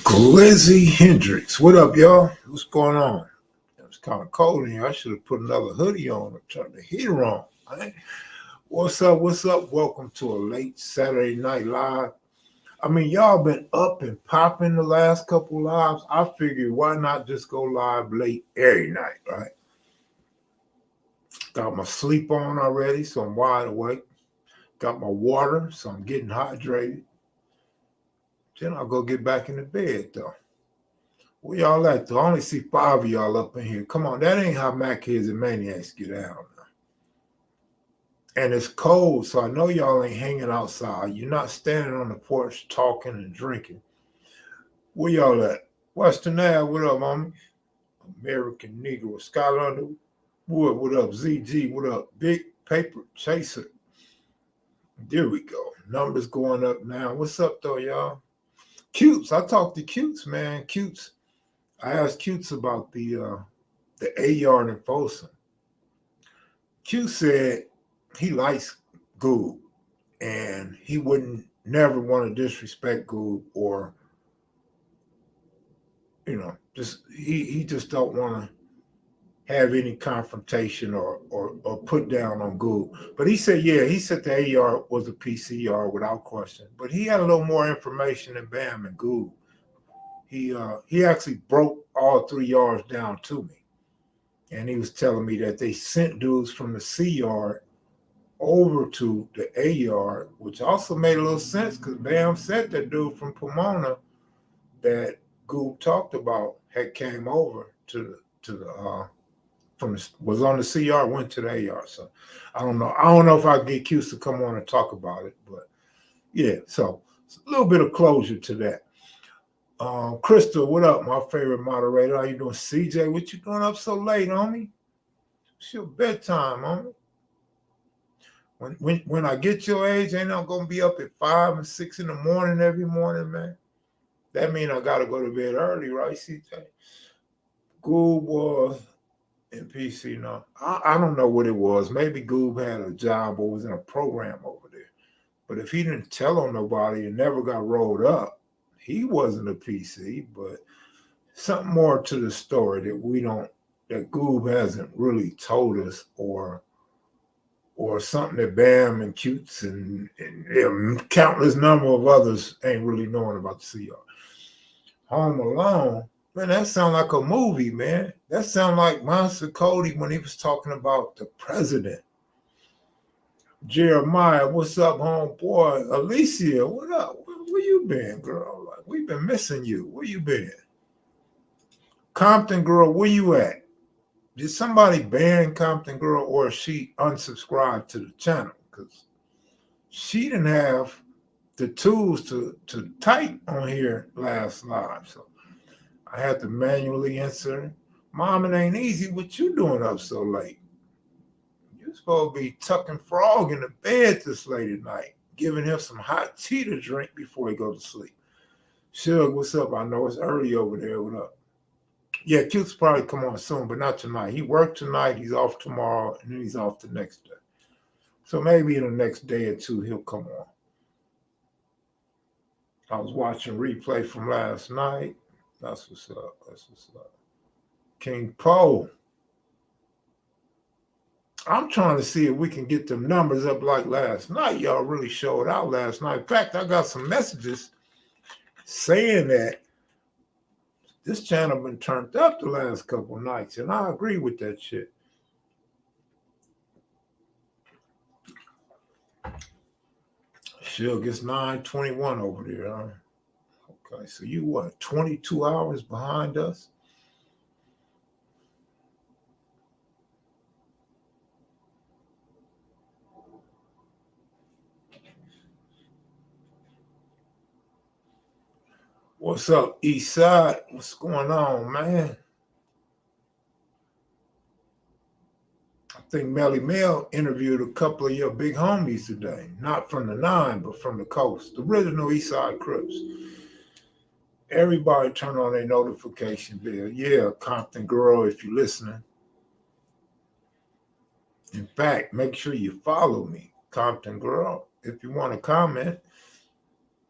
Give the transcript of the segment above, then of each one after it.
Glizzy Hendrix. What up, y'all? What's going on? It's kind of cold in here. I should have put another hoodie on or turned the heater on. Right? What's up? What's up? Welcome to a late Saturday night live. I mean, y'all been up and popping the last couple lives. I figured why not just go live late every night, right? Got my sleep on already, so I'm wide awake. Got my water, so I'm getting hydrated. Then I'll go get back in the bed, though. Where y'all at, though? I only see 5 of y'all up in here. Come on, that ain't how Mac Kids and Maniacs get out. And it's cold, so I know y'all ain't hanging outside. You're not standing on the porch talking and drinking. Where y'all at? Western Ave, what up, mommy? American Negro, Scott Underwood, what up? ZG, what up? Big Paper Chaser. There we go. Numbers going up now. What's up, though, y'all? Cutes, I talked to Cutes, man. Cutes. I asked Cutes about the A-Yard in Folsom. Q said he likes Goob and he wouldn't never want to disrespect Goob or, just he just don't want to have any confrontation or put down on Goob. But he said, he said the A-Yard was a PCR without question. But he had a little more information than Bam and Goob. He actually broke all 3 yards down to me. And he was telling me that they sent dudes from the C yard over to the A yard, which also made a little sense because Bam said that dude from Pomona that Goob talked about had came over was on the C yard, went to the A yard. So I don't know. I don't know if I get Q's to come on and talk about it, but yeah. So it's a little bit of closure to that. Crystal, what up, my favorite moderator? How you doing? CJ, what you doing up so late, homie? It's your bedtime, homie. When I get your age, ain't I gonna be up at 5 and 6 in the morning every morning, man? That means I gotta go to bed early, right, CJ? Goob was in PC now. I don't know what it was. Maybe Goob had a job or was in a program over there. But if he didn't tell on nobody and never got rolled up, he wasn't a PC, but something more to the story that Goob hasn't really told us or something that Bam and Cutes and countless number of others ain't really knowing about the CR. Home Alone, man, that sound like a movie, man. That sound like Monster Cody when he was talking about the president. Jeremiah, what's up, homeboy? Alicia, what up? Where you been, girl? Like, we've been missing you. Where you been? Compton girl, where you at? Did somebody ban Compton girl or she unsubscribed to the channel? Because she didn't have the tools to type on here last live. So I had to manually answer. Mom, it ain't easy. What you doing up so late? You're supposed to be tucking Frog in the bed this late at night, giving him some hot tea to drink before he goes to sleep. Shug, what's up? I know it's early over there. What up? Yeah, Q's probably come on soon, but not tonight. He worked tonight, he's off tomorrow, and then he's off the next day. So maybe in the next day or two, he'll come on. I was watching replay from last night. That's what's up. That's what's up. King Poe. I'm trying to see if we can get them numbers up like last night. Y'all really showed out last night. In fact, I got some messages saying that this channel been turned up the last couple of nights, and I agree with that shit. Shug, it's 9:21 over there, huh? Okay, so you what, 22 hours behind us? What's up, East Side? What's going on, man? I think Melly Mel interviewed a couple of your big homies today. Not from the 9, but from the coast. The original East Side Crips. Everybody turn on their notification bell. Yeah, Compton girl, if you're listening. In fact, make sure you follow me, Compton girl. if you want to comment.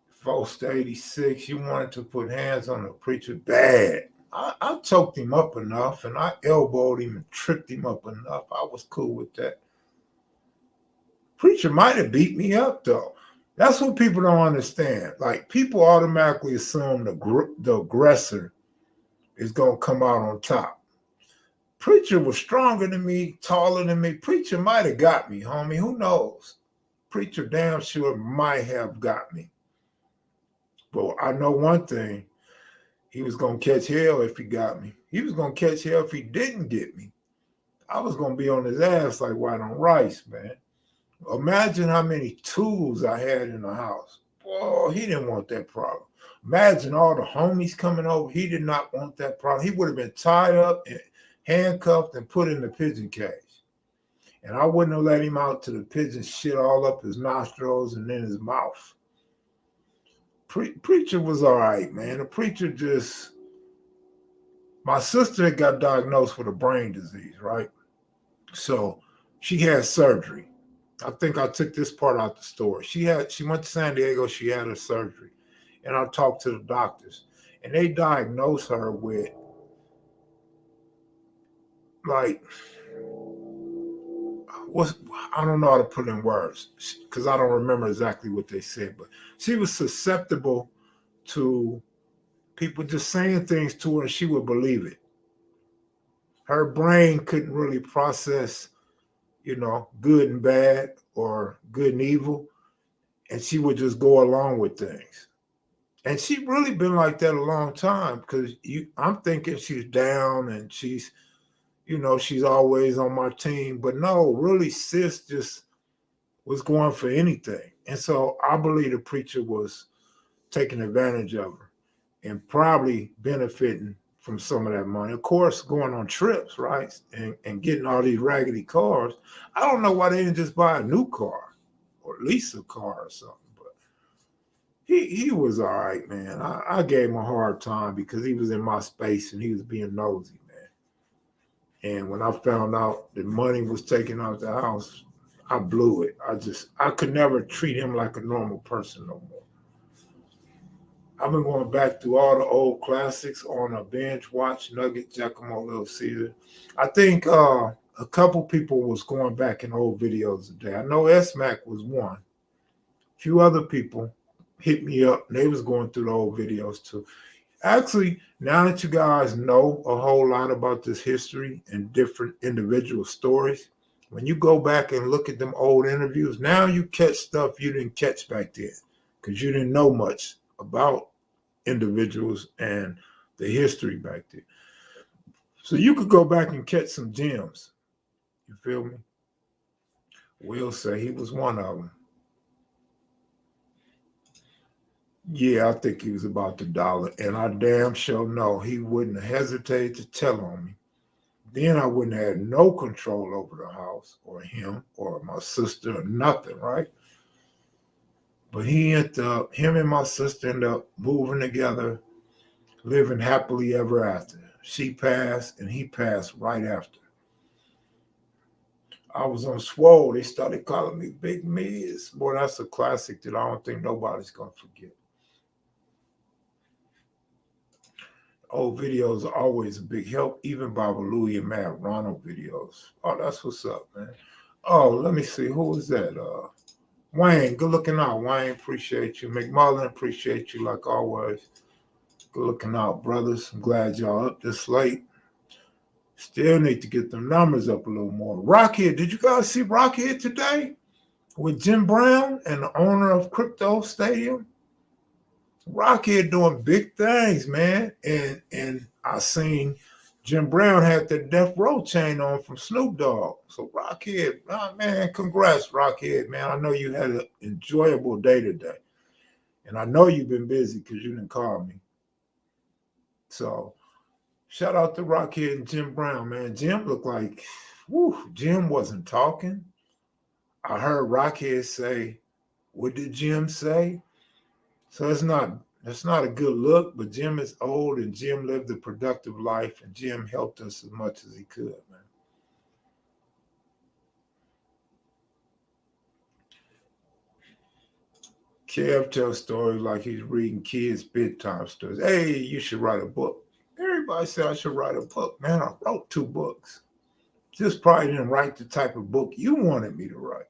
Folks 86, you wanted to put hands on the preacher. Bad. I choked him up enough and I elbowed him and tripped him up enough. I was cool with that. Preacher might have beat me up though. That's what people don't understand. Like, people automatically assume the aggressor is going to come out on top. Preacher was stronger than me, taller than me. Preacher might have got me, homie. Who knows? Preacher damn sure might have got me. But I know one thing. He was going to catch hell if he got me. He was going to catch hell if he didn't get me. I was going to be on his ass like white on rice, man. Imagine how many tools I had in the house. Boy, he didn't want that problem. Imagine all the homies coming over. He did not want that problem. He would have been tied up and handcuffed and put in the pigeon cage. And I wouldn't have let him out till the pigeon shit all up his nostrils and in his mouth. Preacher was all right, man. The preacher just... My sister got diagnosed with a brain disease, right? So she had surgery. I think I took this part out the story. She went to San Diego, she had her surgery. And I talked to the doctors. And they diagnosed her with, like, I don't know how to put in words because I don't remember exactly what they said, but she was susceptible to people just saying things to her and she would believe it. Her brain couldn't really process, good and bad or good and evil, and she would just go along with things. And she really been like that a long time because I'm thinking she's down and she's always on my team. But no, really, sis just was going for anything. And so I believe the preacher was taking advantage of her and probably benefiting from some of that money. Of course, going on trips, right? And getting all these raggedy cars. I don't know why they didn't just buy a new car or lease a car or something. But he was all right, man. I gave him a hard time because he was in my space and he was being nosy, man. And when I found out the money was taken out the house, I blew it. I could never treat him like a normal person no more. I've been going back through all the old classics on a binge watch, Nugget, Giacomo, Little Caesar. I think a couple people was going back in old videos today. I know S-Mac was one. A few other people hit me up, and they was going through the old videos too. Actually, now that you guys know a whole lot about this history and different individual stories, when you go back and look at them old interviews, now you catch stuff you didn't catch back then because you didn't know much about individuals and the history back then. So you could go back and catch some gems. You feel me? Will say he was one of them. Yeah, I think he was about the dollar. And I damn sure know he wouldn't have hesitated to tell on me. Then I wouldn't have had no control over the house or him or my sister or nothing, right? But him and my sister ended up moving together, living happily ever after. She passed and he passed right after. I was on Swole. They started calling me Big Miz. Boy, that's a classic that I don't think nobody's going to forget. Old videos are always a big help, even Baba Louie and Matt Ronald videos. Oh, that's what's up, man. Oh, let me see. Who was that? Wayne, good looking out. Wayne, appreciate you. McMullen, appreciate you like always. Good looking out, brothers. I'm glad y'all up this late. Still need to get the numbers up a little more. Rockhead, did you guys see Rockhead today with Jim Brown and the owner of Crypto Stadium? Rockhead doing big things, man. And I seen Jim Brown had the Death Row chain on from Snoop Dogg. So Rockhead, man, congrats, Rockhead, man. I know you had an enjoyable day today. And I know you've been busy because you didn't call me. So shout out to Rockhead and Jim Brown, man. Jim looked like, Jim wasn't talking. I heard Rockhead say, what did Jim say? So that's not a good look, but Jim is old and Jim lived a productive life and Jim helped us as much as he could, man. Kev tells stories like he's reading kids' bedtime stories. Hey, you should write a book. Everybody said I should write a book. Man, I wrote 2 books. Just probably didn't write the type of book you wanted me to write.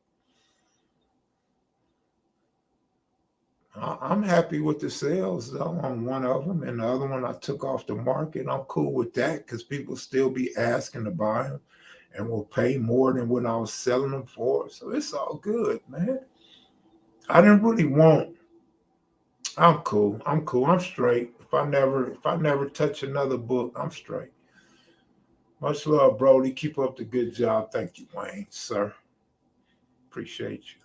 I'm happy with the sales though on one of them, and the other one I took off the market. I'm cool with that because people still be asking to buy them and will pay more than what I was selling them for. So it's all good, man. I didn't really want. I'm cool. I'm cool. I'm straight. If I never touch another book, I'm straight. Much love, Brody. Keep up the good job. Thank you, Wayne, sir. Appreciate you.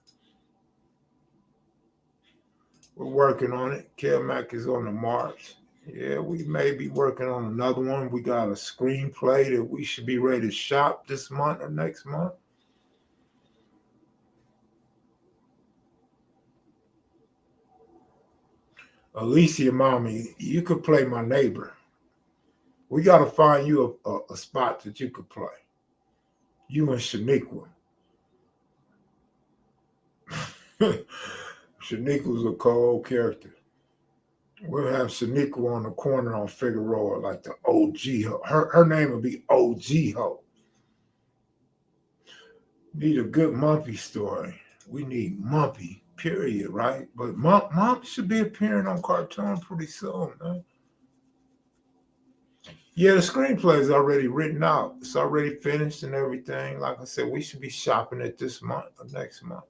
We're working on it. Mac is on the march. Yeah, we may be working on another one. We got a screenplay that we should be ready to shop this month or next month. Alicia, mommy, you could play my neighbor. We got to find you a spot that you could play. You and Shaniqua. Shaniqua's a cold character. We'll have Shaniqua on the corner on Figueroa, like the OG ho. Her name will be OG ho. Need a good Mumpy story. We need Mumpy, period, right? But Mump should be appearing on cartoon pretty soon, man. Yeah, the screenplay is already written out. It's already finished and everything. Like I said, we should be shopping it this month or next month.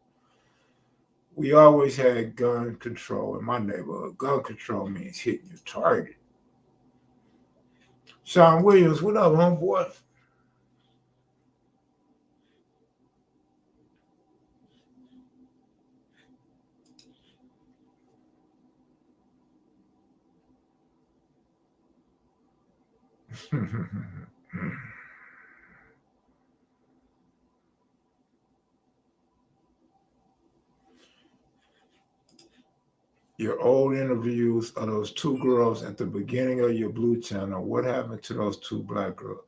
We always had gun control in my neighborhood. Gun control means hitting your target. Sean Williams, what up, homeboy? Your old interviews of those 2 girls at the beginning of your Blue channel. What happened to those 2 black girls?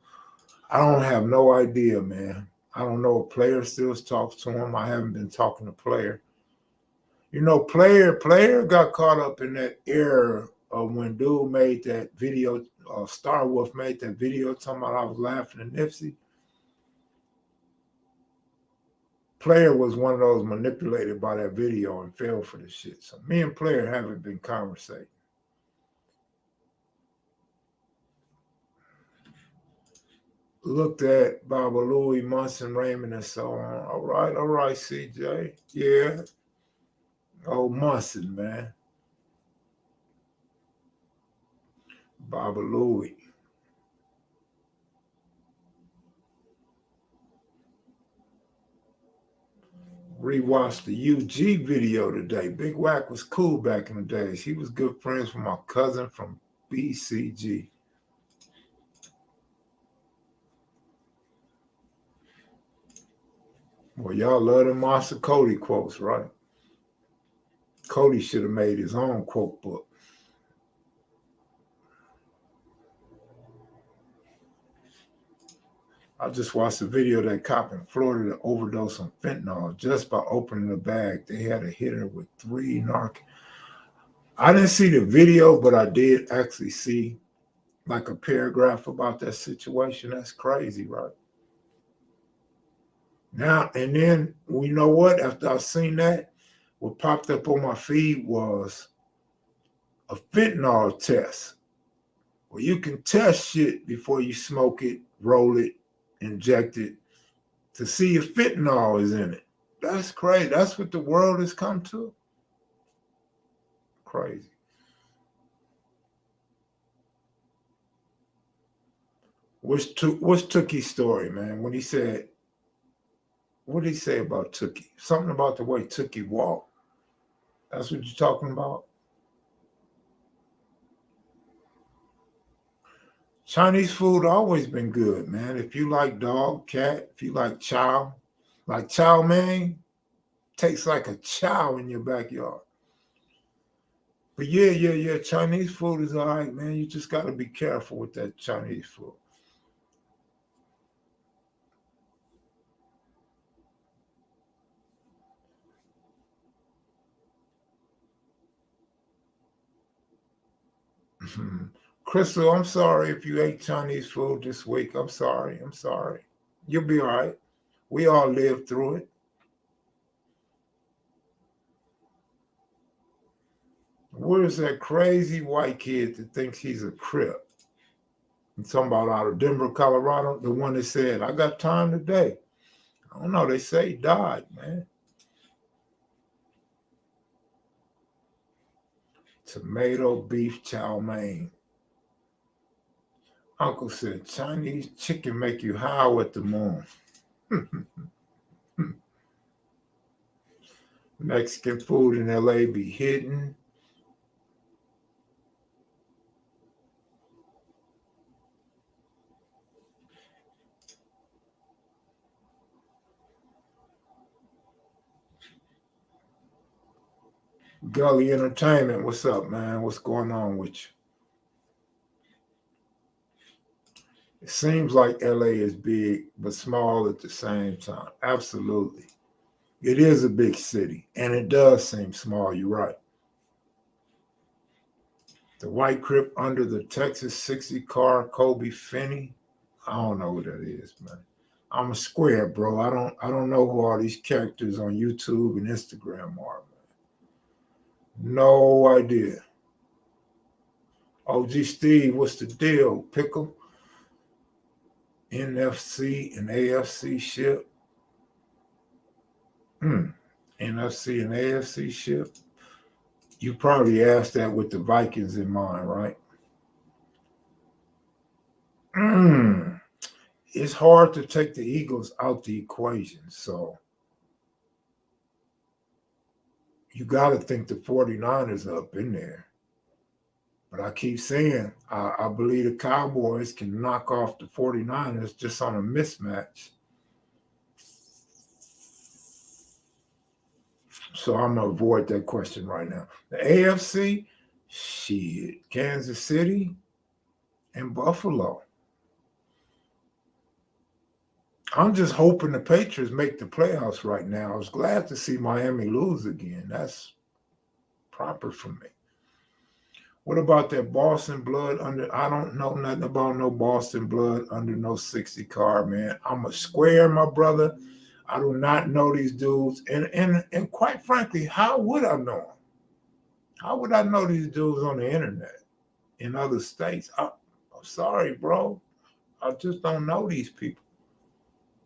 I don't have no idea, man. I don't know if Player still talks to him. I haven't been talking to Player. You know, Player got caught up in that era of when dude made that video, Star Wolf made that video talking about I was laughing at Nipsey. Player was one of those manipulated by that video and fell for the shit. So me and Player haven't been conversating. Looked at Baba Louie, Munson, Raymond, and so on. All right, CJ. Yeah. Oh, Munson, man. Baba Louie. Rewatched the UG video today. Big Whack was cool back in the days. He was good friends with my cousin from BCG. Well, y'all love them Master Cody quotes, right? Cody should have made his own quote book. I just watched a video of that cop in Florida that overdosed on fentanyl just by opening the bag. They had a hitter with 3 narc. I didn't see the video, but I did actually see like a paragraph about that situation. That's crazy, right? Now, and then, you know what? After I seen that, what popped up on my feed was a fentanyl test where you can test shit before you smoke it, roll it, inject it to see if fentanyl is in it. That's crazy. That's what the world has come to. Crazy. What's Tookie's story, man? When he said, what did he say about Tookie? Something about the way Tookie walked. That's what you're talking about? Chinese food always been good, man. If you like dog, cat, if you like chow mein, tastes like a chow in your backyard. But yeah. Chinese food is all right, man. You just got to be careful with that Chinese food. Crystal, I'm sorry if you ate Chinese food this week. I'm sorry. You'll be all right. We all lived through it. Where's that crazy white kid that thinks he's a Crip? And somebody out of Denver, Colorado, the one that said, I got time today. I don't know. They say he died, man. Tomato beef chow mein. Uncle said, Chinese chicken make you howl at the moon. Mexican food in LA be hidden. Gully Entertainment, what's up, man? What's going on with you? It seems like LA is big, but small at the same time. Absolutely. It is a big city, and it does seem small. You're right. The white Crip under the Texas 60 car, Kobe Finney. I don't know what that is, man. I'm a square, bro. I don't know who all these characters on YouTube and Instagram are, man. No idea. OG Steve, what's the deal? Pickle? NFC and AFC ship? NFC and AFC ship? You probably asked that with the Vikings in mind, right? It's hard to take the Eagles out the equation, so you got to think the 49ers are up in there. But I keep saying, I believe the Cowboys can knock off the 49ers just on a mismatch. So I'm going to avoid that question right now. The AFC, shit, Kansas City and Buffalo. I'm just hoping the Patriots make the playoffs right now. I was glad to see Miami lose again. That's proper for me. What about that Boston Blood under? I don't know nothing about no Boston Blood under no 60 car, man. I'm a square, my brother. I do not know these dudes. And quite frankly, how would I know them? How would I know these dudes on the internet in other states? I'm sorry, bro. I just don't know these people.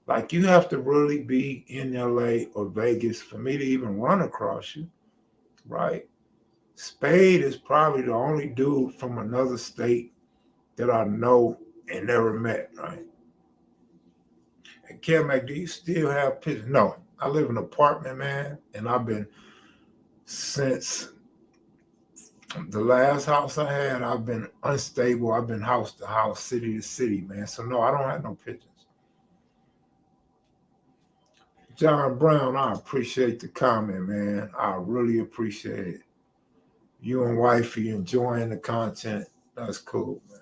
Like, you have to really be in LA or Vegas for me to even run across you, right? Spade is probably the only dude from another state that I know and never met, right? And Kev, do you still have pictures? No, I live in an apartment, man, and I've been since the last house I had, I've been unstable. I've been house to house, city to city, man. So no, I don't have no pictures. John Brown, I appreciate the comment, man. I really appreciate it. You and wifey enjoying the content. That's cool, man.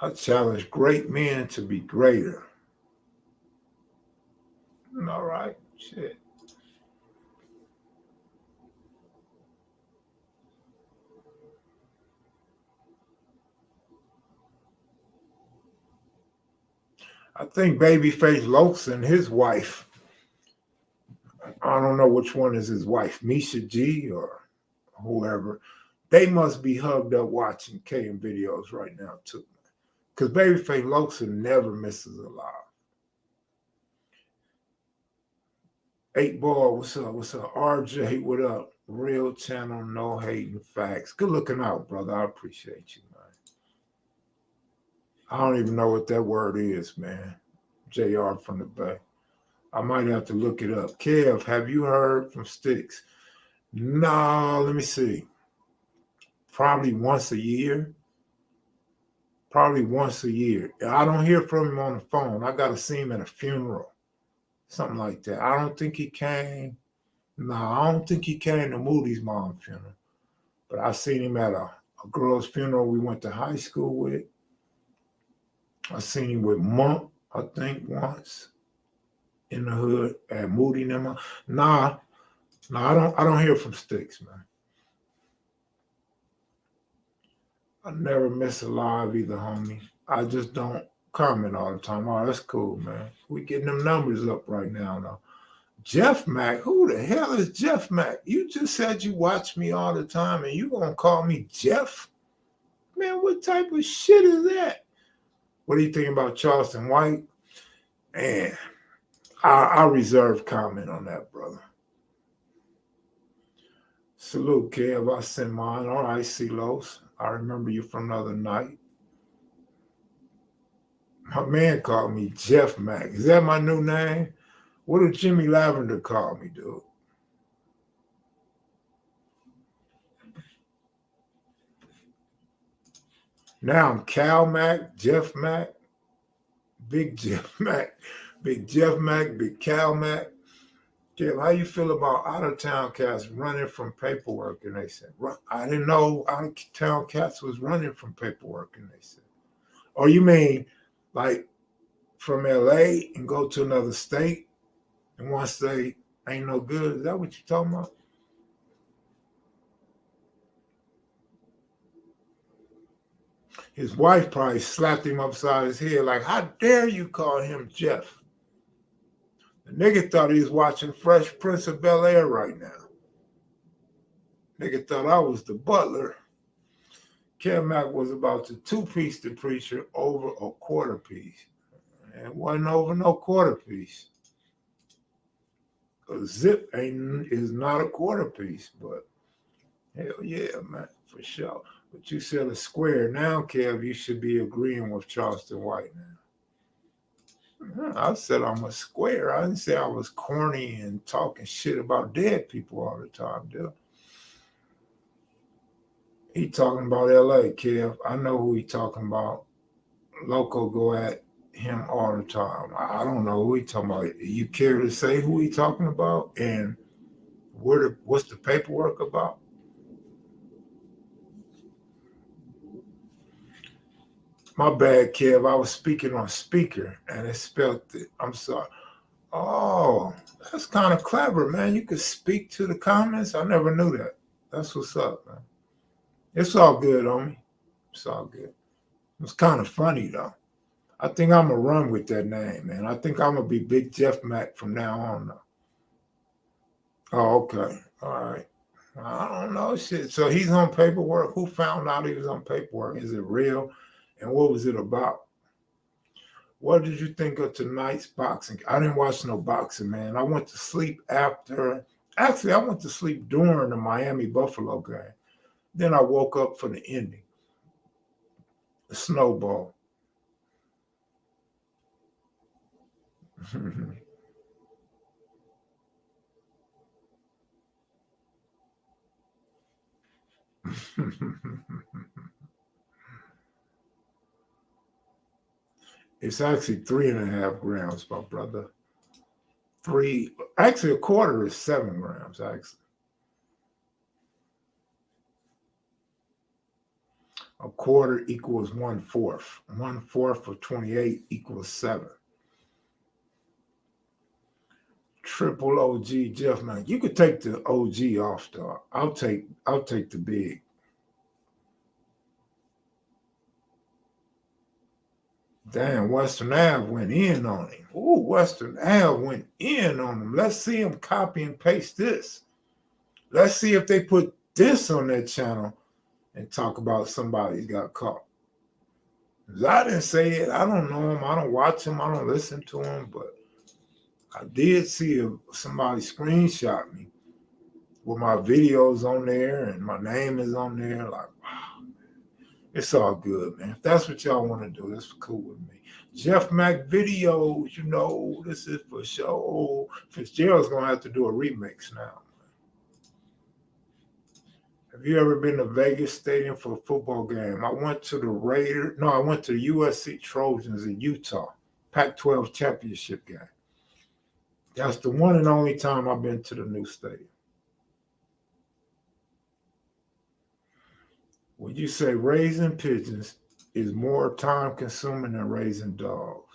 I challenge great men to be greater. All right, shit. I think Babyface Lokes and his wife, I don't know which one is his wife, Misha G or whoever, they must be hugged up watching KM videos right now too. Because Babyface Lokes never misses a live. 8 Ball, what's up? What's up? RJ, what up? Real channel, no hating facts. Good looking out, brother. I appreciate you, man. I don't even know what that word is, man. JR from the Bay. I might have to look it up. Kev, have you heard from Sticks? No, let me see. Probably once a year. I don't hear from him on the phone. I got to see him at a funeral. Something like that. I don't think he came. No, I don't think he came to Moody's mom's funeral. But I seen him at a girl's funeral we went to high school with. I seen him with Monk, I think, once. in the hood at Moody and them. Nah, I don't hear from Sticks, man. I never miss a live either, homie. I just don't comment all the time. Oh, that's cool, man. We getting them numbers up right now, though. Jeff Mack, who the hell is Jeff Mack? You just said you watch me all the time and you gonna call me Jeff? Man, what type of shit is that? What do you think about Charleston White? Man, I reserve comment on that, brother. Salute, Kev. I sent mine. All right, Silos. I remember you from the other night. My man called me Jeff Mack. Is that my new name? What did Jimmy Lavender call me, dude? Now I'm Cal Mack, Jeff Mack, Big Jeff Mack, Big Jeff Mack, Big Cal Mack. Kev, how you feel about out-of-town cats running from paperwork? And they said, I didn't know out-of-town cats was running from paperwork. And they said, oh, you mean like from LA and go to another state? And once they ain't no good, is that what you're talking about? His wife probably slapped him upside his head like, how dare you call him Jeff? The nigga thought he was watching Fresh Prince of Bel-Air right now. Nigga thought I was the butler. Kev Mack was about to two-piece the preacher over a quarter piece. And it wasn't over no quarter piece. A zip is not a quarter piece, but hell yeah, man, for sure. But you said a square. Now, Kev, you should be agreeing with Charleston White now. I said I'm a square. I didn't say I was corny and talking shit about dead people all the time, dude. He talking about LA, Kev. I know who he talking about. Loco go at him all the time. I don't know who he talking about. You care to say who he talking about and what's the paperwork about? My bad, Kev. I was speaking on speaker and it spelled it. I'm sorry. Oh, that's kind of clever, man. You could speak to the comments. I never knew that. That's what's up, man. It's all good, homie. It's all good. It's kind of funny, though. I think I'm going to run with that name, man. I think I'm going to be Big Jeff Mack from now on, though. Oh, okay. All right. I don't know, shit. So he's on paperwork. Who found out he was on paperwork? Is it real? And what was it about? What did you think of tonight's boxing? I didn't watch no boxing, man. I went to sleep after. Actually, I went to sleep during the Miami Buffalo game. Then I woke up for the ending. The snowball. It's actually 3.5 grams, my brother. Actually, a quarter is 7 grams, actually. A quarter equals 1/4. 1/4 of 28 equals 7. Triple OG Jeff, man. You could take the OG off, though. I'll take the big. Damn, Western Ave went in on him. Ooh, Western Ave went in on him. Let's see him copy and paste this. Let's see if they put this on their channel and talk about somebody got caught. I didn't say it. I don't know him. I don't watch him. I don't listen to him. But I did see somebody screenshot me with my videos on there and my name is on there. Like, wow, it's all good, man. If that's what y'all want to do, that's cool with me. Jeff Mack videos, you know, this is for sure. Fitzgerald's going to have to do a remix now. Have you ever been to Vegas Stadium for a football game? I went to the I went to the USC Trojans in Utah, Pac-12 championship game. That's the one and only time I've been to the new stadium. Would you say raising pigeons is more time consuming than raising dogs?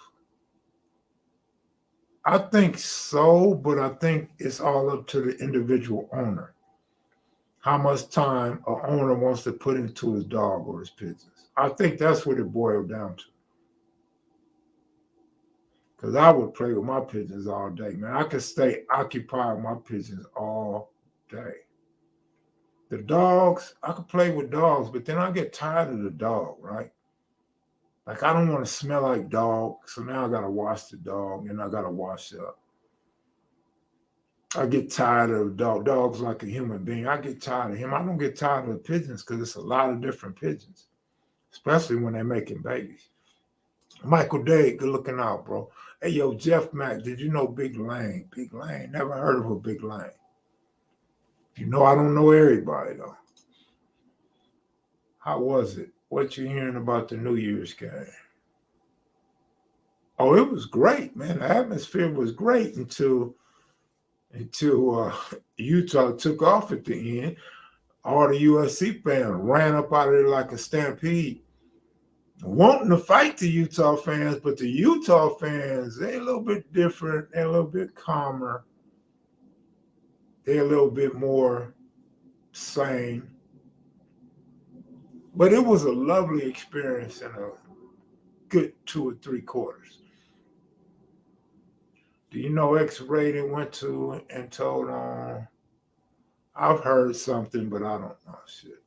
I think so, but I think it's all up to the individual owner. How much time an owner wants to put into his dog or his pigeons. I think that's what it boiled down to. Because I would play with my pigeons all day, man. I could stay occupied with my pigeons all day. The dogs, I could play with dogs, but then I get tired of the dog, right? Like I don't want to smell like dog, so now I gotta wash the dog and I gotta wash up. I get tired of dog. Dog's like a human being. I get tired of him. I don't get tired of the pigeons because it's a lot of different pigeons, especially when they're making babies. Michael Day, good looking out, bro. Hey, yo, Jeff Mack, did you know Big Lane? Big Lane, never heard of a Big Lane. You know, I don't know everybody, though. How was it? What you hearing about the New Year's game? Oh, it was great, man. The atmosphere was great until Utah took off at the end. All the USC fans ran up out of there like a stampede, wanting to fight the Utah fans, but the Utah fans, they're a little bit different. They're a little bit calmer. They're a little bit more sane. But it was a lovely experience and a good 2 or 3 quarters. Do you know X-Rated went to and told on? I've heard something, but I don't know shit.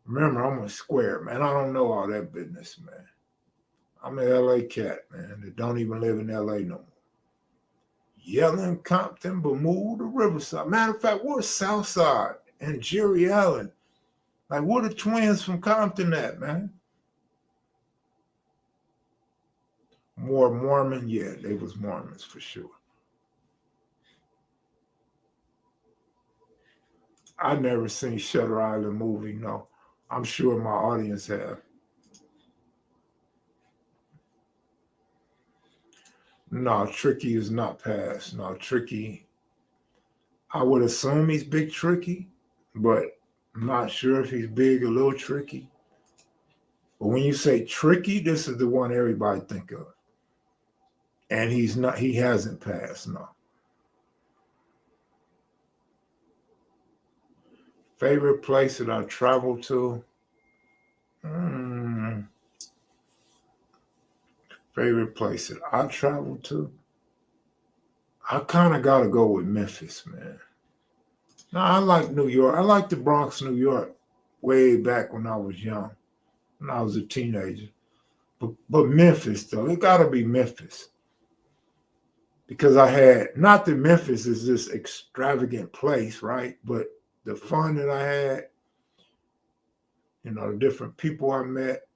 Remember, I'm a square, man. I don't know all that business, man. I'm an LA cat, man, that don't even live in LA no more. Yelling, Compton, Bermuda, Riverside. Matter of fact, where's Southside and Jerry Allen? Like, where the twins from Compton at, man? More Mormon? Yeah, they was Mormons for sure. I never seen Shutter Island movie, no. I'm sure my audience have. No, Tricky is not passed. No, Tricky, I would assume he's big Tricky, but I'm not sure if he's big or little Tricky. But when you say Tricky, this is the one everybody think of. And he hasn't passed, no. Favorite place that I traveled to? Favorite place that I traveled to? I kind of got to go with Memphis, man. No, I like New York. I like the Bronx, New York, way back when I was young, when I was a teenager. But Memphis, though, it got to be Memphis. Because not that Memphis is this extravagant place, right? But the fun that I had, the different people I met,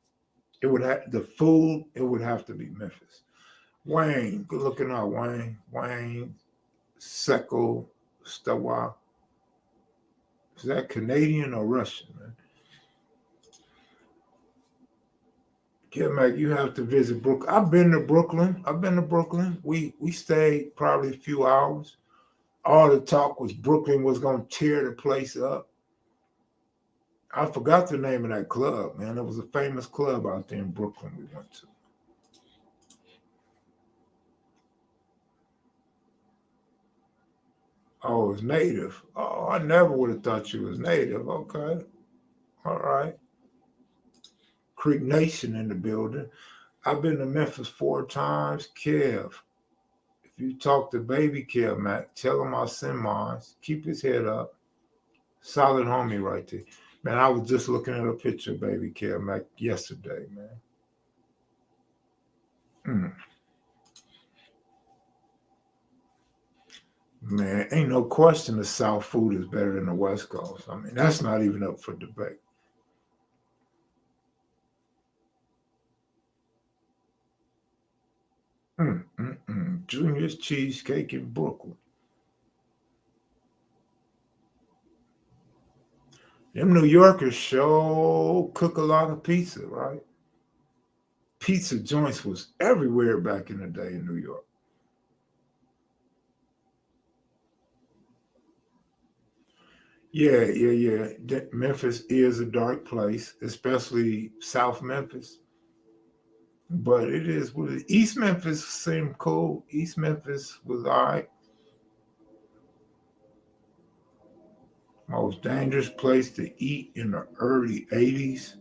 the food, it would have to be Memphis. Wayne, good looking out, Wayne. Wayne, Secco, Stawa. Is that Canadian or Russian, man? Mac, you have to visit Brooklyn. I've been to Brooklyn. We stayed probably a few hours. All the talk was Brooklyn was going to tear the place up. I forgot the name of that club, man. It was a famous club out there in Brooklyn we went to. Oh, it's native. Oh, I never would have thought you was native. Okay. All right. Creek Nation in the building. I've been to Memphis 4 times. Kev, if you talk to baby Kev, Mac, tell him I'll send mine. Keep his head up. Solid homie right there. Man, I was just looking at a picture of baby Kev, Mac, yesterday, man. Man, ain't no question the South food is better than the West Coast. I mean, that's not even up for debate. Junior's Cheesecake in Brooklyn. Them New Yorkers sure cook a lot of pizza, right? Pizza joints was everywhere back in the day in New York. Yeah. Memphis is a dark place, especially South Memphis. But it is what it, East Memphis seemed cool. East Memphis was all right. Most dangerous place to eat in the early 80s.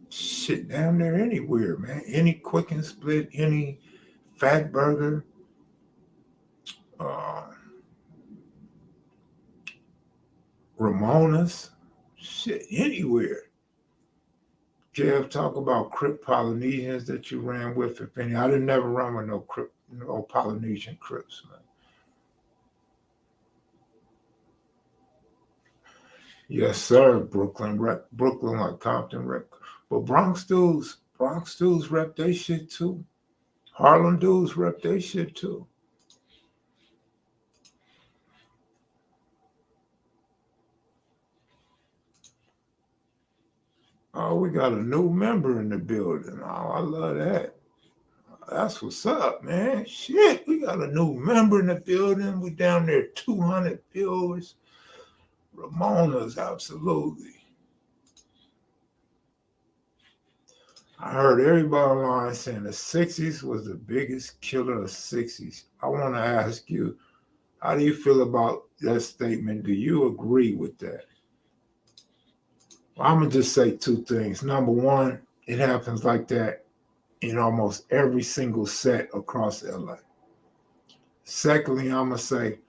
Shit, damn near anywhere, man. Any quick and split, any fat burger, uh, Ramona's, shit, anywhere. Kev, talk about Crip Polynesians that you ran with, if any. I didn't never run with no Crip, no Polynesian Crips, man. Yes, sir. Brooklyn like Compton rep. But Bronx dudes rep they shit too. Harlem dudes rep they shit too. Oh, we got a new member in the building. Oh, I love that. That's what's up, man. Shit, we got a new member in the building. We down there 200 viewers. Ramona's, absolutely. I heard everybody online saying the 60s was the biggest killer of 60s. I want to ask you, how do you feel about that statement? Do you agree with that? Well, I'm going to just say two things. Number one, it happens like that in almost every single set across LA. Secondly, I'm going to say,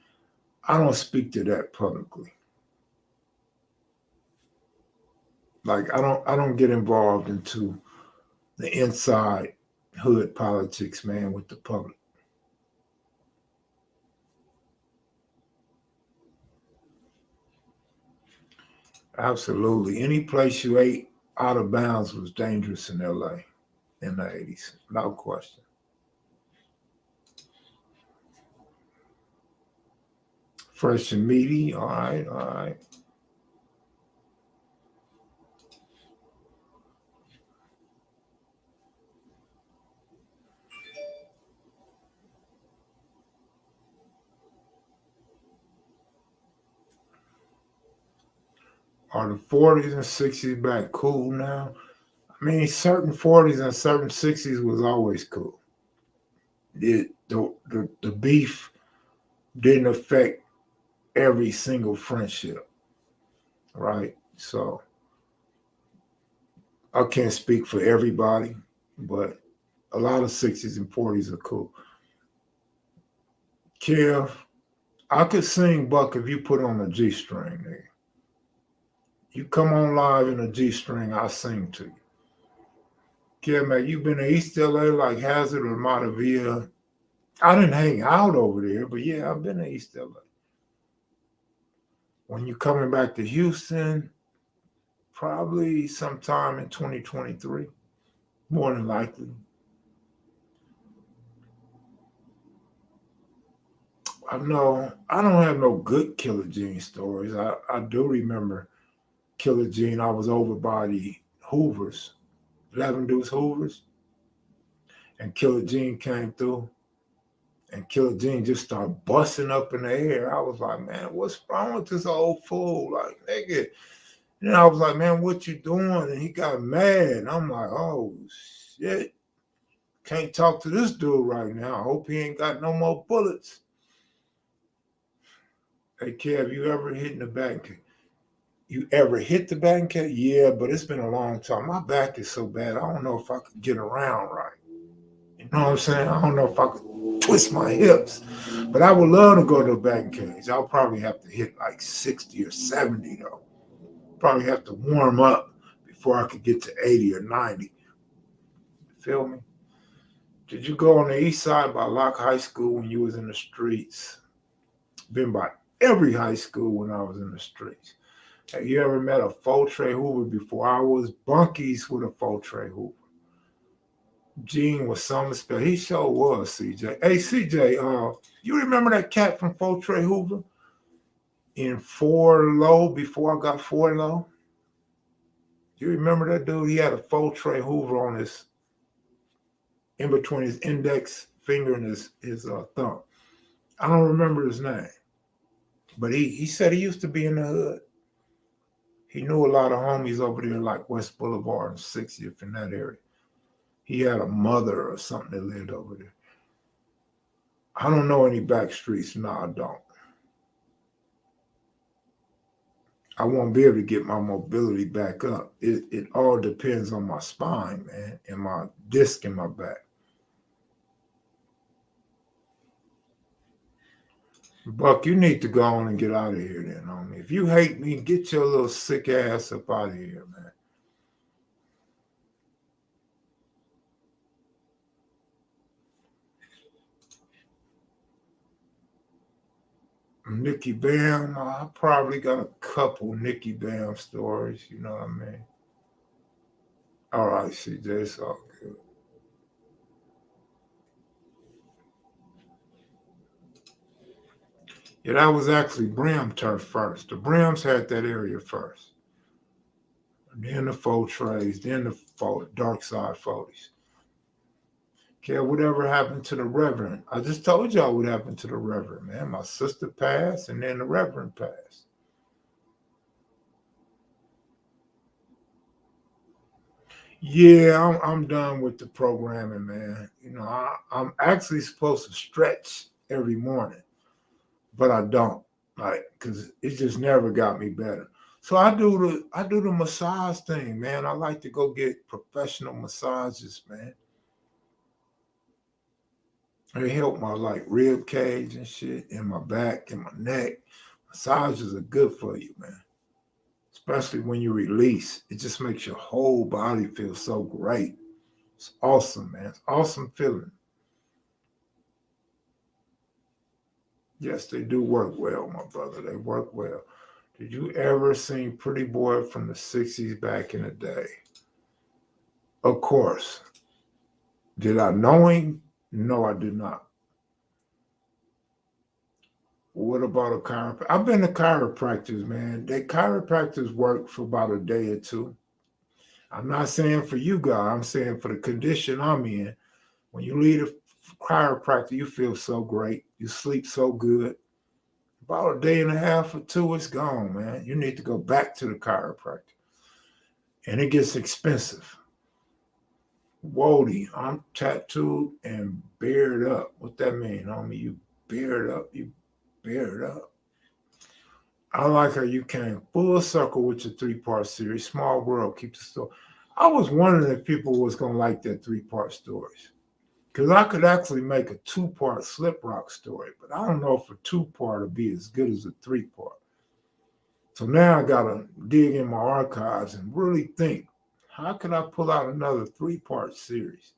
I don't speak to that publicly. Like I don't get involved into the inside hood politics, man, with the public. Absolutely. Any place you ate out of bounds was dangerous in LA in the 80s, without question. Fresh and meaty, all right, all right. Are the 40s and 60s back cool now? I mean, certain 40s and certain 60s was always cool. The beef didn't affect every single friendship, right? So I can't speak for everybody, but a lot of 60s and 40s are cool. Kev, I could sing Buck if you put on a G string, nigga. You come on live in a G string, I sing to you. Kev, man, you been to East LA like Hazard or Montevilla? I didn't hang out over there, but yeah, I've been to East LA. When you coming back to Houston, probably sometime in 2023, more than likely. I know I don't have no good Killer Gene stories. I do remember Killer Gene. I was over by the Hoovers, 11 Deuce Hoovers, and Killer Gene came through, and Killer Gene just started busting up in the air. I was like, man, what's wrong with this old fool? Like, nigga. And I was like, man, what you doing? And he got mad. I'm like, oh, shit. Can't talk to this dude right now. I hope he ain't got no more bullets. Hey, Kev, you ever hit in the back? You ever hit the back? Yeah, but it's been a long time. My back is so bad, I don't know if I could get around right. You know what I'm saying? I don't know if I could twist my hips. But I would love to go to the batting cage. I'll probably have to hit like 60 or 70, though. Probably have to warm up before I could get to 80 or 90. Feel me? Did you go on the east side by Locke High School when you was in the streets? Been by every high school when I was in the streets. Have you ever met a Fortray Hoover before? I was bunkies with a Fortray Hoover. Gene was something special. He sure was, CJ. Hey, CJ, you remember that cat from Fortray Hoover in 4 Low before I got 4 Low? You remember that dude? He had a Fortray Hoover on his, in between his index finger and his thumb. I don't remember his name, but he said he used to be in the hood. He knew a lot of homies over there, like West Boulevard and 60th in that area. He had a mother or something that lived over there. I don't know any back streets. No, I don't. I won't be able to get my mobility back up. It all depends on my spine, man, and my disc in my back. Buck, you need to go on and get out of here then, homie. If you hate me, get your little sick ass up out of here, man. Nicky Bam, I probably got a couple Nicky Bam stories, you know what I mean? All right, CJ, it's all good. Yeah, that was actually Brim turf first. The Brims had that area first. Then the faux trays, then the dark side 40s. Okay, whatever happened to the Reverend? I just told y'all what happened to the Reverend, man. My sister passed, and then the Reverend passed. Yeah, I'm done with the programming, man. You know, I'm actually supposed to stretch every morning, but I don't, like, because it just never got me better. So I do the massage thing, man. I like to go get professional massages, man. They help my like rib cage and shit, and my back and my neck. Massages are good for you, man. Especially when you release. It just makes your whole body feel so great. It's awesome, man. It's awesome feeling. Yes, they do work well, my brother. They work well. Did you ever see Pretty Boy from the 60s back in the day? Of course. Did I know him? No, I did not. What about a chiropractor? I've been to chiropractors, man. They chiropractors work for about a day or two. I'm not saying for you guys, I'm saying for the condition I'm in. When you leave a chiropractor, you feel so great. You sleep so good. About a day and a half or two, it's gone, man. You need to go back to the chiropractor. And it gets expensive. Wody, I'm tattooed and bared up. What that mean, homie? You bared up. You bared up. I like how you came full circle with your three-part series. Small world, keep the story. I was wondering if people was gonna like that three-part stories. Because I could actually make a two-part slip rock story, but I don't know if a two-part would be as good as a three-part. So now I gotta dig in my archives and really think, how could I pull out another three-part series?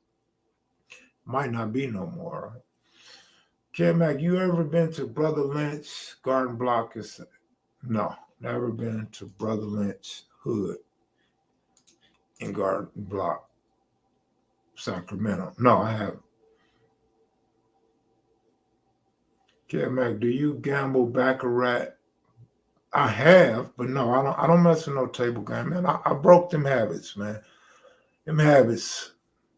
Might not be no more, right? Mac, you ever been to Brother Lynch, Garden Block? No, never been to Brother Lynch Hood in Garden Block, Sacramento. No, I haven't. Mac, do you gamble baccarat? I have, but no, I don't. I don't mess with no table game, man. I broke them habits, man. Them habits,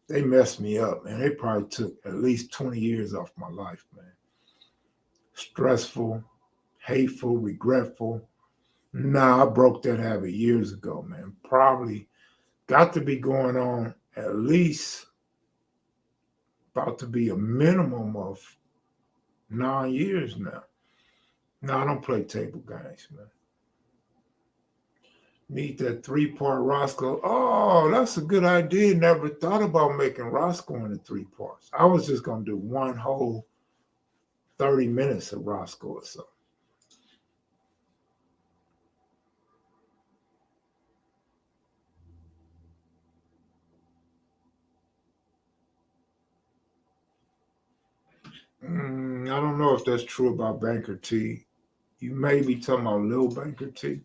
they messed me up, man. They probably took at least 20 years off my life, man. Stressful, hateful, regretful. Nah, I broke that habit years ago, man. Probably got to be going on at least about to be a minimum of 9 years now. No, I don't play table games, man. Need that three-part Roscoe. Oh, that's a good idea. Never thought about making Roscoe into three parts. I was just gonna do one whole 30 minutes of Roscoe or something. I don't know if that's true about Banker T. You may be talking about Lil Banker T.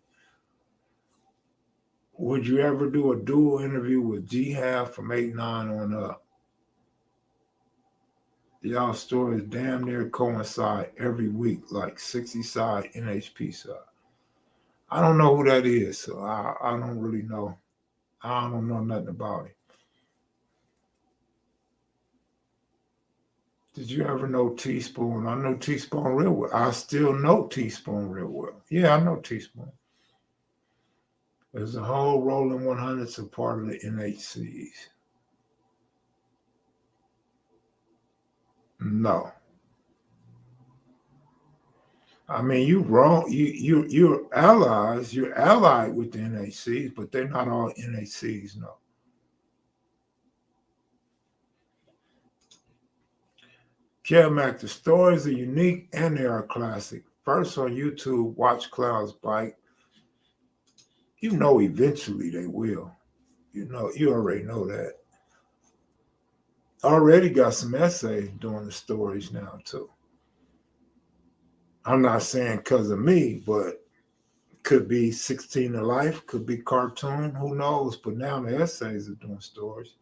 Would you ever do a dual interview with Jihad from 8 9 on up? Y'all stories damn near coincide every week, like 60 side, NHP side. I don't know who that is, so I don't really know. I don't know nothing about it. Did you ever know Teaspoon? I know Teaspoon real well. I still know Teaspoon real well. Yeah, I know Teaspoon. Is the whole Rolling 100s a part of the NHCs? No. I mean, you wrong. You're allies. You're allied with the NHCs, but they're not all NHCs. No. Kev, the stories are unique and they are classic. First on YouTube, watch Clouds Bite. You know, eventually they will. You already know that. Already got some essays doing the stories now too. I'm not saying because of me, but could be 16 to Life, could be cartoon, who knows? But now the essays are doing stories.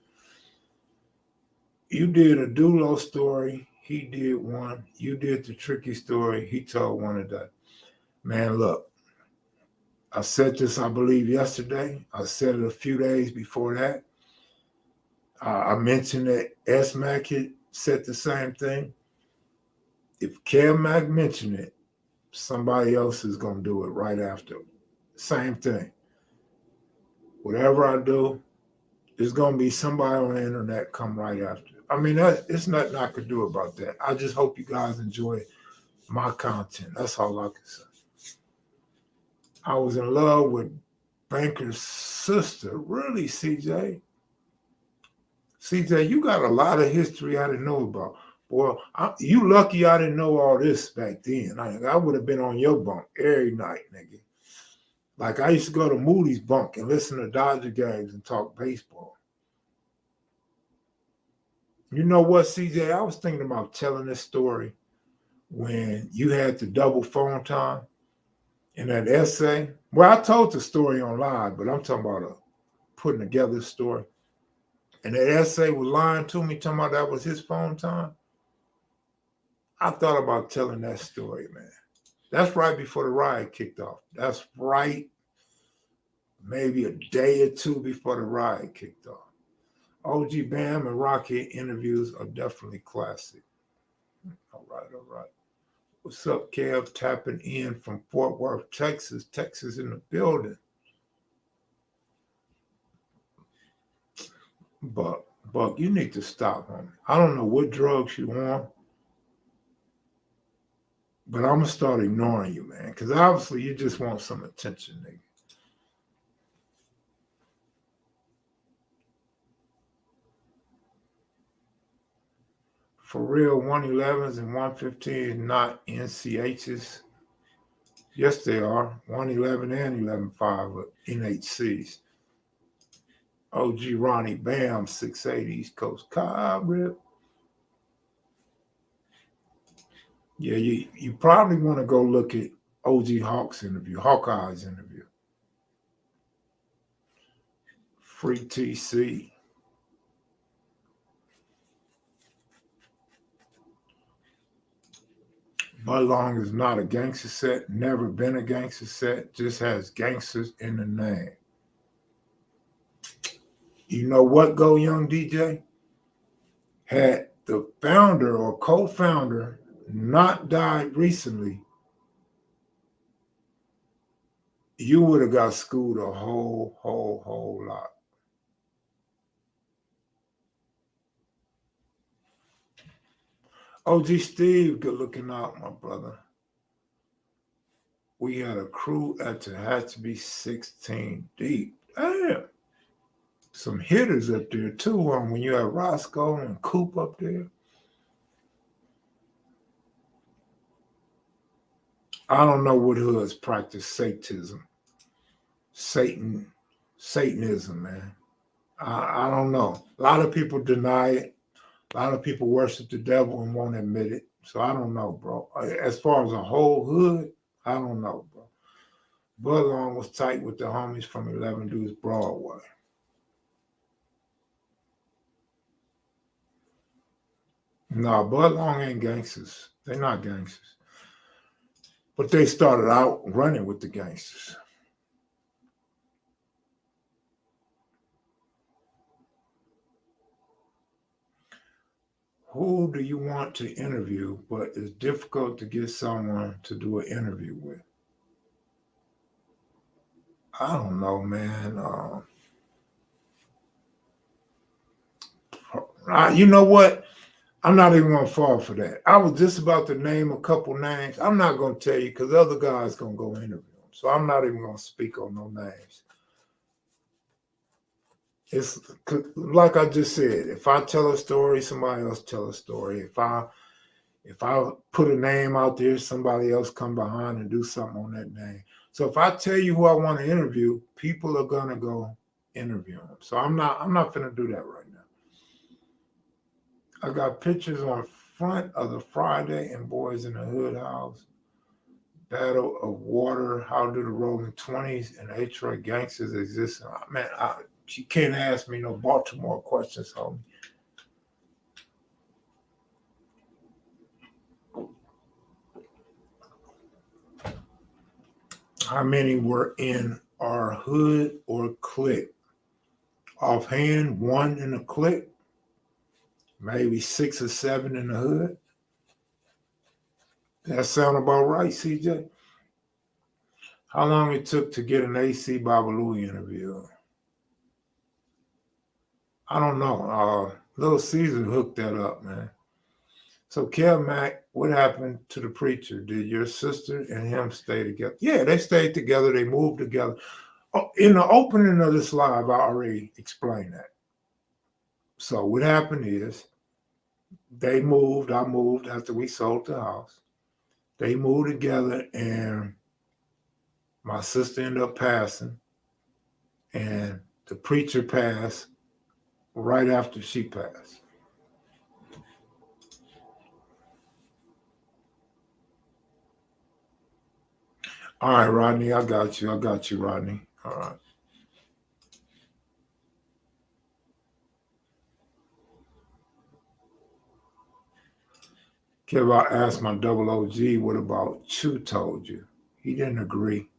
You did a Dulo story, he did one. You did the Tricky story, he told one of that. Man, look, I said this, I believe, yesterday. I said it a few days before that. I mentioned that S-Mac had said the same thing. If Kev mentioned it, somebody else is going to do it right after. Same thing. Whatever I do, there's going to be somebody on the internet come right after. I mean, it's nothing I could do about that. I just hope you guys enjoy my content. That's all I can say. I was in love with Banker's sister. Really, CJ? CJ, you got a lot of history I didn't know about. Well, you lucky I didn't know all this back then. I would have been on your bunk every night, nigga. Like I used to go to Moody's bunk and listen to Dodger games and talk baseball. You know what, CJ? I was thinking about telling this story when you had the double phone time in that essay. Well, I told the story on live, but I'm talking about putting together a story. And that essay was lying to me, talking about that was his phone time. I thought about telling that story, man. That's right before the riot kicked off. That's right, maybe a day or two before the riot kicked off. OG Bam and Rocky interviews are definitely classic. All right. What's up, Kev? Tapping in from Fort Worth, Texas. Texas in the building. Buck, you need to stop, homie. I don't know what drugs you on, but I'm going to start ignoring you, man, because obviously you just want some attention, nigga. For real, 111s and 115s not NCHs. Yes, they are. 111 and 11.5 are NHCs. OG Ronnie Bam, 680 East Coast. Rip. Yeah, you probably want to go look at OG Hawkeye's interview. Free TC. Bud Long is not a gangster set, never been a gangster set, just has gangsters in the name. You know what, Go Young DJ? Had the founder or co-founder not died recently, you would have got schooled a whole lot. OG Steve, good looking out, my brother. We had a crew at Tehachapi 16 deep. Damn. Some hitters up there too, when you had Roscoe and Coop up there. I don't know what hoods practice Satanism, man. I don't know. A lot of people deny it. A lot of people worship the devil and won't admit it. So I don't know, bro. As far as a whole hood, I don't know, bro. Bud Long was tight with the homies from 11 Dudes Broadway. No, Bud Long ain't gangsters. They're not gangsters. But they started out running with the gangsters. Who do you want to interview, but it's difficult to get someone to do an interview with? I don't know, man. You know what? I'm not even going to fall for that. I was just about to name a couple names. I'm not going to tell you because other guys going to go interview them. So I'm not even going to speak on no names. It's like I just said, if I tell a story, somebody else tell a story. If I put a name out there, somebody else come behind and do something on that name. So if I tell you who I want to interview, people are gonna go interview them. So I'm not gonna do that right now. I got pictures on front of the Friday and Boys in the Hood house. Battle of Water, How Do the Rolling 20s and Detroit Gangsters Exist? Man, you can't ask me no Baltimore questions, homie. How many were in our hood or clique? Offhand, one in the clique, maybe 6 or 7 in the hood. That sound about right, CJ? How long it took to get an AC Babalu interview? I don't know. Little Caesar hooked that up, man. So, Kev Mac, what happened to the preacher? Did your sister and him stay together? Yeah, they stayed together. They moved together. Oh, in the opening of this live, I already explained that. So, what happened is they moved. I moved after we sold the house. They moved together, and my sister ended up passing, and the preacher passed right after she passed. All right, Rodney, I got you. I got you, Rodney. All right. Kev, I asked my double OG, what about Chu told you? He didn't agree.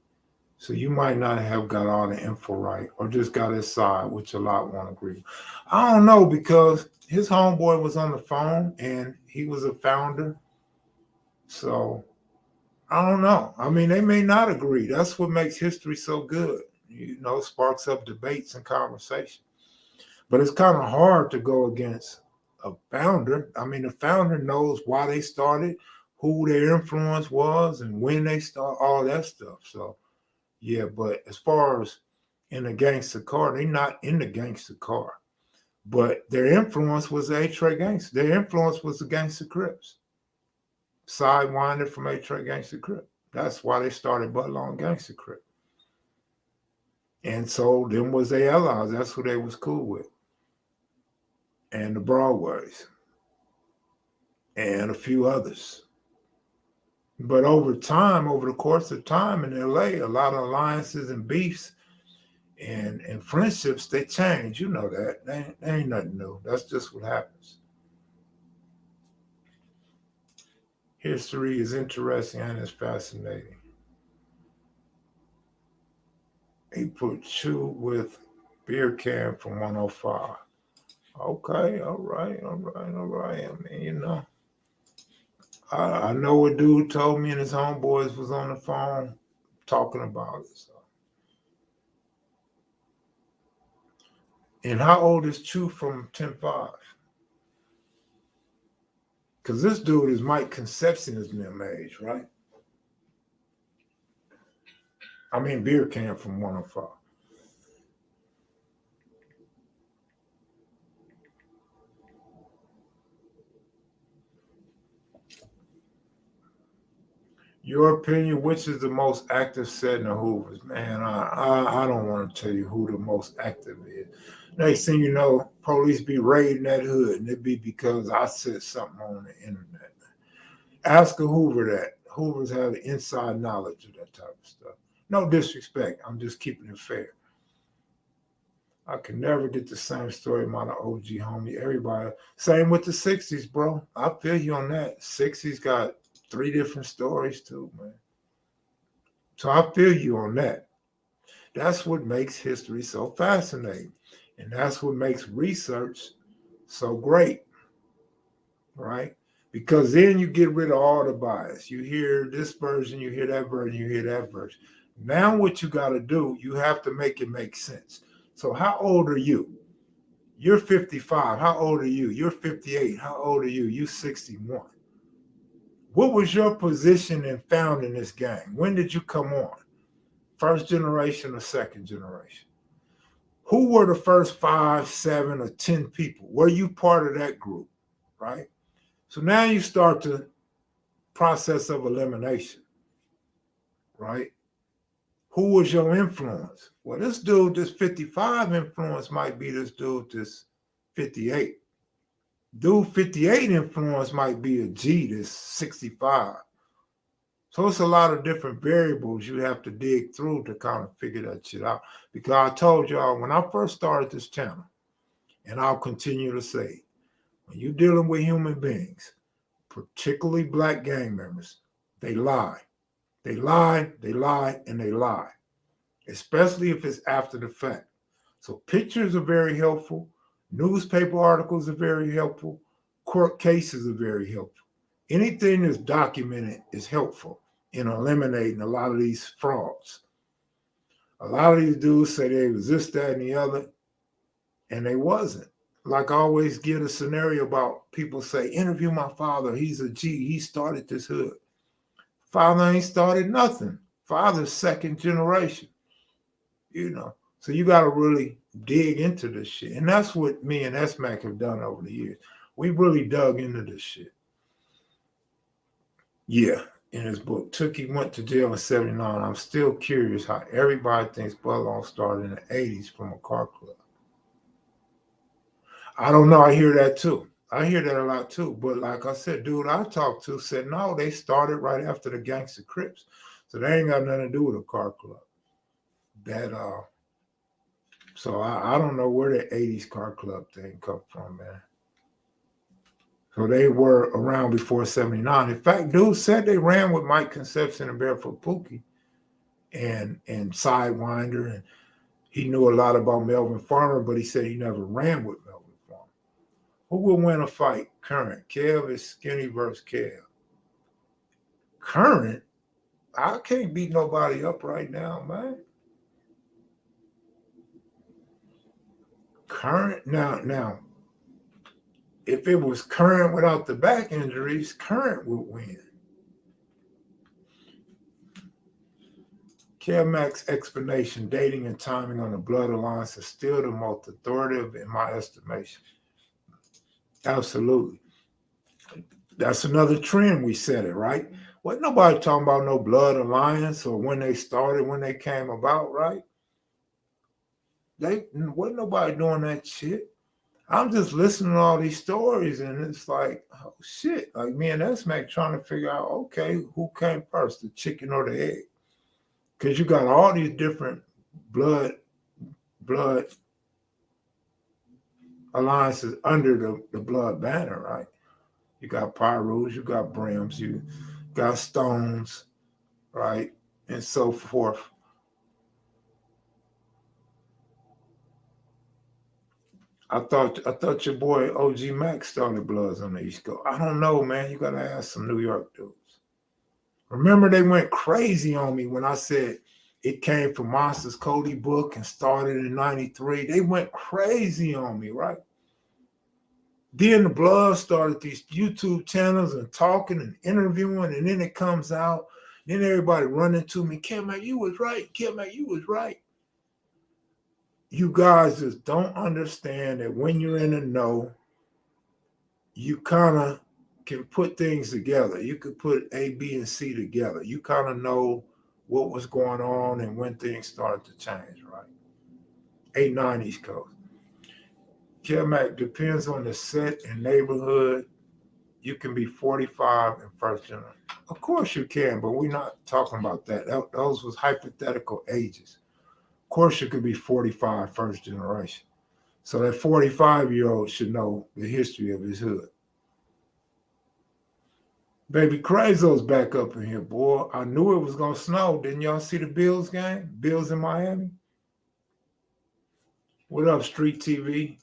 So you might not have got all the info right or just got his side, which a lot won't agree. I don't know because his homeboy was on the phone and he was a founder. So I don't know. I mean, they may not agree. That's what makes history so good. Sparks up debates and conversation. But it's kind of hard to go against a founder. I mean, the founder knows why they started, who their influence was, and when they start, all that stuff. So, yeah, but as far as in the gangster car, they're not in the gangster car. But their influence was the A-Track Gangster. Their influence was the Gangster Crips. Sidewinder from A-Track Gangster Crip. That's why they started Blood Aliiance Gangster Crip. And so them was their allies. That's who they was cool with. And the Broadways. And a few others. But over time, over the course of time in LA, a lot of alliances and beefs and friendships, they change. You know that. They ain't nothing new. That's just what happens. History is interesting and it's fascinating. He put Chew with beer can from 105. Okay, all right. I mean, I know a dude told me and his homeboys was on the phone talking about it. So. And how old is Chew from 10-5? Because this dude is Mike Concepcion's them age, right? I mean, beer can from 105. Your opinion, which is the most active set in the Hoovers? Man, I don't want to tell you who the most active is. Next thing you know, police be raiding that hood, and it be because I said something on the internet. Ask a Hoover that. Hoovers have inside knowledge of that type of stuff. No disrespect. I'm just keeping it fair. I can never get the same story about an OG homie. Everybody. Same with the 60s, bro. I feel you on that. 60s got 3 different stories too, man. So I feel you on that. That's what makes history so fascinating. And that's what makes research so great, right? Because then you get rid of all the bias. You hear this version, you hear that version, you hear that version. Now what you got to do, you have to make it make sense. So how old are you? You're 55. How old are you? You're 58. How old are you? You're 61. What was your position in founding this gang? When did you come on? First generation or second generation? Who were the first 5, 7, or 10 people? Were you part of that group? Right? So now you start the process of elimination. Right? Who was your influence? Well, this dude, this 55 influence might be this dude, this 58. Dude 58 influence might be a G, this 65. So it's a lot of different variables you have to dig through to kind of figure that shit out. Because I told y'all when I first started this channel, and I'll continue to say, when you're dealing with human beings, particularly black gang members, they lie. They lie, they lie, and they lie, especially if it's after the fact. So pictures are very helpful. Newspaper articles are very helpful. Court cases are very helpful. Anything that's documented is helpful in eliminating a lot of these frauds. A lot of these dudes say they was this, that, and the other, and they wasn't. Like I always give a scenario about people say, interview my father. He's a G. He started this hood. Father ain't started nothing. Father's second generation. You know, so you got to really dig into this shit. And that's what me and S-Mac have done over the years. We really dug into this shit. Yeah, in his book, Tookie went to jail in 79. I'm still curious how everybody thinks Blood Aliiance started in the 80s from a car club. I don't know. I hear that too. I hear that a lot too. But like I said, dude I talked to said, no, they started right after the Gangster Crips. So they ain't got nothing to do with a car club. So I don't know where the 80s car club thing come from, man. So they were around before 79. In fact, dude said they ran with Mike Concepcion and Barefoot Pookie and Sidewinder, and he knew a lot about Melvin Farmer, but he said he never ran with Melvin Farmer. Who will win a fight? Current. Kev is Skinny versus Kev. Current? I can't beat nobody up right now, man. Current? Now, if it was Current without the back injuries, Current would win. Kevmac's explanation, dating and timing on the Blood Aliiance is still the most authoritative in my estimation. Absolutely. That's another trend we set it, right? Wasn't nobody talking about no Blood Aliiance or when they started, when they came about, right? Wasn't nobody doing that shit. I'm just listening to all these stories and it's like, oh shit. Like me and S-Mac trying to figure out, okay, who came first, the chicken or the egg? Because you got all these different blood alliances under the blood banner, right? You got Pyrus, you got Brims, you got Stones, right? And so forth. I thought your boy OG Mac started Bloods on the East Coast. I don't know, man. You gotta ask some New York dudes. Remember they went crazy on me when I said it came from Monsters Cody book and started in 93. They went crazy on me, right? Then the Blood started these YouTube channels and talking and interviewing, and then it comes out. Then everybody running to me, Kevmac, you was right. Kevmac, you was right. You guys just don't understand that when you're in the know, you kind of can put things together. You could put A, B, and C together. You kind of know what was going on and when things started to change, right? 8, 9 East Coast. Kevmac, depends on the set and neighborhood. You can be 45 and first generation. Of course you can, but we're not talking about that. Those was hypothetical ages. Of course you could be 45 first generation. So that 45-year-old should know the history of his hood. Baby Crazo's back up in here, boy. I knew it was going to snow. Didn't y'all see the Bills game? Bills in Miami? What up, Street TV?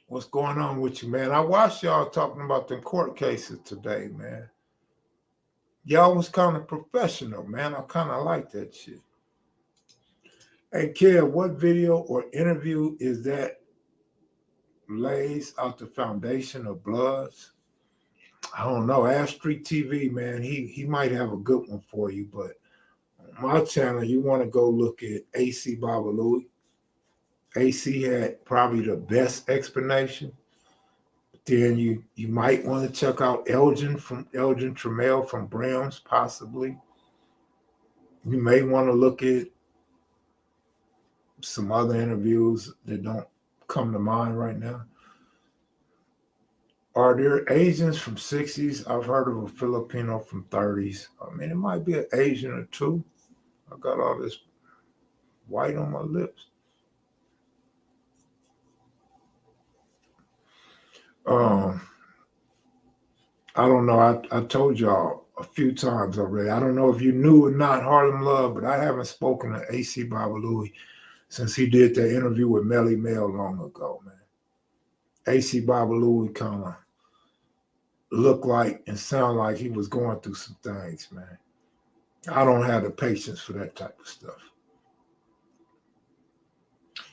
What's going on with you, man? I watched y'all talking about them court cases today, man. y'all was kind of professional, man. I kind of like that shit. Hey, Kev, what video or interview is that lays out the foundation of Bloods? I don't know. Ask Street TV, man. He might have a good one for you, but on my channel, you want to go look at AC Babalouie. AC had probably the best explanation. Then you might want to check out Elgin Trammell from Browns, possibly. You may want to look at some other interviews that don't come to mind right now. Are there Asians from 60s? I've heard of a Filipino from 30s. I mean, it might be an Asian or two. I got all this white on my lips. I don't know. I told y'all a few times already. I don't know if you knew or not Harlem Love, but I haven't spoken to AC Babalouie since he did that interview with Melly Mel long ago, man. AC Babalouie kind of looked like and sound like he was going through some things, man. I don't have the patience for that type of stuff.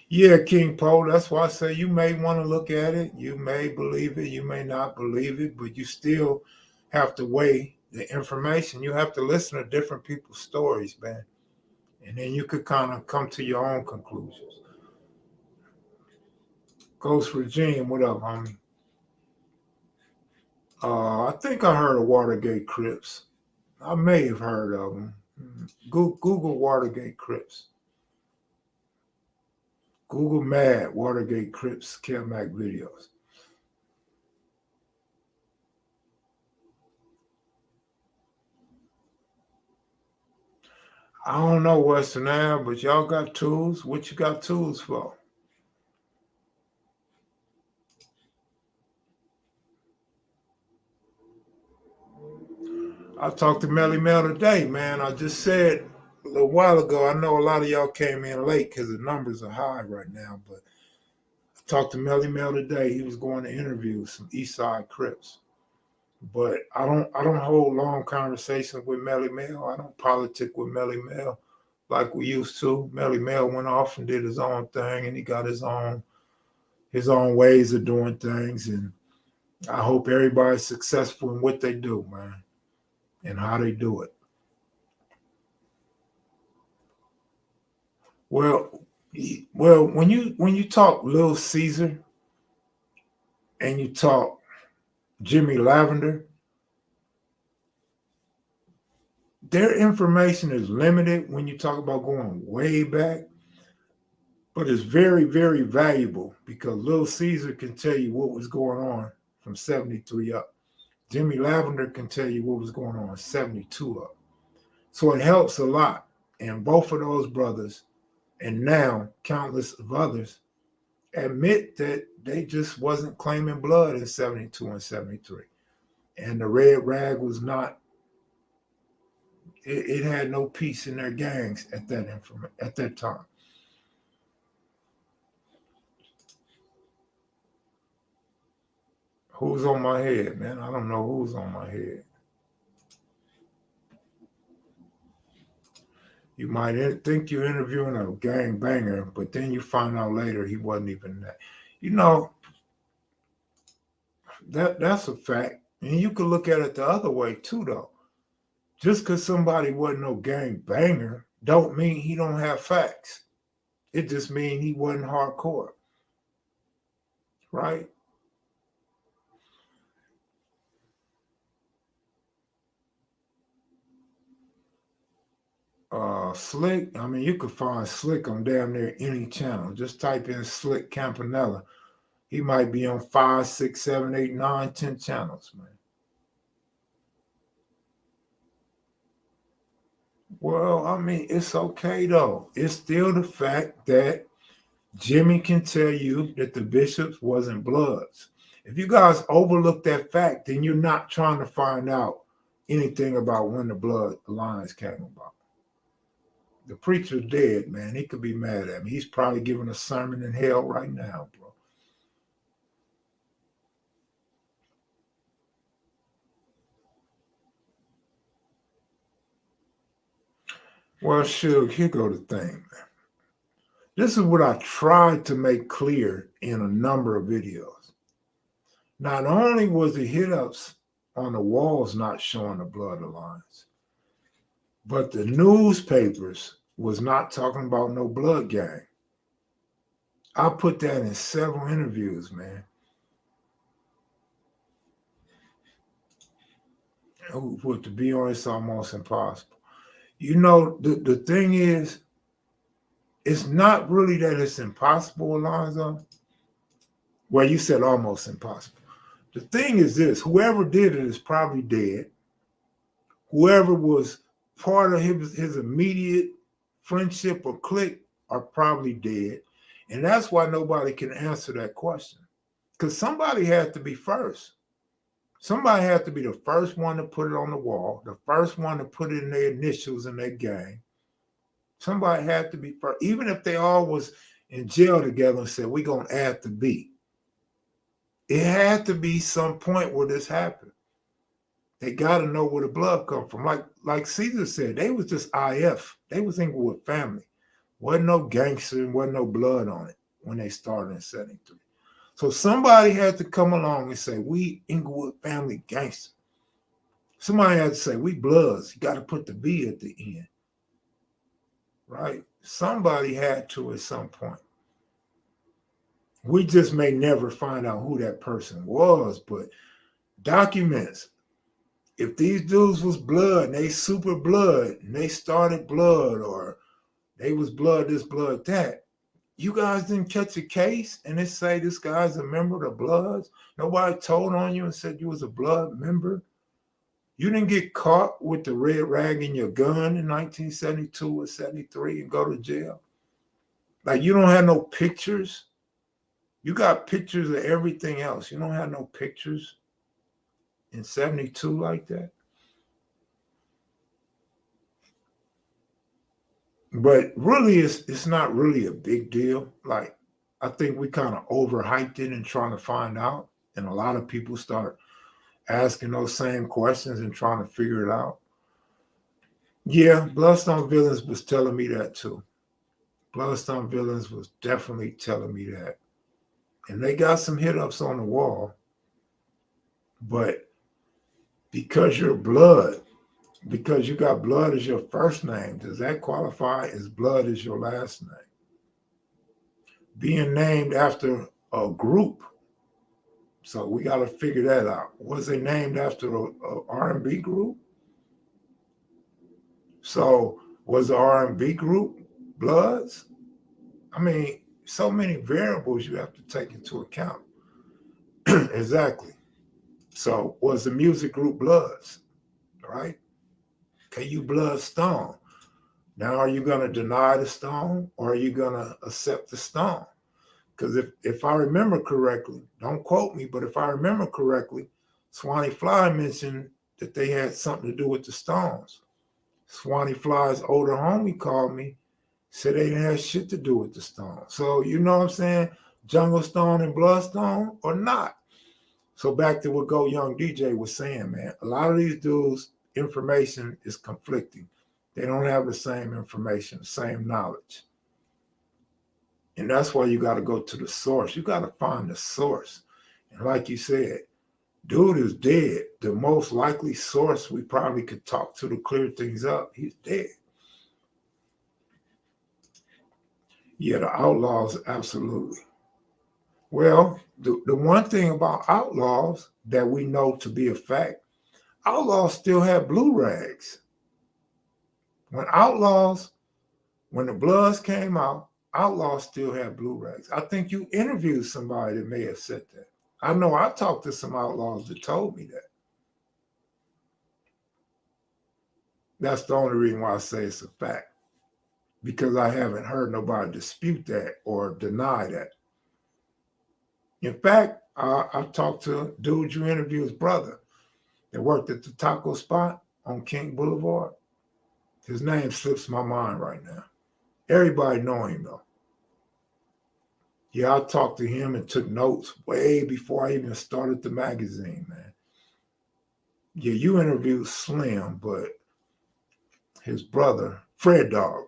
Yeah, King Poe, that's why I say you may want to look at it. You may believe it. You may not believe it, but you still have to weigh the information. You have to listen to different people's stories, man. And then you could kind of come to your own conclusions. Ghost Regime, what up, homie? I think I heard of Watergate Crips. I may have heard of them. Google Watergate Crips. Google Mad Watergate Crips kevmacvideos. I don't know Western Ave, but y'all got tools. What you got tools for? I talked to Melly Mel today, man. I just said a little while ago, I know a lot of y'all came in late because the numbers are high right now, but I talked to Melly Mel today. He was going to interview some East Side Crips. But I don't hold long conversations with Melly Mel. I don't politic with Melly Mel like we used to. Melly Mel went off and did his own thing, and he got his own ways of doing things. And I hope everybody's successful in what they do, man, and how they do it. Well, when you talk Lil Caesar and you talk Jimmy Lavender, their information is limited when you talk about going way back, but it's very, very valuable because Lil Caesar can tell you what was going on from 73 up. Jimmy Lavender can tell you what was going on 72 up. So it helps a lot. And both of those brothers, and now countless of others, admit that they just wasn't claiming blood in 72 and 73. And the red rag was not, it had no peace in their gangs at that time. Who's on my head, man? I don't know who's on my head. You might think you're interviewing a gang banger, but then you find out later he wasn't even that. You know, that's a fact. And you could look at it the other way too, though. Just because somebody wasn't no gang banger don't mean he don't have facts. It just means he wasn't hardcore. Right? Slick, I mean, you could find Slick on damn near any channel. Just type in Slick Campanella. He might be on 5, 6, 7, 8, 9, 10 channels, man. Well, I mean, it's okay though. It's still the fact that Jimmy can tell you that the bishops wasn't Bloods. If you guys overlook that fact, then you're not trying to find out anything about when the Blood Aliiance came about. The preacher's dead, man. He could be mad at me. He's probably giving a sermon in hell right now, bro. Well, Suge, here go the thing, man. This is what I tried to make clear in a number of videos. Not only was the hit-ups on the walls not showing the Blood Aliiance, but the newspapers was not talking about no blood gang. I put that in several interviews, man. But to be honest, almost impossible. You know, the thing is, it's not really that it's impossible, Alonso. Well, you said almost impossible. The thing is this, whoever did it is probably dead. Whoever was part of his immediate friendship or clique are probably dead. And that's why nobody can answer that question. Because somebody had to be first. Somebody had to be the first one to put it on the wall, the first one to put it in their initials in their gang. Somebody had to be first. Even if they all was in jail together and said, we're going to add the B. It had to be some point where this happened. They got to know where the blood come from. Like Caesar said, they was just IF. They was Inglewood Family. Wasn't no gangster and wasn't no blood on it when they started in 73. So somebody had to come along and say, we Inglewood Family gangster. Somebody had to say, we Bloods. You got to put the B at the end. Right? Somebody had to at some point. We just may never find out who that person was, but documents. If these dudes was blood and they super blood and they started blood or they was blood this, blood that, you guys didn't catch a case and they say this guy's a member of the Bloods. Nobody told on you and said you was a blood member. You didn't get caught with the red rag in your gun in 1972 or 73 and go to jail. Like you don't have no pictures. You got pictures of everything else. You don't have no pictures in 72 like that. But really, it's not really a big deal. Like, I think we kind of overhyped it and trying to find out. And a lot of people start asking those same questions and trying to figure it out. Yeah, Bloodstone Villains was telling me that too. Bloodstone Villains was definitely telling me that. And they got some hit-ups on the wall. But because you're blood, because you got blood as your first name, does that qualify as blood as your last name? Being named after a group. So we got to figure that out. Was they named after a R&B group? So was the R&B group Bloods? I mean, so many variables you have to take into account. Exactly. So was the music group Bloods, right? Okay, you Blood Stone. Now, are you going to deny the stone or are you going to accept the stone? Because if I remember correctly, don't quote me, but if I remember correctly, Swanee Fly mentioned that they had something to do with the stones. Swanee Fly's older homie called me, said they didn't have shit to do with the stone. So, you know what I'm saying? Jungle Stone and Bloodstone or not? So back to what Go Young DJ was saying, man, a lot of these dudes, information is conflicting. They don't have the same information, the same knowledge. And that's why you got to go to the source. You got to find the source. And like you said, dude is dead. The most likely source we probably could talk to clear things up, he's dead. Yeah, the Outlaws, absolutely. Well, the one thing about Outlaws that we know to be a fact, Outlaws still have blue rags. When the Bloods came out, Outlaws still have blue rags. I think you interviewed somebody that may have said that. I know I talked to some Outlaws that told me that. That's the only reason why I say it's a fact. Because I haven't heard nobody dispute that or deny that. In fact, I talked to a dude you interviewed, his brother, that worked at the taco spot on King Boulevard. His name slips my mind right now. Everybody know him, though. Yeah, I talked to him and took notes way before I even started the magazine, man. Yeah, you interviewed Slim, but his brother Fred Dog.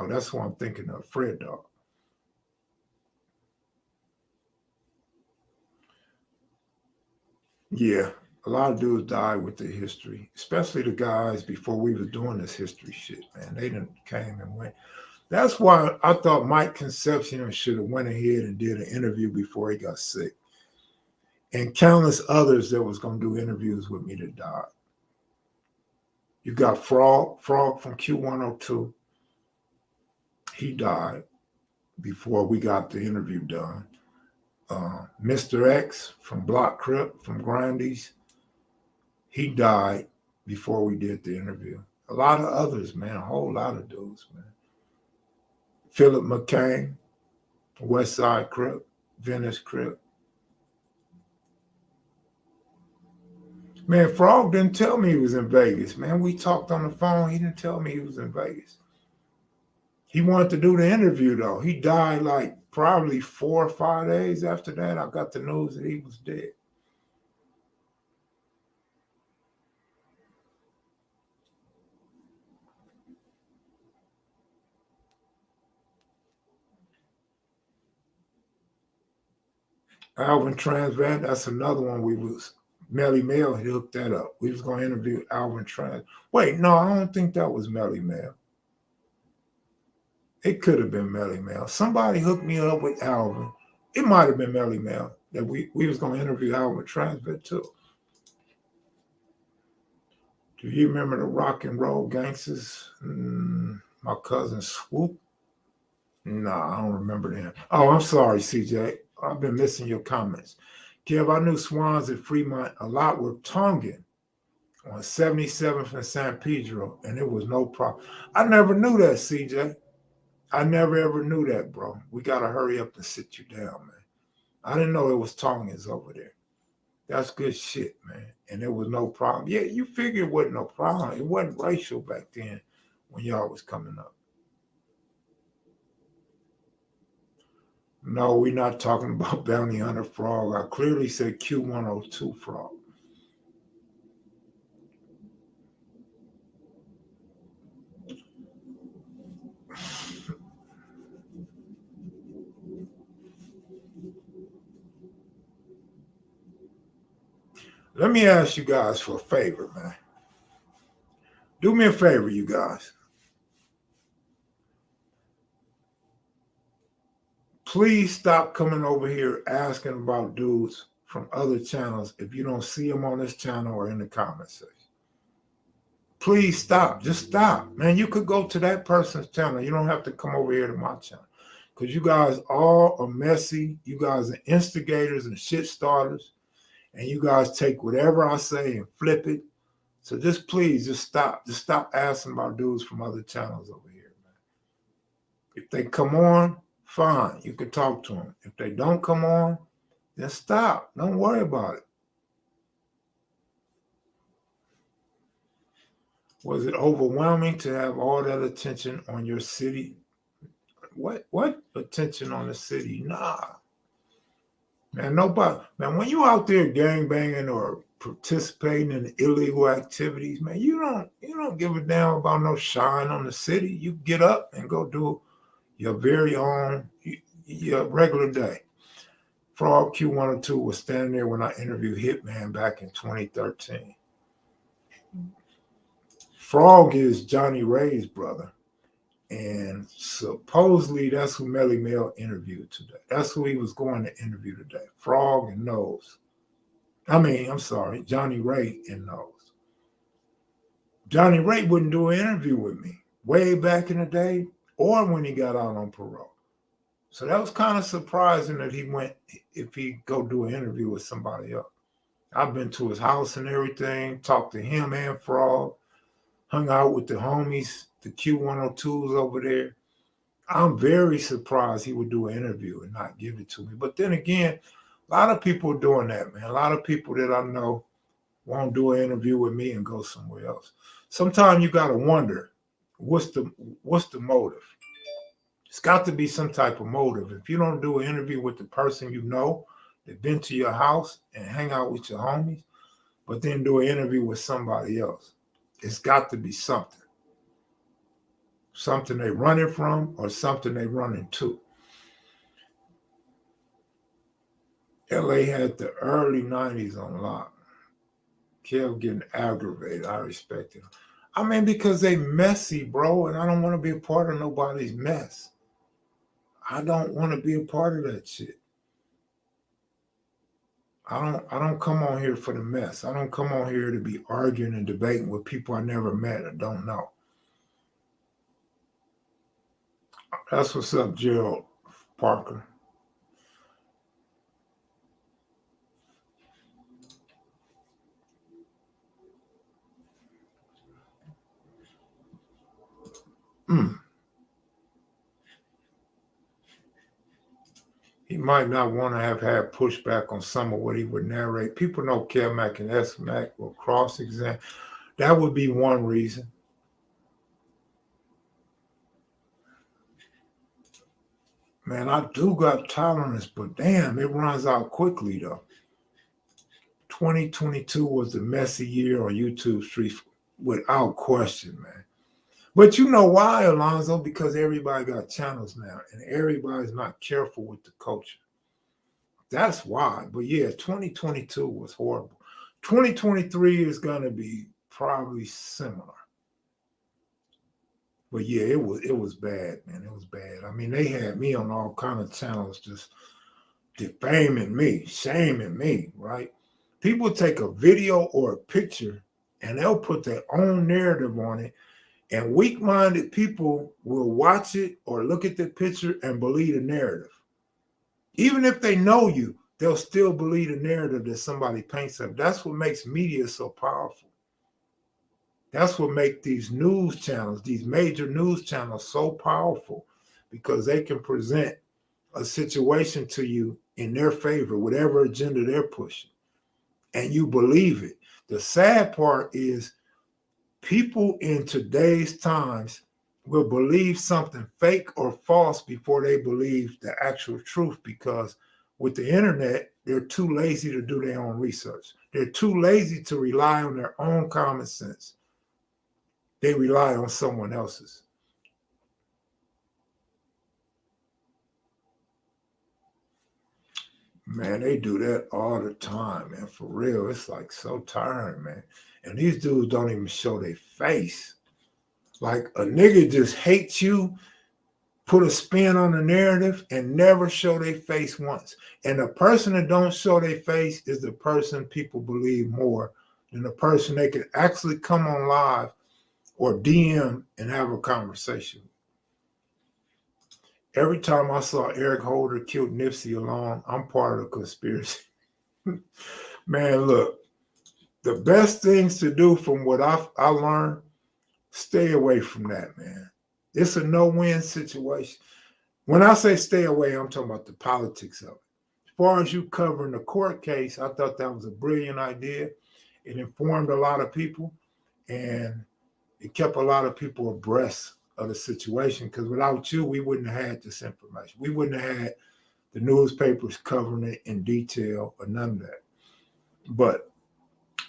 That's what I'm thinking of. Fred Dog. Yeah, a lot of dudes died with their history, especially the guys before we was doing this history shit, man. They didn't came and went. That's why I thought Mike Concepcion should have went ahead and did an interview before he got sick. And countless others that was going to do interviews with me that died. You got Frog from Q102. He died before we got the interview done. Mr. X from Crip from Grandees. He died before we did the interview. A lot of others, man. A whole lot of dudes, man. Philip McCain, West Side Crip, Venice Crip. Man, Frog didn't tell me he was in Vegas, man. We talked on the phone. He didn't tell me he was in Vegas. He wanted to do the interview, though. He died like probably 4 or 5 days after that. I got the news that he was dead. Alvin Transvat, that's another one we was, Melly Mel, he hooked that up. We was going to interview Alvin Trans. Wait, no, I don't think that was Melly Mel. It could have been Melly Mel. Somebody hooked me up with Alvin. It might have been Melly Mel that we was going to interview Alvin Transvat too. Do you remember the rock and roll gangsters? My cousin Swoop? No, I don't remember them. Oh, I'm sorry, CJ. I've been missing your comments. Kev, I knew Swans at Fremont a lot were Tongan on 77th and San Pedro, and it was no problem. I never knew that, CJ. I never ever knew that, bro. We got to hurry up and sit you down, man. I didn't know it was Tongans over there. That's good shit, man. And there was no problem. Yeah, you figure it wasn't no problem. It wasn't racial back then when y'all was coming up. No, we're not talking about Bounty Hunter Frog. I clearly said Q102 Frog. Let me ask you guys for a favor, man. Do me a favor, you guys. Please stop coming over here asking about dudes from other channels if you don't see them on this channel or in the comment section. Please stop. Just stop. Man, you could go to that person's channel. You don't have to come over here to my channel. Because you guys all are messy. You guys are instigators and shit starters. And you guys take whatever I say and flip it. So just please, just stop. Just stop asking about dudes from other channels over here, man. If they come on, fine, you can talk to them. If they don't come on, then stop. Don't worry about it. Was it overwhelming to have all that attention on your city? What attention on the city? Nah. Man, nobody. Man, when you out there gangbanging or participating in illegal activities, man, you don't give a damn about no shine on the city. You get up and go do your very own, your regular day. Frog Q102 was standing there when I interviewed Hitman back in 2013. Frog is Johnny Ray's brother. And supposedly that's who Melly Mel interviewed today. That's who he was going to interview today. Frog and Nose. Johnny Ray and Nose. Johnny Ray wouldn't do an interview with me way back in the day or when he got out on parole. So that was kind of surprising that he went, if he go do an interview with somebody else. I've been to his house and everything, talked to him and Frog, hung out with the homies, the Q102s over there. I'm very surprised he would do an interview and not give it to me. But then again, a lot of people are doing that, man. A lot of people that I know won't do an interview with me and go somewhere else. Sometimes you got to wonder, what's the motive? It's got to be some type of motive. If you don't do an interview with the person you know that been to your house and hang out with your homies, but then do an interview with somebody else, it's got to be something. something they running from or something they running to. LA had the early 90s on lock. Kev getting aggravated. I respect it. I mean, because they messy, bro, and I don't want to be a part of nobody's mess. I don't want to be a part of that shit. I don't come on here for the mess. I don't come on here to be arguing and debating with people I never met or don't know. That's what's up, Gerald Parker. He might not want to have had pushback on some of what he would narrate. People know Kev Mac and S Mac will cross-examine. That would be one reason. Man, I do got tolerance, but damn, it runs out quickly though. 2022 was a messy year on YouTube streets without question, man. But you know why, Alonso? Because everybody got channels now and everybody's not careful with the culture. That's why. But yeah, 2022 was horrible. 2023 is going to be probably similar. But yeah, it was bad, man. It was bad. I mean, they had me on all kind of channels just defaming me, shaming me, right? People take a video or a picture and they'll put their own narrative on it. And weak-minded people will watch it or look at the picture and believe the narrative. Even if they know you, they'll still believe the narrative that somebody paints up. That's what makes media so powerful. That's what makes these news channels, these major news channels so powerful, because they can present a situation to you in their favor, whatever agenda they're pushing, and you believe it. The sad part is people in today's times will believe something fake or false before they believe the actual truth, because with the internet, they're too lazy to do their own research. They're too lazy to rely on their own common sense. They rely on someone else's. Man, they do that all the time, man. For real, it's like so tiring, man. And these dudes don't even show their face. Like a nigga just hates you, put a spin on the narrative, and never show their face once. And the person that don't show their face is the person people believe more than the person they can actually come on live or DM and have a conversation. Every time I saw Eric Holder killed Nipsey alone, I'm part of the conspiracy. Man, look, the best things to do from what I learned, stay away from that, man. It's a no-win situation. When I say stay away, I'm talking about the politics of it. As far as you covering the court case, I thought that was a brilliant idea. It informed a lot of people, and it kept a lot of people abreast of the situation, because without you, we wouldn't have had this information. We wouldn't have had the newspapers covering it in detail or none of that. But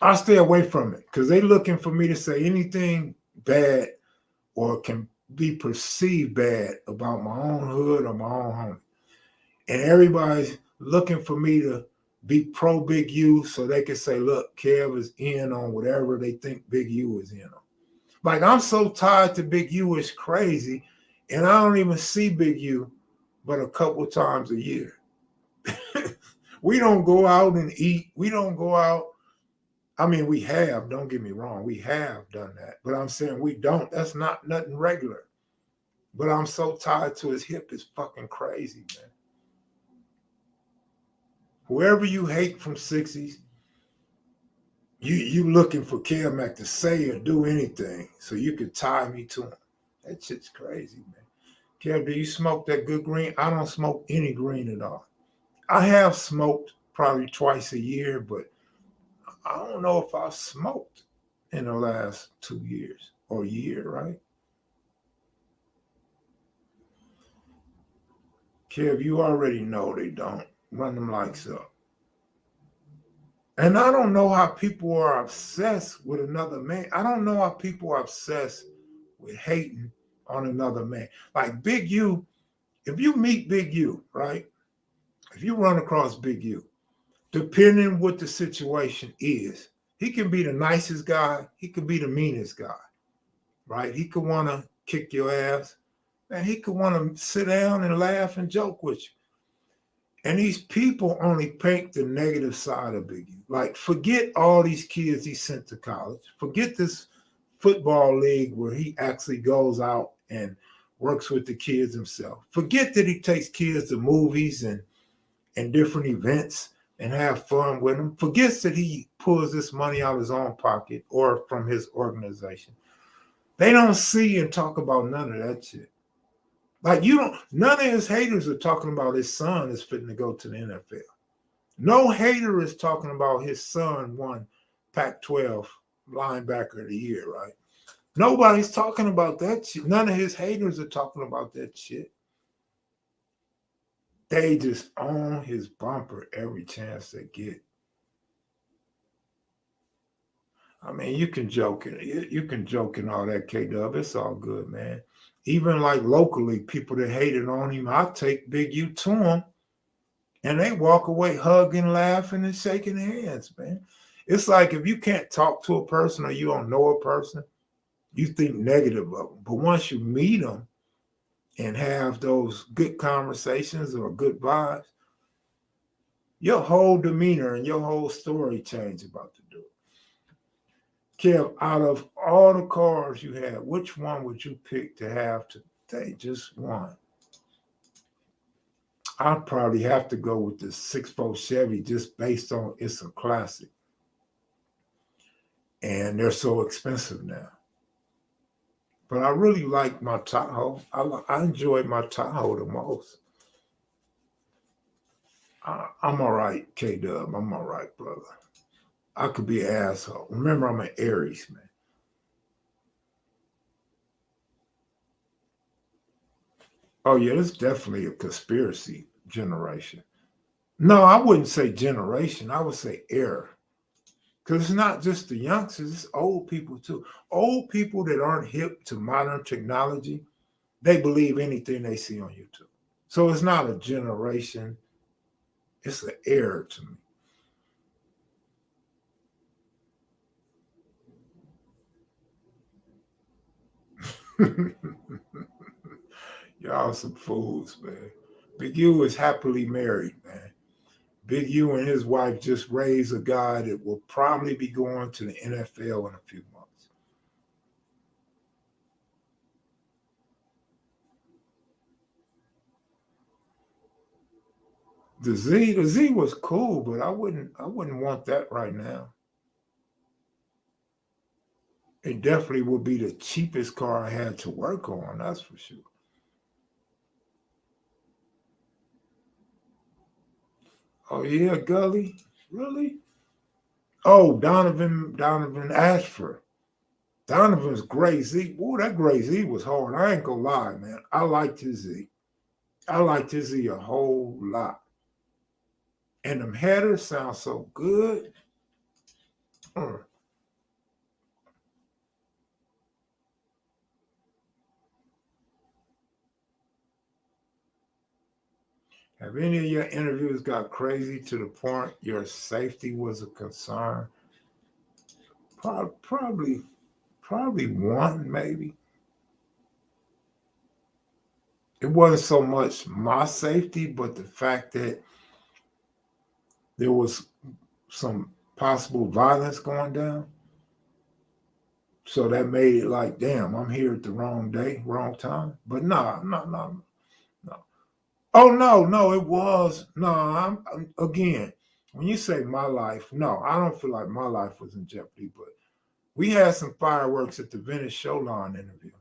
I stay away from it because they're looking for me to say anything bad or can be perceived bad about my own hood or my own home. And everybody's looking for me to be pro Big U so they can say, look, Kev is in on whatever they think Big U is in on. Like, I'm so tied to Big U, it's crazy. And I don't even see Big U but a couple times a year. We don't go out and eat. We don't go out. I mean, we have, don't get me wrong. We have done that. But I'm saying we don't. That's not nothing regular. But I'm so tied to his hip, it's fucking crazy, man. Whoever you hate from 60s, you looking for Kev Mac to say or do anything so you could tie me to him. That shit's crazy, man. Kev, do you smoke that good green? I don't smoke any green at all. I have smoked probably twice a year, but I don't know if I've smoked in the last 2 years or a year, right? Kev, you already know they don't. Run them lights up. And I don't know how people are obsessed with another man. I don't know how people are obsessed with hating on another man. Like Big U, if you meet Big U, right? If you run across Big U, depending what the situation is, he can be the nicest guy, he could be the meanest guy, right? He could want to kick your ass, and he could want to sit down and laugh and joke with you. And these people only paint the negative side of Big U. Like, forget all these kids he sent to college. Forget this football league where he actually goes out and works with the kids himself. Forget that he takes kids to movies and different events and have fun with them. Forgets that he pulls this money out of his own pocket or from his organization. They don't see and talk about none of that shit. Like, none of his haters are talking about his son is fitting to go to the NFL. No hater is talking about his son won Pac-12 linebacker of the year, right? Nobody's talking about that shit. None of his haters are talking about that shit. They just own his bumper every chance they get. I mean, you can joke and all that, K-Dub. It's all good, man. Even like locally, people that hated on him, I take Big U to him, and they walk away hugging, laughing, and shaking hands, man. It's like if you can't talk to a person or you don't know a person, you think negative of them. But once you meet them and have those good conversations or good vibes, your whole demeanor and your whole story change about the dude. Kev, out of all the cars you have, which one would you pick to have today? Just one. I'd probably have to go with the 6'4" Chevy just based on it's a classic. And they're so expensive now. But I really like my Tahoe. I enjoyed my Tahoe the most. I'm all right, K-Dub. I'm all right, brother. I could be an asshole. Remember, I'm an Aries, man. Oh, yeah, it's definitely a conspiracy generation. No, I wouldn't say generation. I would say era. Because it's not just the youngsters, it's old people too. Old people that aren't hip to modern technology, they believe anything they see on YouTube. So it's not a generation, it's an era to me. Y'all some fools, man. Big U is happily married, man. Big U and his wife just raised a guy that will probably be going to the NFL in a few months. The Z was cool, but I wouldn't want that right now. It definitely would be the cheapest car I had to work on, that's for sure. Oh yeah, Gully? Really? Oh, Donovan Ashford. Donovan's Gray Z. Ooh, that Gray Z was hard. I ain't gonna lie, man. I liked his Z. I liked his Z a whole lot. And them headers sound so good. Have any of your interviews got crazy to the point your safety was a concern? Probably one, maybe. It wasn't so much my safety, but the fact that there was some possible violence going down. So that made it like, damn, I'm here at the wrong day, wrong time. But no. Oh, no, it was. No, I'm again, when you say my life, no, I don't feel like my life was in jeopardy, but we had some fireworks at the Venice Showline interview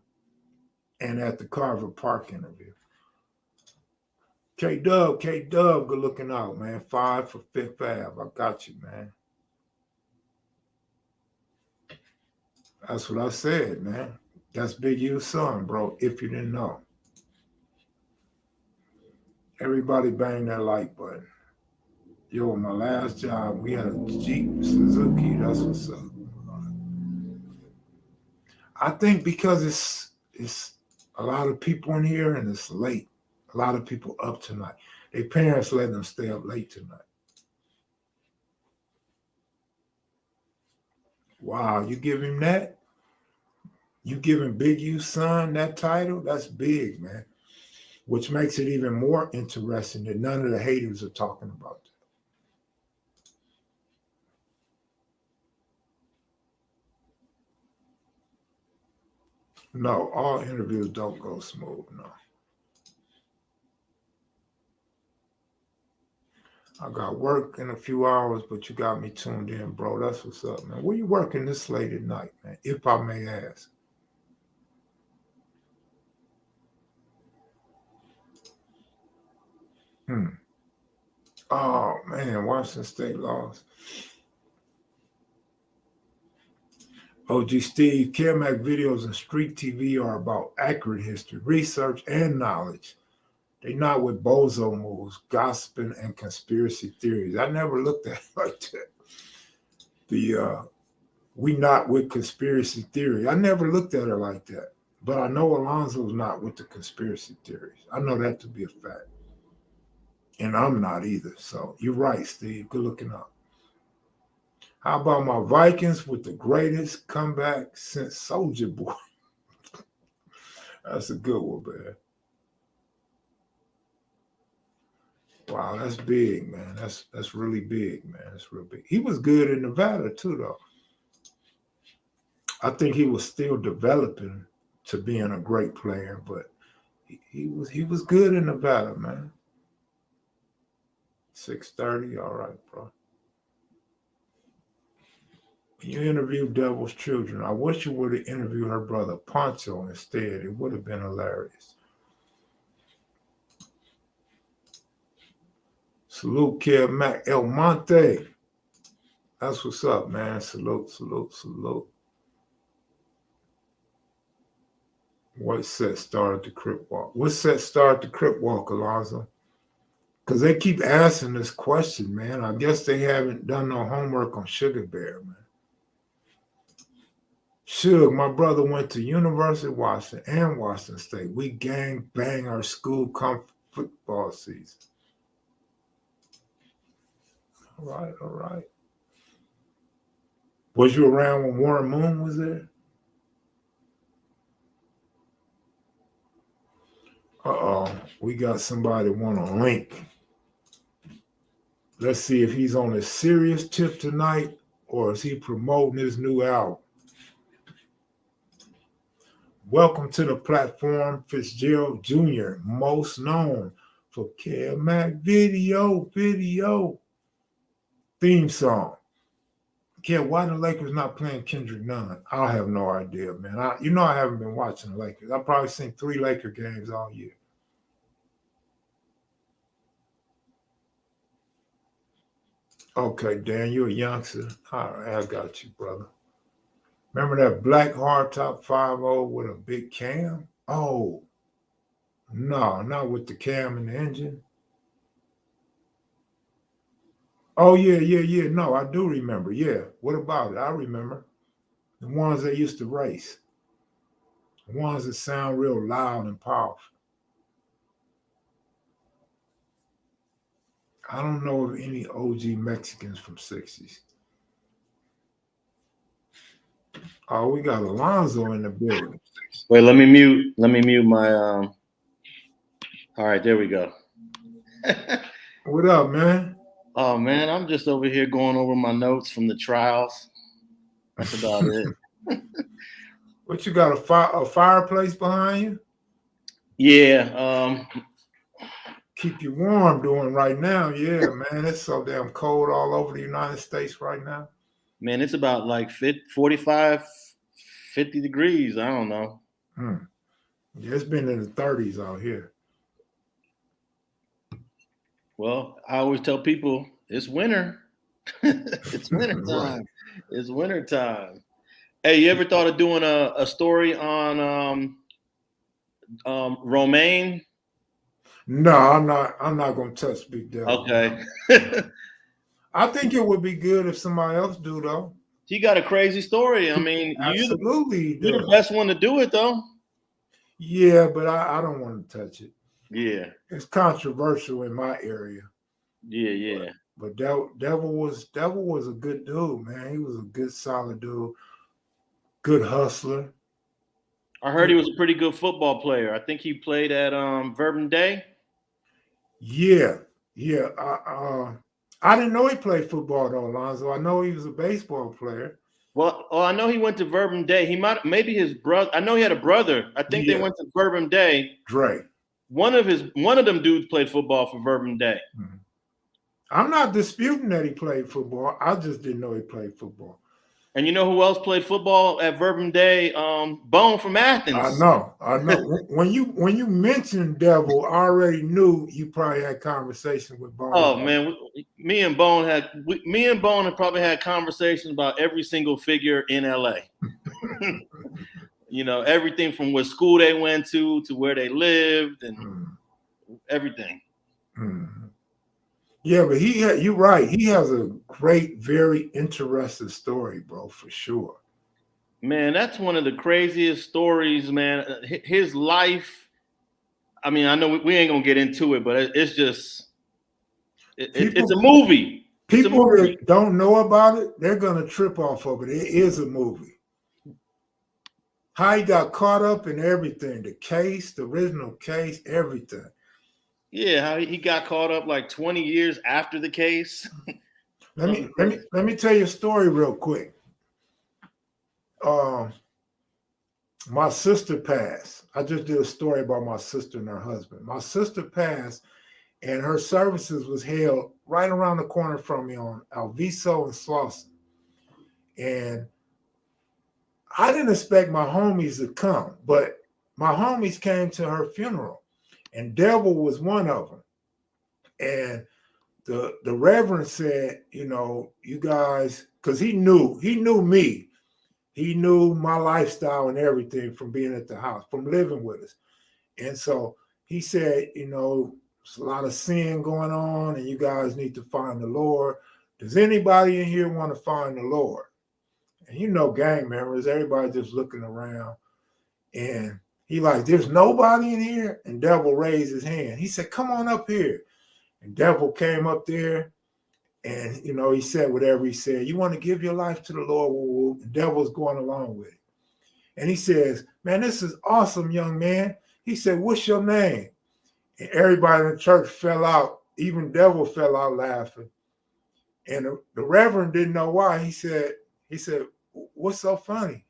and at the Carver Park interview. K-Dub, good looking out, man. 5 for Fifth Ave. I got you, man. That's what I said, man. That's Big U's son, bro, if you didn't know. Everybody bang that like button. Yo, my last job, we had a Jeep Suzuki. That's what's up. I think because it's A lot of people in here, and it's late. A lot of people up tonight. Their parents let them stay up late tonight. Wow, you give him that? You giving Big U's son that title? That's big, man. Which makes it even more interesting that none of the haters are talking about that. No, all interviews don't go smooth, no. I got work in a few hours, but you got me tuned in, bro. That's what's up, man. Where you working this late at night, man? If I may ask. Oh, man, Washington State lost. OG Steve, KevMacvideos and Street TV are about accurate history, research, and knowledge. They not with bozo moves, gossiping, and conspiracy theories. I never looked at it like that. We not with conspiracy theory. I never looked at it like that. But I know Alonso's not with the conspiracy theories. I know that to be a fact. And I'm not either. So you're right, Steve. Good looking up. How about my Vikings with the greatest comeback since Soulja Boy? That's a good one, man. Wow, that's big, man. That's really big, man. That's real big. He was good in Nevada too, though. I think he was still developing to being a great player, but he was good in Nevada, man. 6:30, all right, bro. When you interview Devil's Children, I wish you would have interviewed her brother Poncho instead. It would have been hilarious. Salute, Kev Mac El Monte. That's what's up, man. Salute, salute, salute. What set started the Crip Walk? What set started the Crip Walk, Alonso? Because they keep asking this question, man. I guess they haven't done no homework on Sugar Bear, man. Suge, my brother went to University of Washington and Washington State. We gang bang our school come football season. All right, all right. Was you around when Warren Moon was there? Uh-oh, we got somebody want a link. Let's see if he's on a serious tip tonight or is he promoting his new album. Welcome to the platform, Fitzgerald Jr., most known for KevMacvideos video theme song. Kev, why the Lakers not playing Kendrick Nunn? I have no idea, man. I haven't been watching the Lakers. I've probably seen 3 Laker games all year. Okay, Dan, you're a youngster. All right, I got you, brother. Remember that black hardtop 5.0 with a big cam? Oh, no, not with the cam and the engine. Oh, yeah. No, I do remember. Yeah. What about it? I remember. The ones that used to race. The ones that sound real loud and powerful. I don't know of any OG Mexicans from 60s. Oh, we got Alonso in the building. Wait, let me mute my all right, there we go. What up, man? Oh man, I'm just over here going over my notes from the trials. That's about it. What, you got a fireplace behind you? Yeah. Keep you warm doing right now. Yeah, man. It's so damn cold all over the United States right now. Man, it's about like 45, 50 degrees. I don't know. Yeah, it's been in the 30s out here. Well, I always tell people it's winter. It's winter time. Right. It's winter time. Hey, you ever thought of doing a story on Romaine? No, I'm not gonna touch Big Devil. Okay. I think it would be good if somebody else do, though. He got a crazy story. I mean, absolutely, you're the best one to do it, though. Yeah, but I don't want to touch it. Yeah, It's controversial in my area. yeah. But Devil was a good dude, man. He was a good, solid dude, good hustler. I heard he was a pretty good football player. I think he played at Verbum Day. Yeah, yeah. I didn't know he played football though, Alonso. I know he was a baseball player. Well, I know he went to Verbum Day. He might maybe his brother. I know he had a brother. I think they Yeah. went to Verbum Day. Dre. One of them dudes played football for Verbum Day. Mm-hmm. I'm not disputing that he played football. I just didn't know he played football. And you know who else played football at Verbum Day? Bone from Athens. I know. when you mentioned Devil, I already knew you probably had conversation with Bone. Oh man, me and Bone have probably had conversations about every single figure in LA. You know, everything from what school they went to where they lived and everything. Yeah, but you're right. He has a great, very interesting story, bro, for sure. Man, that's one of the craziest stories, man. His life. I mean, I know we ain't gonna get into it, but it's just it's a movie. People that don't know about it, they're gonna trip off of it. It is a movie. How he got caught up in everything, the case, the original case, everything. Yeah, how he got caught up like 20 years after the case. Let me tell you a story real quick. My sister passed. I just did a story about my sister and her husband. My sister passed, and her services was held right around the corner from me on Alviso and Slauson. And I didn't expect my homies to come, but my homies came to her funeral, and Devil was one of them. And the Reverend said, you know, you guys, because he knew me. He knew my lifestyle and everything from being at the house, from living with us. And so he said, you know, there's a lot of sin going on, and you guys need to find the Lord. Does anybody in here want to find the Lord? And you know, gang members, everybody just looking around. And he like, there's nobody in here? And Devil raised his hand. He said, come on up here. And Devil came up there, and, you know, he said whatever he said. You want to give your life to the Lord? And Devil's going along with it. And he says, man, this is awesome, young man. He said, what's your name? And everybody in the church fell out. Even Devil fell out laughing. And the Reverend didn't know why. He said, what's so funny?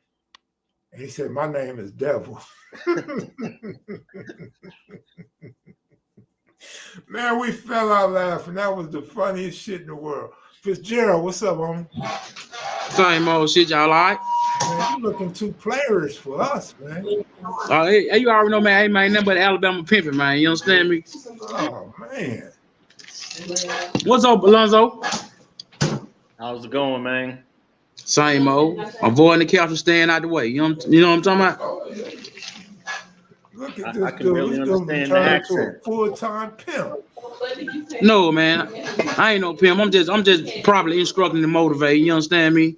And he said, my name is Devil. Man, we fell out laughing. That was the funniest shit in the world. Fitzgerald, what's up, homie? Same old shit, y'all like? Man, you looking too playerish for us, man. Hey, you already know, man. Hey, man, nothing but Alabama pimping, man. You understand me? Oh, man. What's up, Alonso? How's it going, man? Same old. Avoiding the couch and staying out the way. You know what I'm talking about? Look at this I can dude. really He's understand the turn into accent. a full-time pimp. No, man. I ain't no pimp. I'm just probably instructing to motivate. You understand me?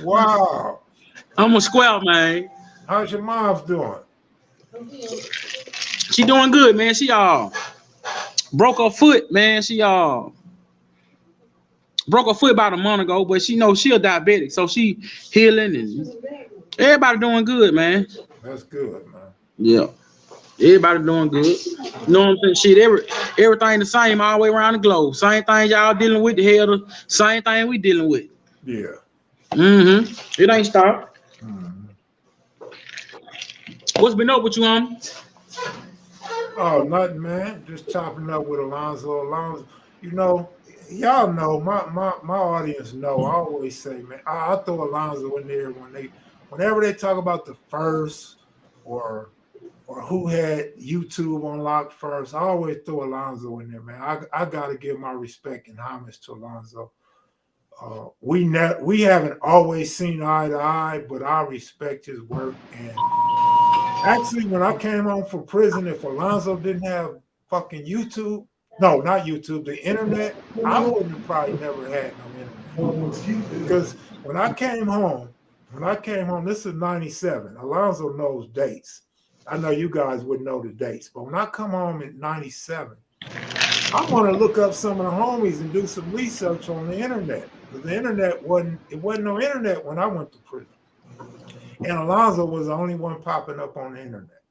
Wow. I'm a square, man. How's your mom's doing? She doing good, man. She broke her foot, man. She broke her foot about a month ago, but she knows she a diabetic, so she healing and everybody doing good, man. That's good, man. Yeah. Everybody doing good. You know what I'm saying? Shit, everything the same all the way around the globe. Same thing y'all dealing with, the hell, the same thing we dealing with. Yeah. Mm-hmm. It ain't stopped. Mm-hmm. What's been up with you, Oh, nothing, man. Just chopping up with Alonso. Alonso, you know, y'all know, my audience know. I always say, man, I throw Alonso in there whenever they talk about the first or who had YouTube on lock first. I always throw Alonso in there, man. I gotta give my respect and homage to Alonso. We haven't always seen eye to eye, but I respect his work. And actually, when I came home from prison, if Alonso didn't have fucking YouTube, no, not YouTube, the internet, I wouldn't have probably never had no internet. Because when I came home, When I came home, this is 97. Alonso knows dates. I know you guys wouldn't know the dates, but when I come home in 97, I want to look up some of the homies and do some research on the internet. Because the internet wasn't no internet when I went to prison. And Alonso was the only one popping up on the internet.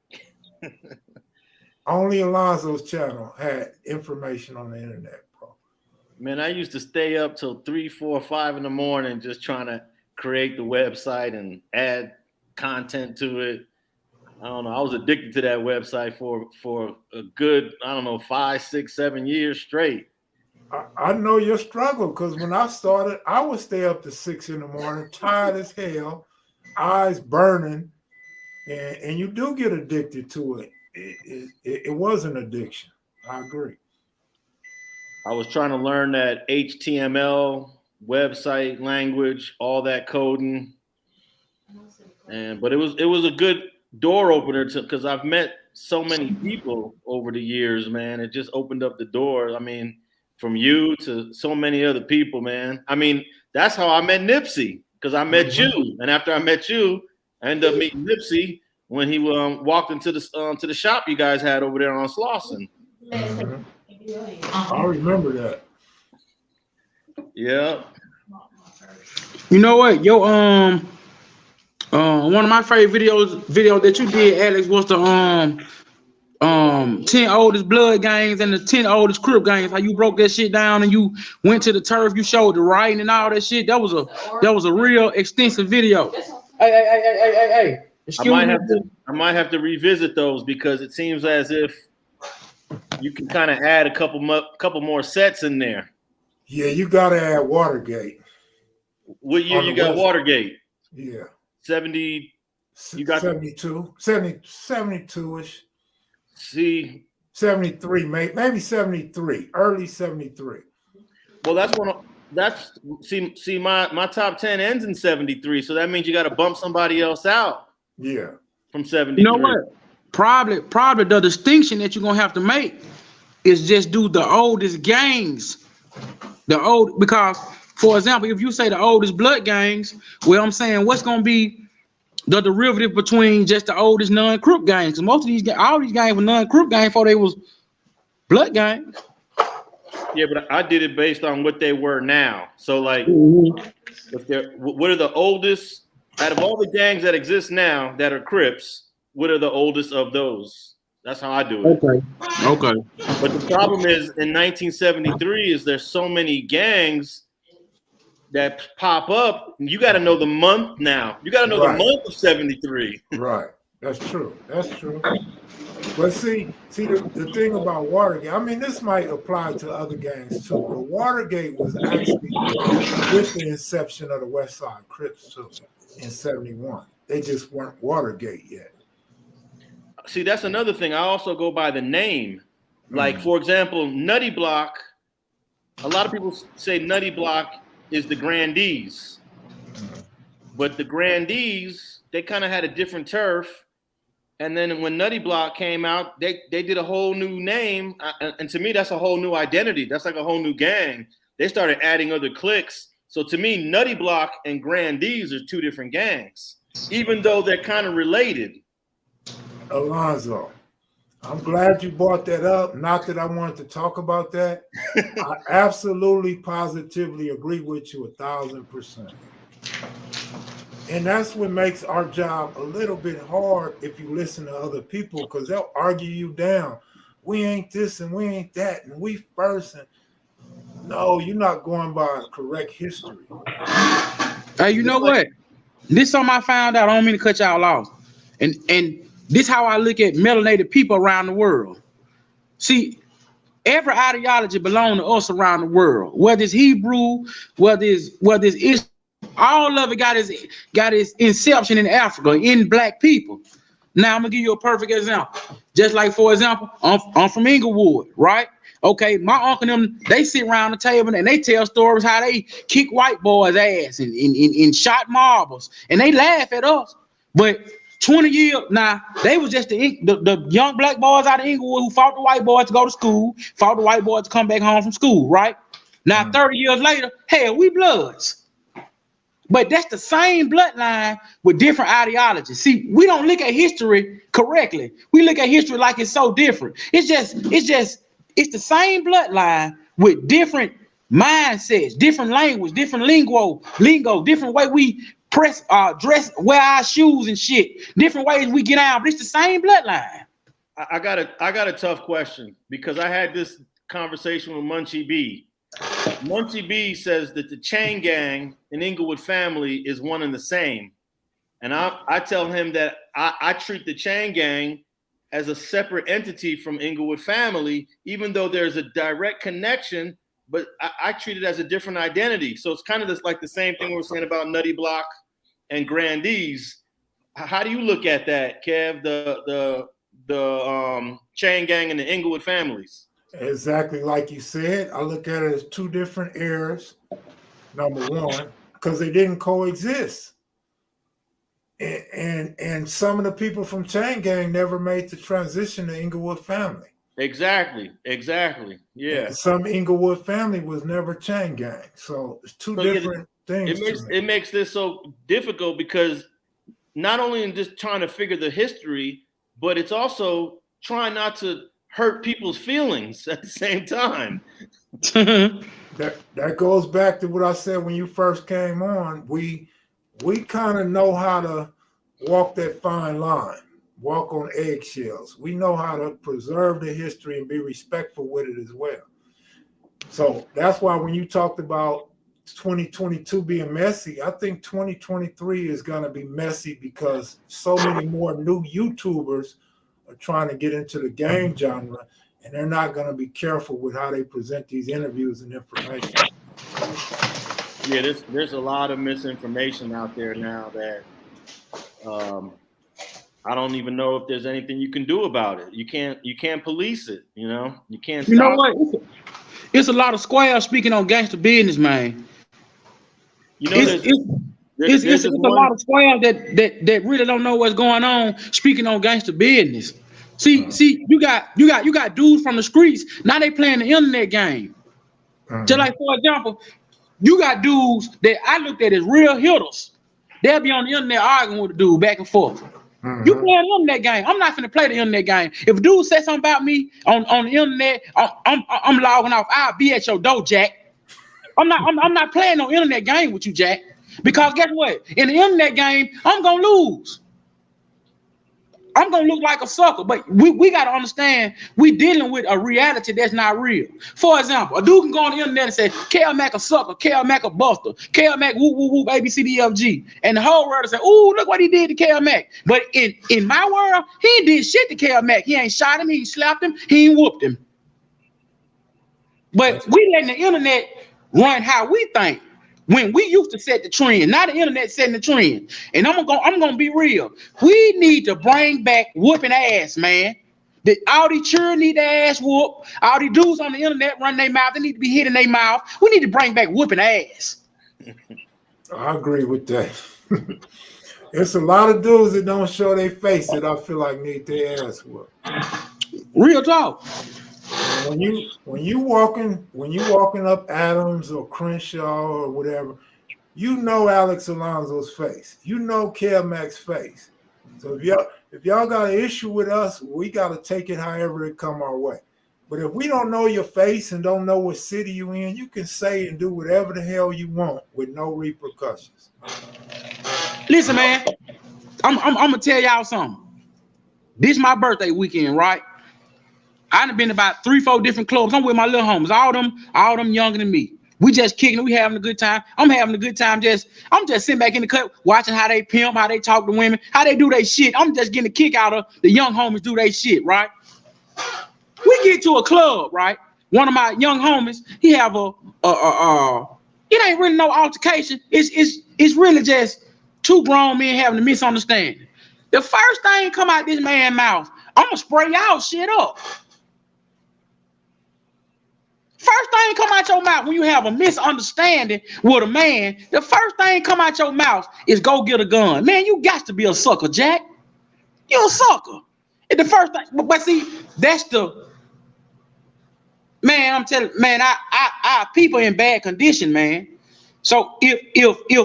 Only Alonso's channel had information on the internet, bro. Man, I used to stay up till 3, 4, 5 in the morning just trying to create the website and add content to it. I don't know. I was addicted to that website for a good, 5, 6, 7 years straight. I know your struggle, because when I started, I would stay up to 6 in the morning, tired as hell, eyes burning, and you do get addicted to it. It was an addiction. I agree. I was trying to learn that HTML website language, all that coding, but it was a good door opener because I've met so many people over the years, man. It just opened up the door. I mean, from you to so many other people, man. I mean, that's how I met Nipsey, because I met you, and after I met you, I ended up meeting Nipsey when he walked into the shop you guys had over there on Slauson. I remember that. Yeah. You know what? Yo, one of my favorite videos that you did, Alex, was the 10 oldest blood gangs and the 10 oldest crip gangs. How you broke that shit down and you went to the turf, you showed the writing and all that shit. That was a real extensive video. Hey. I might have to revisit those, because it seems as if you can kind of add a couple more sets in there. Yeah, you got to add Watergate. What year you got Watergate? Yeah. 70. You got 72, 72-ish. See, 73, maybe 73, early 73. Well, my top 10 ends in 73, so that means you got to bump somebody else out. Yeah. From 73. You know what? Probably the distinction that you're gonna have to make is just do the oldest gangs. Because, for example, if you say the oldest blood gangs, well, I'm saying what's gonna be the derivative between just the oldest non-crip gangs? Because most of all these gangs were non-crip gangs before they was blood gangs. Yeah, but I did it based on what they were now. So, like, what are the oldest out of all the gangs that exist now that are Crips? What are the oldest of those? That's how I do it. Okay. But the problem is, in 1973, is there's so many gangs that pop up. You got to know the month now. You got to know the month of 73. Right. That's true. But see the thing about Watergate, I mean, this might apply to other gangs too, but Watergate was actually with the inception of the West Side Crips too in 71. They just weren't Watergate yet. See, that's another thing. I also go by the name. Like, for example, Nutty Blocc. A lot of people say Nutty Blocc is the Grandees. But the Grandees, they kind of had a different turf. And then when Nutty Blocc came out, they did a whole new name. And to me, that's a whole new identity. That's like a whole new gang. They started adding other cliques. So to me, Nutty Blocc and Grandees are two different gangs, even though they're kind of related. Alonso, I'm glad you brought that up. Not that I wanted to talk about that. I absolutely, positively agree with you 1,000%. And that's what makes our job a little bit hard if you listen to other people, because they'll argue you down. We ain't this and we ain't that, and we first. And no, you're not going by correct history. Hey, you know what? This something I found out. I don't mean to cut y'all off. And this how I look at melanated people around the world. See, every ideology belongs to us around the world. Whether it's Hebrew, whether it's Islam, all of it got its inception in Africa, in black people. Now I'm gonna give you a perfect example. Just like, for example, I'm from Inglewood, right? Okay, my uncle and them, they sit around the table and they tell stories how they kick white boys' ass and shot marbles, and they laugh at us. But 20 years now, they was just the young black boys out of Inglewood who fought the white boys to go to school, fought the white boys to come back home from school, right? Now, 30 years later, hell, we bloods. But that's the same bloodline with different ideologies. See, we don't look at history correctly. We look at history like it's so different. It's the same bloodline with different mindsets, different language, different lingo, different way we dress, wear our shoes and shit, different ways we get out. But it's the same bloodline. I got a tough question because I had this conversation with Munchie B. Munchie B says that the chain gang and Inglewood family is one and the same. And I tell him that I treat the chain gang as a separate entity from Inglewood family, even though there's a direct connection, but I treat it as a different identity. So it's kind of just like the same thing we were saying about Nutty Blocc and Grandees. How do you look at that, Kev, the chain gang and the Inglewood families? Exactly like you said. I look at it as two different eras, number one, because they didn't coexist. And some of the people from Chain Gang never made the transition to Inglewood family. Exactly. Yeah. And some Inglewood family was never Chain Gang. So it's two different things. It makes this so difficult because not only in just trying to figure the history, but it's also trying not to hurt people's feelings at the same time. That goes back to what I said when you first came on. We kind of know how to walk that fine line, walk on eggshells. We know how to preserve the history and be respectful with it as well. So that's why when you talked about 2022 being messy, I think 2023 is going to be messy because so many more new YouTubers are trying to get into the gang genre, and they're not going to be careful with how they present these interviews and information. Yeah, there's a lot of misinformation out there now that I don't even know if there's anything you can do about it. You can't police it, you know? You can't stop. You know what? It's a lot of squares speaking on gangster business, man. You know, it's a lot of squares that really don't know what's going on speaking on gangster business. See, you got dudes from the streets, now they playing the internet game. Just like, for example, you got dudes that I looked at as real hitters. They'll be on the internet arguing with a dude back and forth. You playing the internet game. I'm not finna play the internet game. If a dude says something about me on the internet, I'm logging off. I'll be at your door, Jack. I'm not playing no internet game with you, Jack. Because guess what? In the internet game, I'm gonna lose. I'm gonna look like a sucker, but we gotta understand we dealing with a reality that's not real. For example, a dude can go on the internet and say, Kel Mac a sucker, Kel Mac a buster, Kel Mac whoop whoop whoop ABCDFG, and the whole world will say, ooh, look what he did to Kel Mac. But in my world, he ain't did shit to Kel Mac. He ain't shot him, he ain't slapped him, he ain't whooped him. But we letting the internet run how we think. When we used to set the trend, now the internet setting the trend. And I'm gonna be real. We need to bring back whooping ass, man. All these children need their ass whoop. All these dudes on the internet run their mouth. They need to be hitting their mouth. We need to bring back whooping ass. I agree with that. There's a lot of dudes that don't show their face that I feel like need their ass whooped. Real talk. When you walking up Adams or Crenshaw or whatever, you know Alex Alonso's face. You know Kel Mac's face. So if y'all got an issue with us, we got to take it however it come our way. But if we don't know your face and don't know what city you in, you can say and do whatever the hell you want with no repercussions. Listen, man, I'm gonna tell y'all something. This is my birthday weekend, right? I done been about 3-4 different clubs. I'm with my little homies, all them younger than me. We just kicking it. We having a good time. I'm having a good time. I'm just sitting back in the cut, watching how they pimp, how they talk to women, how they do their shit. I'm just getting a kick out of the young homies do their shit, right? We get to a club, right? One of my young homies, he have it ain't really no altercation. It's really just two grown men having a misunderstanding. The first thing come out this man's mouth, I'm gonna spray y'all shit up. First thing come out your mouth when you have a misunderstanding with a man, the first thing come out your mouth is go get a gun. Man, you got to be a sucker, Jack. You're a sucker. And the first thing, but see, that's the man. I'm telling, man, I people in bad condition, man. So if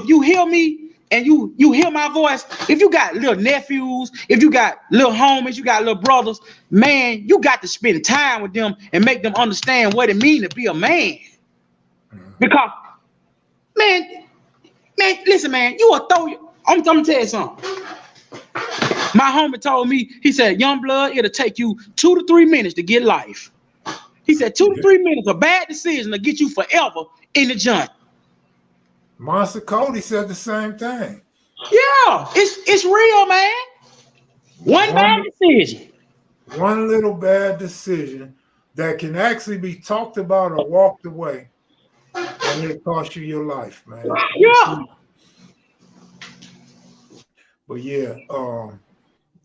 you hear me and you hear my voice, if you got little nephews, if you got little homies, you got little brothers, man, you got to spend time with them and make them understand what it means to be a man. Because, man, listen, man, you will throw you. I'm gonna tell you something. My homie told me, he said, young blood, it'll take you 2 to 3 minutes to get life. He said 2 to 3 minutes, a bad decision to get you forever in the joint. Monster Cody said the same thing. Yeah, it's real, man. One bad decision. One little bad decision that can actually be talked about or walked away, and it cost you your life, man. Yeah. But yeah,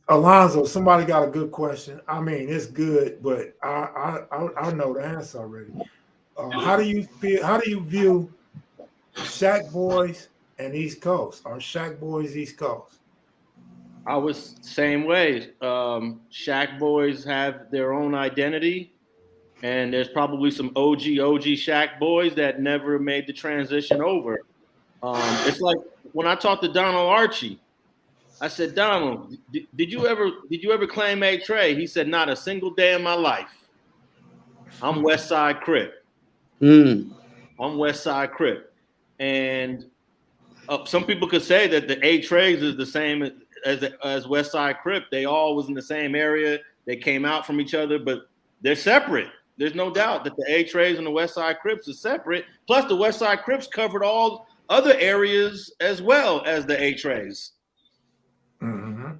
Alonso, somebody got a good question. I mean, it's good, but I know the answer already. How do you feel? How do you view Shack Boys and East Coast? Are Shack Boys East Coast? I was same way. Shack Boys have their own identity, and there's probably some OG Shack Boys that never made the transition over. It's like when I talked to Donald Archie, I said, Donald, did you ever claim A-Trey? He said, not a single day in my life. I'm West Side Crip. I'm West Side Crip. And some people could say that the A-Trays is the same as West Side Crip. They all was in the same area. They came out from each other, but they're separate. There's no doubt that the A-Trays and the West Side Crips are separate. Plus, the West Side Crips covered all other areas as well as the A-Trays. Mm-hmm.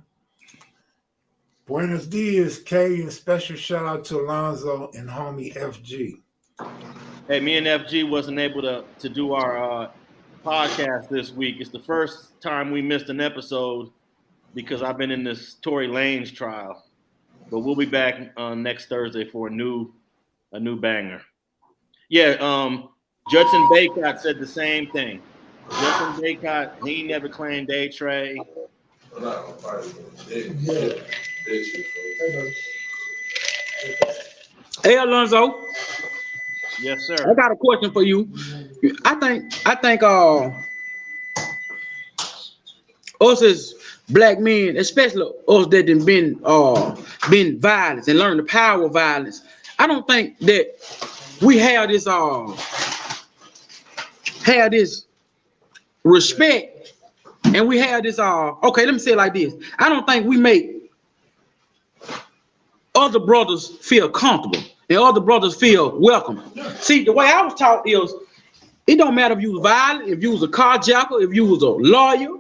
Buenos dias, K, and special shout out to Alonso and homie FG. Hey, me and FG wasn't able to do our podcast this week. It's the first time we missed an episode because I've been in this Tory Lanez trial. But we'll be back next Thursday for a new banger. Yeah, Judson Baycott said the same thing. Judson Baycott, he never claimed A-Trey. Hey, Alonso. Yes, sir. I got a question for you. I think us as black men, especially us that done been violent and learned the power of violence, I don't think that we have this respect, and we have this okay, let me say it like this. I don't think we make other brothers feel comfortable and other brothers feel welcome. See, the way I was taught is it don't matter if you was violent, if you was a carjacker, if you was a lawyer,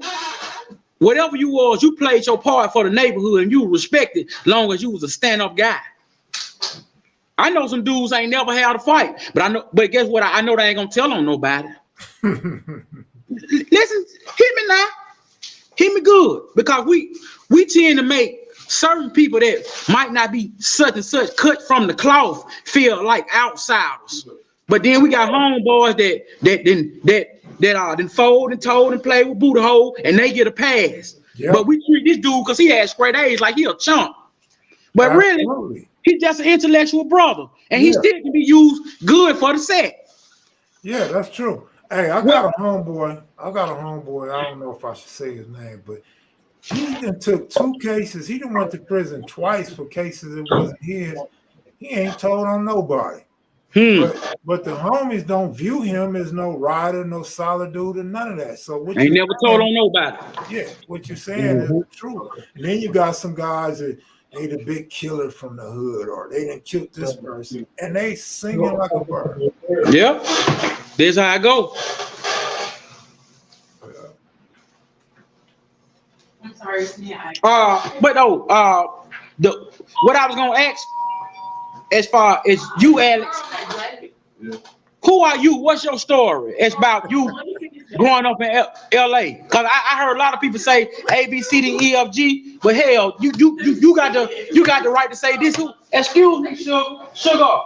whatever you was, you played your part for the neighborhood and you were respected long as you was a stand-up guy. I know some dudes ain't never had a fight, but guess what? I know they ain't gonna tell on nobody. Listen, hit me now. Hit me good. Because we tend to make certain people that might not be such and such cut from the cloth feel like outsiders. But then we got homeboys that then fold and told and play with booty hole and they get a pass. Yep. But we treat this dude because he had straight A's like he a chump. But really, he's just an intellectual brother. And he still can be used good for the set. Yeah, that's true. Hey, I got a homeboy. I don't know if I should say his name, but he done took 2 cases. He done went to prison twice for cases that wasn't his. He ain't told on nobody. But the homies don't view him as no rider, no solid dude, and none of that. So what ain't never told on nobody. Yeah, what you're saying is true. And then you got some guys that they the big killer from the hood, or they done killed this person, and they singing like a bird. Yep, this how I go. I'm sorry, what I was gonna ask, as far as you, Alex, who are you? What's your story? It's about you growing up in LA. Cause I heard a lot of people say A, B, C, D, E, F, G, but hell, you got the right to say this. Excuse me, sugar.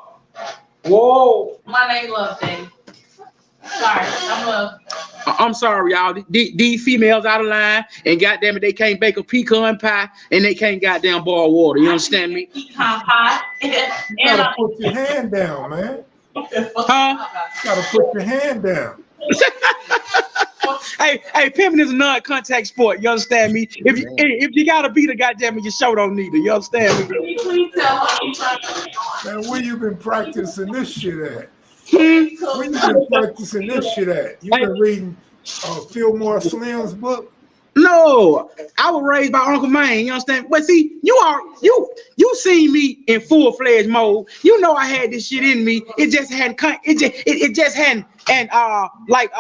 Whoa. My name Love Day. Sorry, I'm Love. I'm sorry, y'all. These females out of line, and goddamn it, they can't bake a pecan pie, and they can't goddamn boil water. You understand me? Pecan pie. You gotta put your hand down, man. Huh? You gotta put your hand down. Hey, pimping is a non-contact sport. You understand me? If you gotta beat a goddamn your show don't need it. You understand me? Can you please tell how you trying to Man, where you been practicing this shit at? Hmm? Where you been practicing this shit at? You been reading Fillmore Slim's book? No, I was raised by Uncle Man. You understand? But see, you seen me in full-fledged mode. You know I had this shit in me. It just hadn't. It just hadn't. And like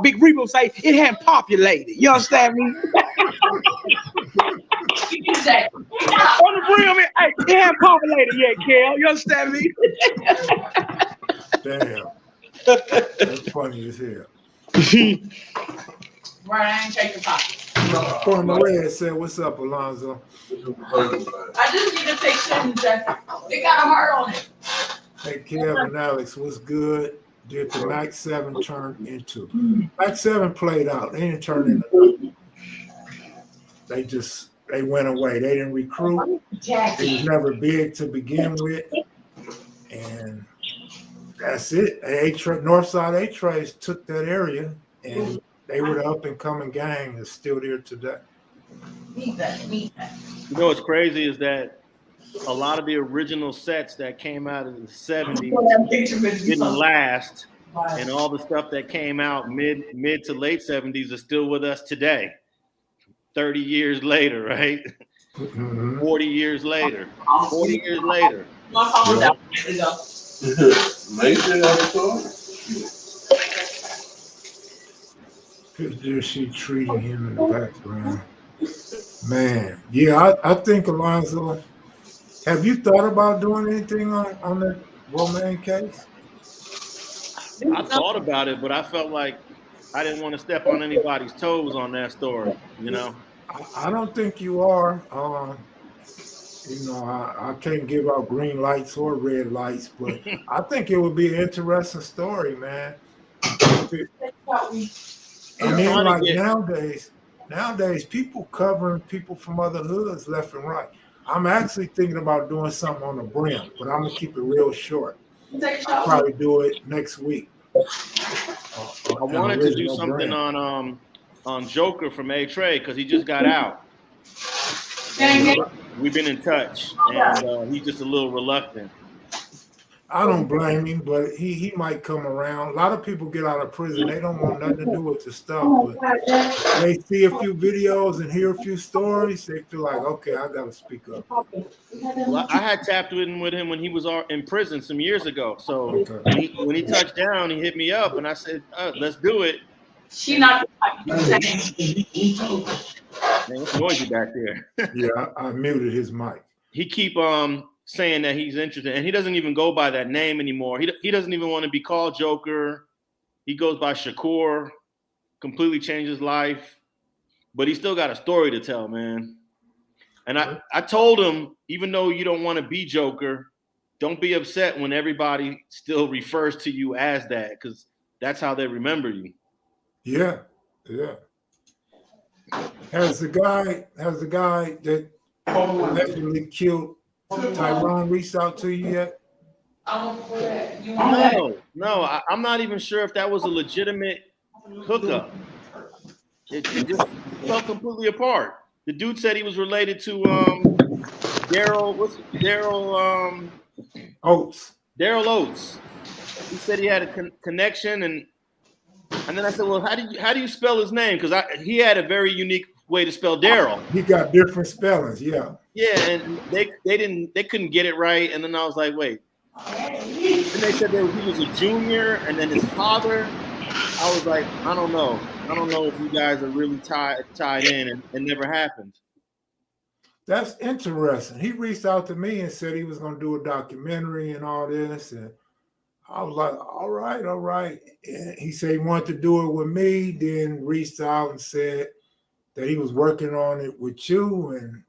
Big Rebo say, it hadn't populated. You understand me? you say? On the real, man, hey, it hadn't populated yet, Kel. You understand me? Damn, that's funny as hell. Right, I ain't taking pockets. Corn Red said, "What's up, Alonso?" I just need a picture and jacket. It got a heart on it. Hey, Kev and Alex, what's good? Did the Max 7 turn into? Max 7 played out. They didn't turn into nothing. They went away. They didn't recruit. They was never big to begin with. And that's it. Northside A-Trace took that area, and they were the up-and-coming gang that's still there today. Need that. You know what's crazy is that a lot of the original sets that came out in the 70s didn't last, and all the stuff that came out mid to late 70s is still with us today. 30 years later, right? Mm-hmm. 40 years later. 40 years later. My phone was out. Picture she treating him in the background. Man, yeah, I think, Alonso, have you thought about doing anything on that Romaine case? I thought about it, but I felt like I didn't want to step on anybody's toes on that story, you know? I don't think you are. I can't give out green lights or red lights, but I think it would be an interesting story, man. And then, like nowadays, people covering people from other hoods left and right. I'm actually thinking about doing something on the brim, but I'm gonna keep it real short. I'll probably do it next week. I wanted to do something on Joker from A-Trey because he just got out. We've been in touch, and he's just a little reluctant. I don't blame him, but he might come around. A lot of people get out of prison. They don't want nothing to do with the stuff, but they see a few videos and hear a few stories. They feel like, okay, I got to speak up. Well, I had tapped in with him when he was in prison some years ago. So Okay. when he touched down, he hit me up, and I said, let's do it. She not Man, it's noisy back there. Yeah, I muted his mic. He keep saying that he's interested, and he doesn't even go by that name anymore. He doesn't even want to be called Joker. He goes by Shakur. Completely changed his life, but he still got a story to tell, man. And I told him, even though you don't want to be Joker, don't be upset when everybody still refers to you as that, because that's how they remember you. Yeah. Has the guy that allegedly killed Tyrone reached out to you yet? No, I'm not even sure if that was a legitimate hookup. It just fell completely apart. The dude said he was related to Daryl Oates. Daryl Oates. He said he had a connection, and then I said, well, how do you spell his name? Because he had a very unique way to spell Daryl. He got different spellings, yeah. Yeah, and they couldn't get it right, and then I was like, wait. And they said he was a junior, and then his father. I was like, I don't know if you guys are really tied in, and it never happened. That's interesting. He reached out to me and said he was going to do a documentary and all this, and I was like, all right. And he said he wanted to do it with me, then reached out and said that he was working on it with you, and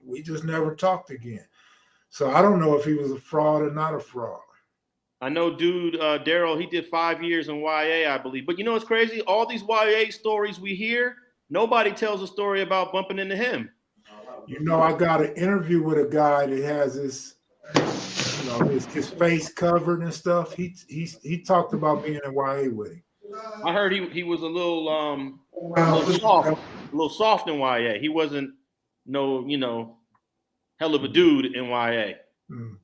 we just never talked again. So I don't know if he was a fraud or not a fraud. I know, dude, Daryl, he did 5 years in YA, I believe. But you know what's crazy? All these YA stories we hear, nobody tells a story about bumping into him. You know, I got an interview with a guy that has his face covered and stuff. He talked about being in YA with him. I heard he was a little soft in YA. He wasn't no, hell of a dude in YA. Mm.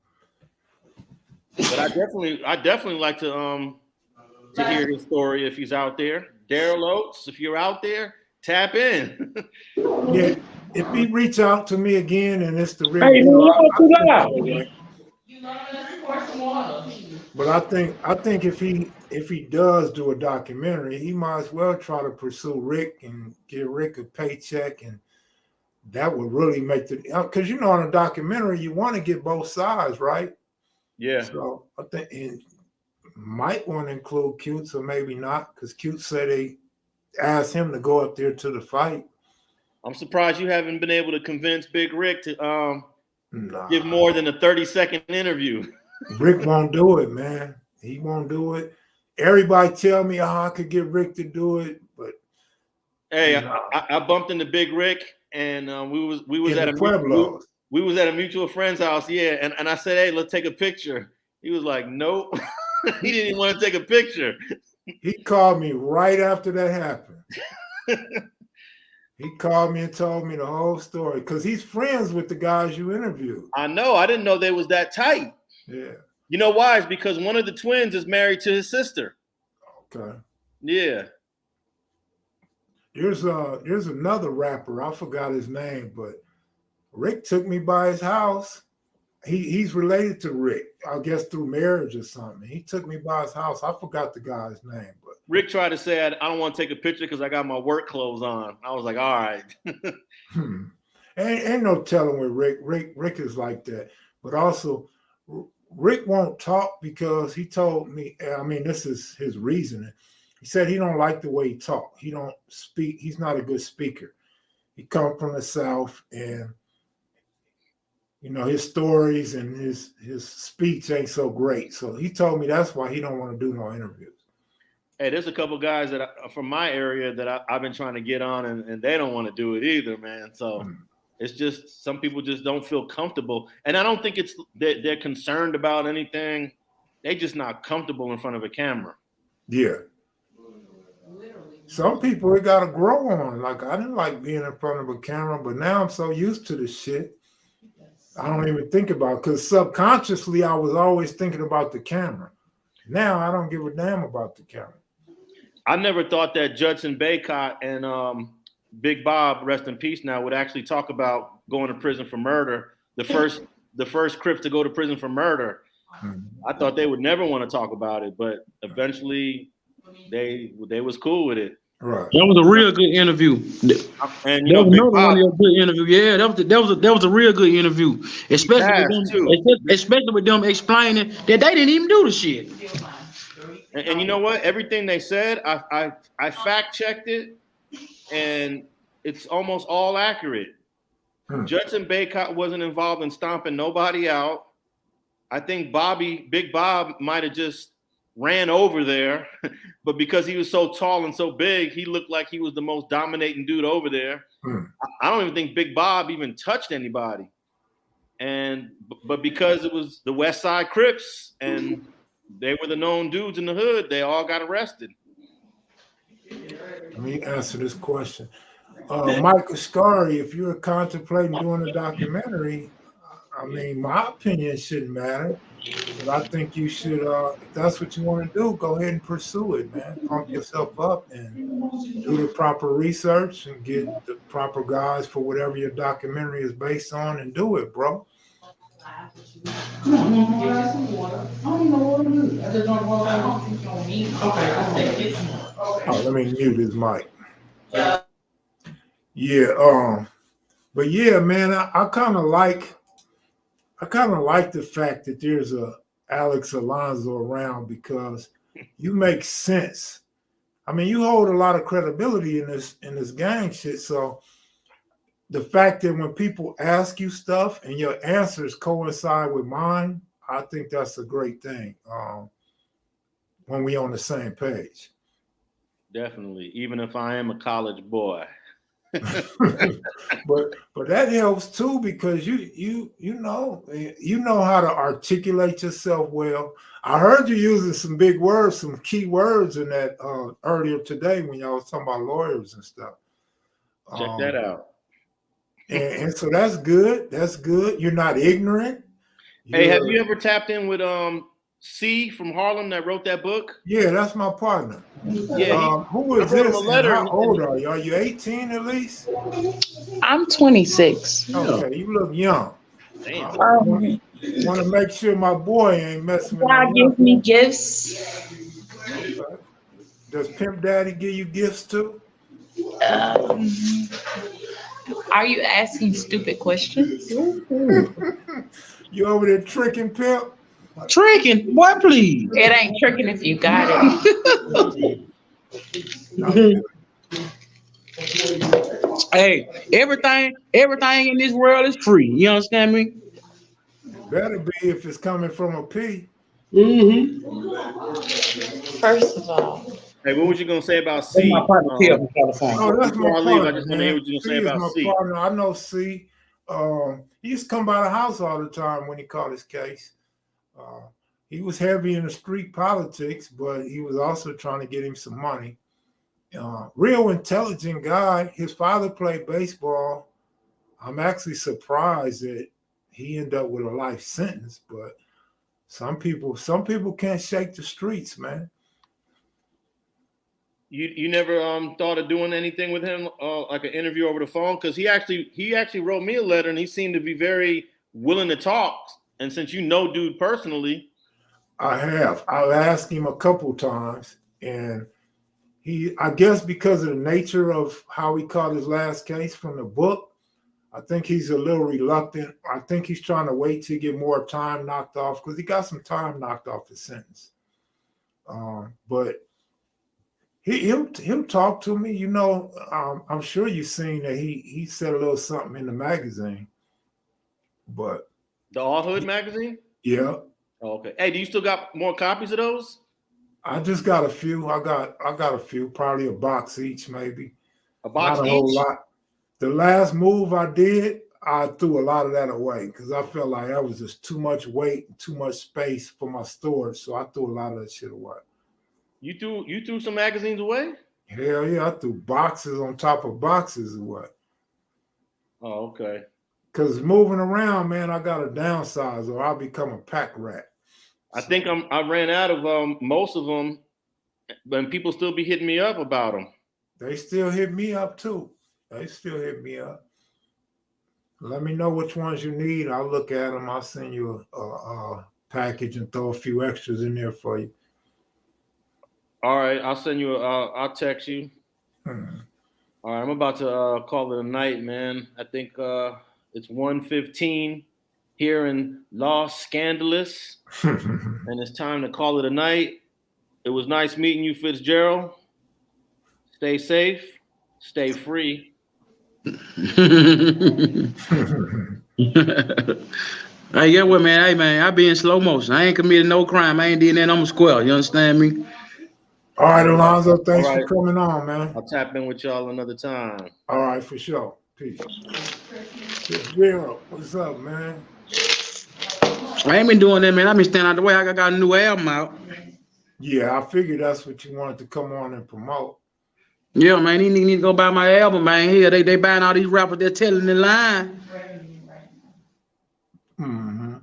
But I definitely like to hear his story if he's out there. Daryl Oates, if you're out there, tap in. Yeah, if he reach out to me again and it's the real Hey, deal, too loud. But I think if he does do a documentary, he might as well try to pursue Rick and give Rick a paycheck, and that would really make the, because on a documentary you want to get both sides, right? Yeah. So I think and might want to include Cute, or maybe not, because Cute said they asked him to go up there to the fight. I'm surprised you haven't been able to convince Big Rick to give more than a 30-second interview. Rick won't do it, man. He won't do it. Everybody tell me, I could get Rick to do it, but hey, I bumped into Big Rick, and we was at a mutual friend's house. Yeah, and I said, hey, let's take a picture. He was like, nope. He didn't even want to take a picture. He called me right after that happened. He called me and told me the whole story because he's friends with the guys you interviewed. I know. I didn't know they was that tight. Yeah. You know why? It's because one of the twins is married to his sister. Okay. Yeah. There's another rapper. I forgot his name, but Rick took me by his house. He's related to Rick, I guess through marriage or something. He took me by his house. I forgot the guy's name, but Rick tried to say I don't want to take a picture because I got my work clothes on. I was like, all right. Ain't no telling with Rick. Rick is like that. But also, Rick won't talk because he told me, I mean, this is his reasoning. He said he don't like the way he talk. He don't speak. He's not a good speaker. He come from the South, and his stories and his speech ain't so great. So he told me that's why he don't want to do no interviews. Hey, there's a couple guys that from my area that I've been trying to get on, and they don't want to do it either, man. So it's just some people just don't feel comfortable, and I don't think it's that they're concerned about anything. They just not comfortable in front of a camera. Yeah. Some people it got to grow on. Like I didn't like being in front of a camera, but now I'm so used to the shit. I don't even think about it because subconsciously I was always thinking about the camera. Now I don't give a damn about the camera. I never thought that Judson Baycott and Big Bob, rest in peace now, would actually talk about going to prison for murder. The first Crips to go to prison for murder. I thought they would never want to talk about it, but eventually they was cool with it. Right. That was a real good interview. And that was another one of your good interview. Yeah, that was a real good interview. Especially with them explaining that they didn't even do the shit. And you know what? Everything they said, I fact checked it, and it's almost all accurate. Judson Baycott wasn't involved in stomping nobody out. I think Big Bob might have just ran over there, but because he was so tall and so big, he looked like he was the most dominating dude over there. I don't even think Big Bob even touched anybody. But because it was the West Side Crips and they were the known dudes in the hood, they all got arrested. Let me answer this question. Michael Scary, if you're contemplating doing a documentary, I mean, my opinion shouldn't matter. But I think you should, if that's what you want to do, go ahead and pursue it, man. Pump yourself up and do the proper research and get the proper guys for whatever your documentary is based on and do it, bro. Oh, let me mute his mic. Yeah, but yeah, man, I kind of like the fact that there's a Alex Alonso around because you make sense. I mean, you hold a lot of credibility in this gang shit. So the fact that when people ask you stuff and your answers coincide with mine, I think that's a great thing. When we on the same page. Definitely, even if I am a college boy. but that helps too, because you know how to articulate yourself well. I heard you using some big words, some key words in that earlier today when y'all was talking about lawyers and stuff. Check that out. And so that's good. That's good. You're not ignorant. Hey, have you ever tapped in with C from Harlem that wrote that book? Yeah, that's my partner. Yeah. Who is this? How old are you? Are you 18 at least? I'm 26. Okay, you look young. Damn. Want to make sure my boy ain't messing with God gives me gifts. Okay. Does Pimp Daddy give you gifts too? Are you asking stupid questions? You over there tricking, Pimp? Tricking? Boy, please. It ain't tricking if you got it. Hey, everything in this world is free. You understand me? Better be if it's coming from a P. First of all, Hey, what was you gonna say about C? My partner Kev from California. Oh, that's Before my I leave, partner, I just want to hear what you C say is about my C. partner. I know C. He used to come by the house all the time when he caught his case. He was heavy in the street politics, but he was also trying to get him some money. Real intelligent guy. His father played baseball. I'm actually surprised that he ended up with a life sentence, but some people can't shake the streets, man. You never thought of doing anything with him, like an interview over the phone? Because he actually wrote me a letter, and he seemed to be very willing to talk. And since you know dude personally, I've asked him a couple times, and I guess because of the nature of how he caught his last case from the book, I think he's a little reluctant. I think he's trying to wait to get more time knocked off, because he got some time knocked off his sentence. But he'll talk to me. You know, I'm sure you've seen that he said a little something in the magazine. But the All Hood magazine. Yeah. Oh, okay. Hey, do you still got more copies of those? I just got a few. I got a few, probably a box each, maybe. A box Not a each? whole lot. The last move I did, I threw a lot of that away because I felt like that was just too much weight and too much space for my storage. So I threw a lot of that shit away. You threw some magazines away? Hell yeah, I threw boxes on top of boxes away. Oh, okay. Because moving around, man, I got to downsize or I'll become a pack rat. I think I ran out of most of them, but people still be hitting me up about them. They still hit me up too. They still hit me up. Let me know which ones you need. I'll look at them. I'll send you a package and throw a few extras in there for you. All right, I'll send you. I'll text you. All right, I'm about to call it a night, man. I think it's 1:15 here in Los Scandalous, and it's time to call it a night. It was nice meeting you, Fitzgerald. Stay safe, stay free. Hey, yeah, what, man? Hey, man, I be in slow motion. I ain't committed no crime. I ain't doing that. I'm a square. You understand me? All right, Alonso. Thanks for coming on, man. I'll tap in with y'all another time. All right, for sure. Peace. Fitzgerald, what's up, man? I ain't been doing that, man. I've been standing out the way. I got a new album out. Yeah, I figured that's what you wanted to come on and promote. Yeah, man. These niggas need to go buy my album, man. Here, they buying all these rappers. They're telling the line. Mm-hmm.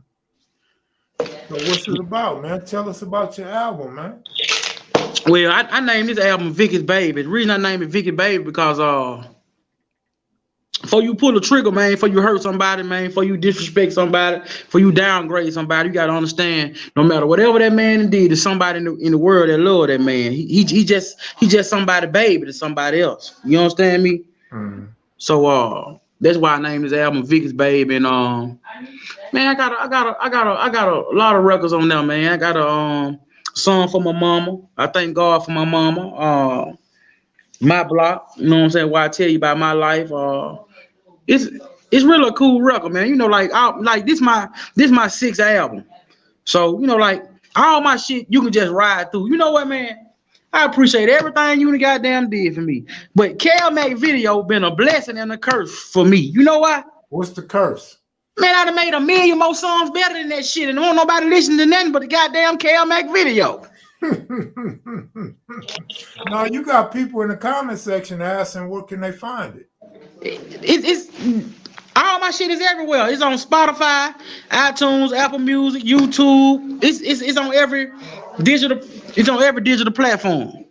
So what's it about, man? Tell us about your album, man. Well, I named this album Vicky's Baby. The reason I named it Vicky Baby because before you pull the trigger, man, before you hurt somebody, man, before you disrespect somebody, before you downgrade somebody, you gotta understand, no matter whatever that man did, there's somebody in the world that love that man. He just somebody baby to somebody else. You understand me? Mm-hmm. So that's why I named this album Vicky's Baby. And man, I got a lot of records on there, man. I got a song for my mama. I thank God for my mama. My block, you know what I'm saying? Why I tell you about my life. It's really a cool record, man. You know, like this my sixth album. So, you know, like all my shit you can just ride through. You know what, man? I appreciate everything you goddamn did for me. But kevmacvideos been a blessing and a curse for me. You know why? What's the curse? Man, I'd have made a million more songs better than that shit, and don't nobody listen to nothing but the goddamn kevmacvideo. No, you got people in the comment section asking where can they find it. It's all my shit is everywhere. It's on Spotify, iTunes, Apple Music, YouTube. It's on every digital. It's on every digital platform.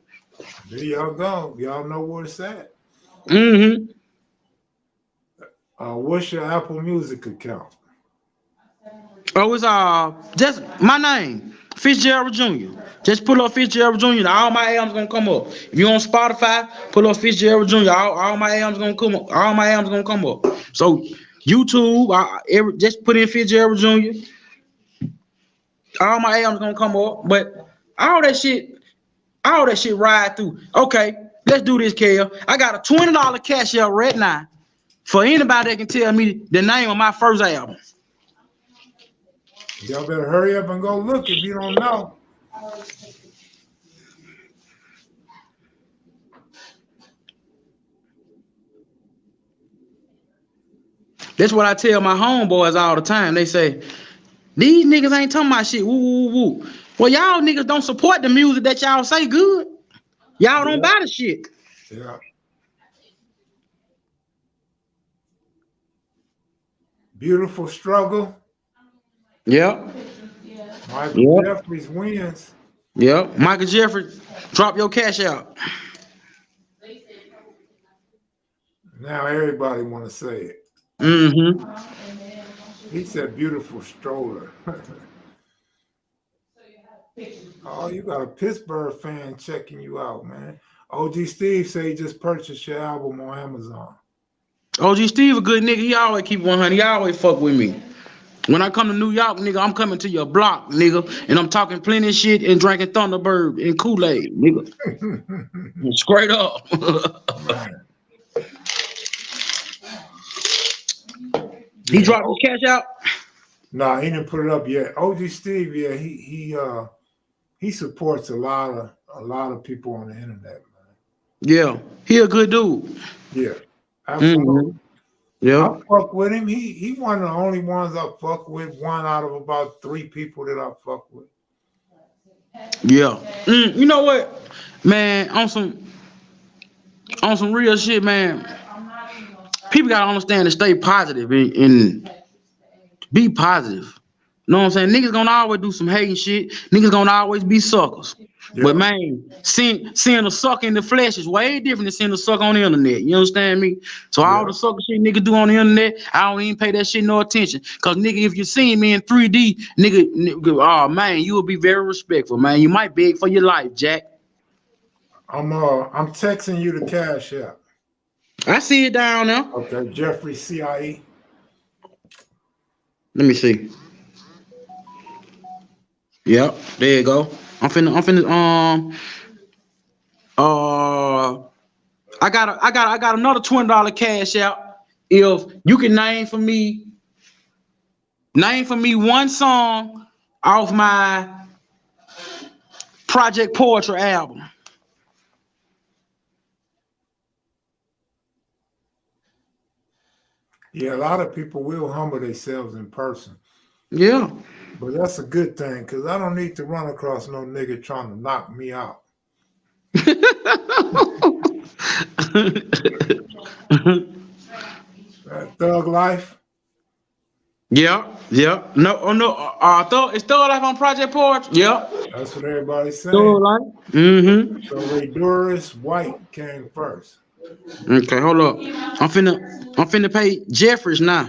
There y'all go. Y'all know where it's at. Mm-hmm. What's your Apple Music account? Oh, it's just my name, Fitzgerald Jr. Just pull up Fitzgerald Jr. All my albums gonna come up. If you on Spotify, pull up Fitzgerald Jr. All my albums gonna come up. All my albums gonna come up. So YouTube, just put in Fitzgerald Jr. All my albums gonna come up. But all that shit ride through. Okay, let's do this, Kel. I got a $20 cash out right now for anybody that can tell me the name of my first album. Y'all better hurry up and go look if you don't know. That's what I tell my homeboys all the time. They say, these niggas ain't talking about shit. Woo, woo, woo. Well, y'all niggas don't support the music that y'all say good. Y'all don't buy the shit. Yeah. Beautiful Struggle. Yep. Michael Jeffries wins. Yep. Michael Jeffries, drop your cash out. Now everybody want to say it. Mm-hmm. He said beautiful stroller. Oh, you got a Pittsburgh fan checking you out, man. OG Steve say he just purchased your album on Amazon. OG Steve a good nigga. He always keep 100. He always fuck with me. When I come to New York, nigga, I'm coming to your block, nigga, and I'm talking plenty of shit and drinking Thunderbird and Kool-Aid, nigga. Straight up. He dropped his cash out? Nah, he didn't put it up yet. OG Steve, yeah, he supports a lot of people on the internet, man. Yeah, he a good dude. Yeah, absolutely. Mm-hmm. Yeah, I fuck with him. He one of the only ones I fuck with. One out of about 3 people that I fuck with. Yeah. You know what, man? On some real shit, man. People gotta understand to stay positive and be positive. You know what I'm saying? Niggas gonna always do some hating shit. Niggas gonna always be suckers. Yeah. But man, seeing a sucker in the flesh is way different than seeing a sucker on the internet. You understand me? So all the sucker shit niggas do on the internet, I don't even pay that shit no attention. Cause nigga, if you see me in 3D, nigga, oh man, you will be very respectful, man. You might beg for your life, Jack. I'm texting you the cash app. I see it down there. Okay, Jeffrey CIE. Let me see. Yep, there you go. I'm finna I got another $20 cash out. If you can name for me one song off my Project Poetry album. Yeah, a lot of people will humble themselves in person. Yeah. But that's a good thing, because I don't need to run across no nigga trying to knock me out. Thug Life? Yeah. No. It's Thug Life on Project Poetry? Yeah. That's what everybody's saying. Thug Life? Mm-hmm. So Ray Doris White came first. Okay, hold up. I'm finna pay Jeffries now.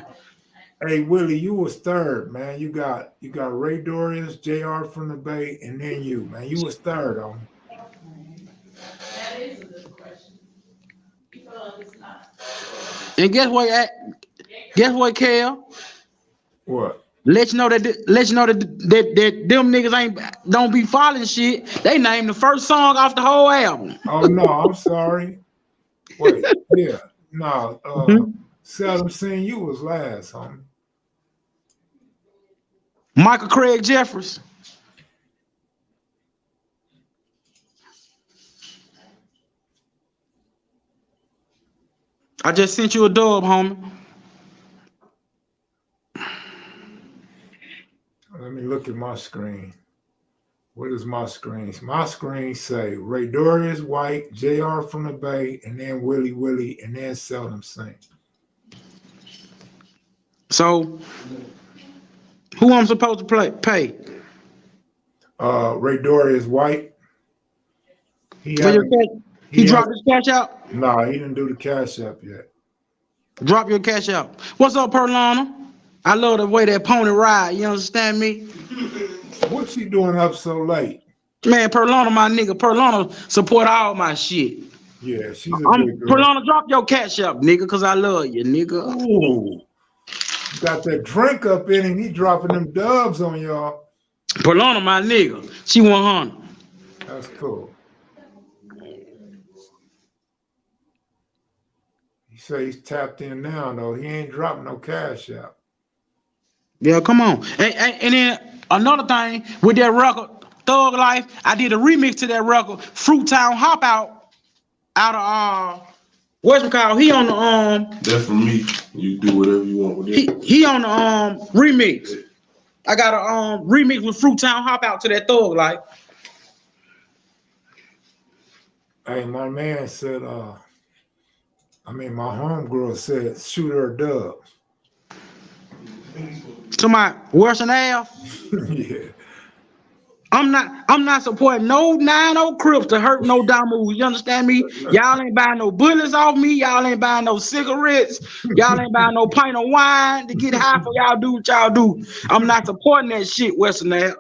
Hey Willie, you was third, man. You got Ray Dorius, JR from the Bay, and then you, man. You was third on. That is a good question. It's not. And guess what? Guess what, Kel? What? Let you know that them niggas don't be following shit. They named the first song off the whole album. Oh no, I'm sorry. Wait, yeah, no. Seldom Seen You was last, homie. Michael Craig Jeffries. I just sent you a dub, homie. Let me look at my screen. What is my screen? My screen say Ray Dorius White, JR from the Bay, and then Willie, and then Seldom Sing. So, who I'm supposed to pay? Ray Dorius White. He dropped his cash out? No, he didn't do the cash app yet. Drop your cash out. What's up, Perlana? I love the way that pony ride. You understand me? What's she doing up so late? Man, Perlana, my nigga. Perlana support all my shit. Yeah, she's a good girl. Perlana, drop your cash up, nigga, because I love you, nigga. Ooh. Got that drink up in him. He dropping them dubs on y'all. Perlana, my nigga. She 100. That's cool. He say he's tapped in now, though. He ain't dropping no cash out. Yeah, come on. And then another thing with that record, Thug Life, I did a remix to that record, Fruit Town Hop out of what's it called? He on the That's for me. You do whatever you want with it. He on the remix. I got a remix with Fruit Town Hop out to that Thug Life. Hey, my man said, my homegirl said, shoot her a dub. To my Western Ave. Yeah. I'm not supporting no 9-0 Crips to hurt no Damu. You understand me? Y'all ain't buying no bullets off me. Y'all ain't buying no cigarettes. Y'all ain't buying no pint of wine to get high for y'all do what y'all do. I'm not supporting that shit, Western Ave.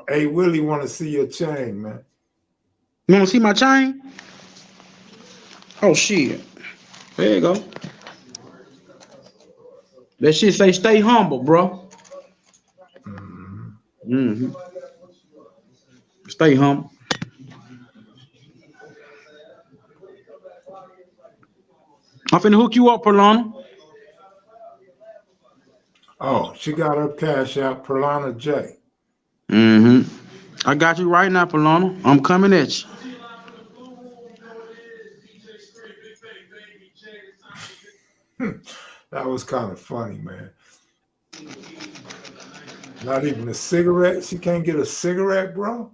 Hey, Willie want to see your chain, man. You want to see my chain? Oh, shit. There you go. That shit say stay humble, bro. Mm-hmm. Stay humble. I'm finna hook you up, Perlana. Oh, she got her cash out, Perlana J. Mm-hmm. I got you right now, Perlana. I'm coming at you. That was kind of funny, man. Not even a cigarette? She can't get a cigarette, bro?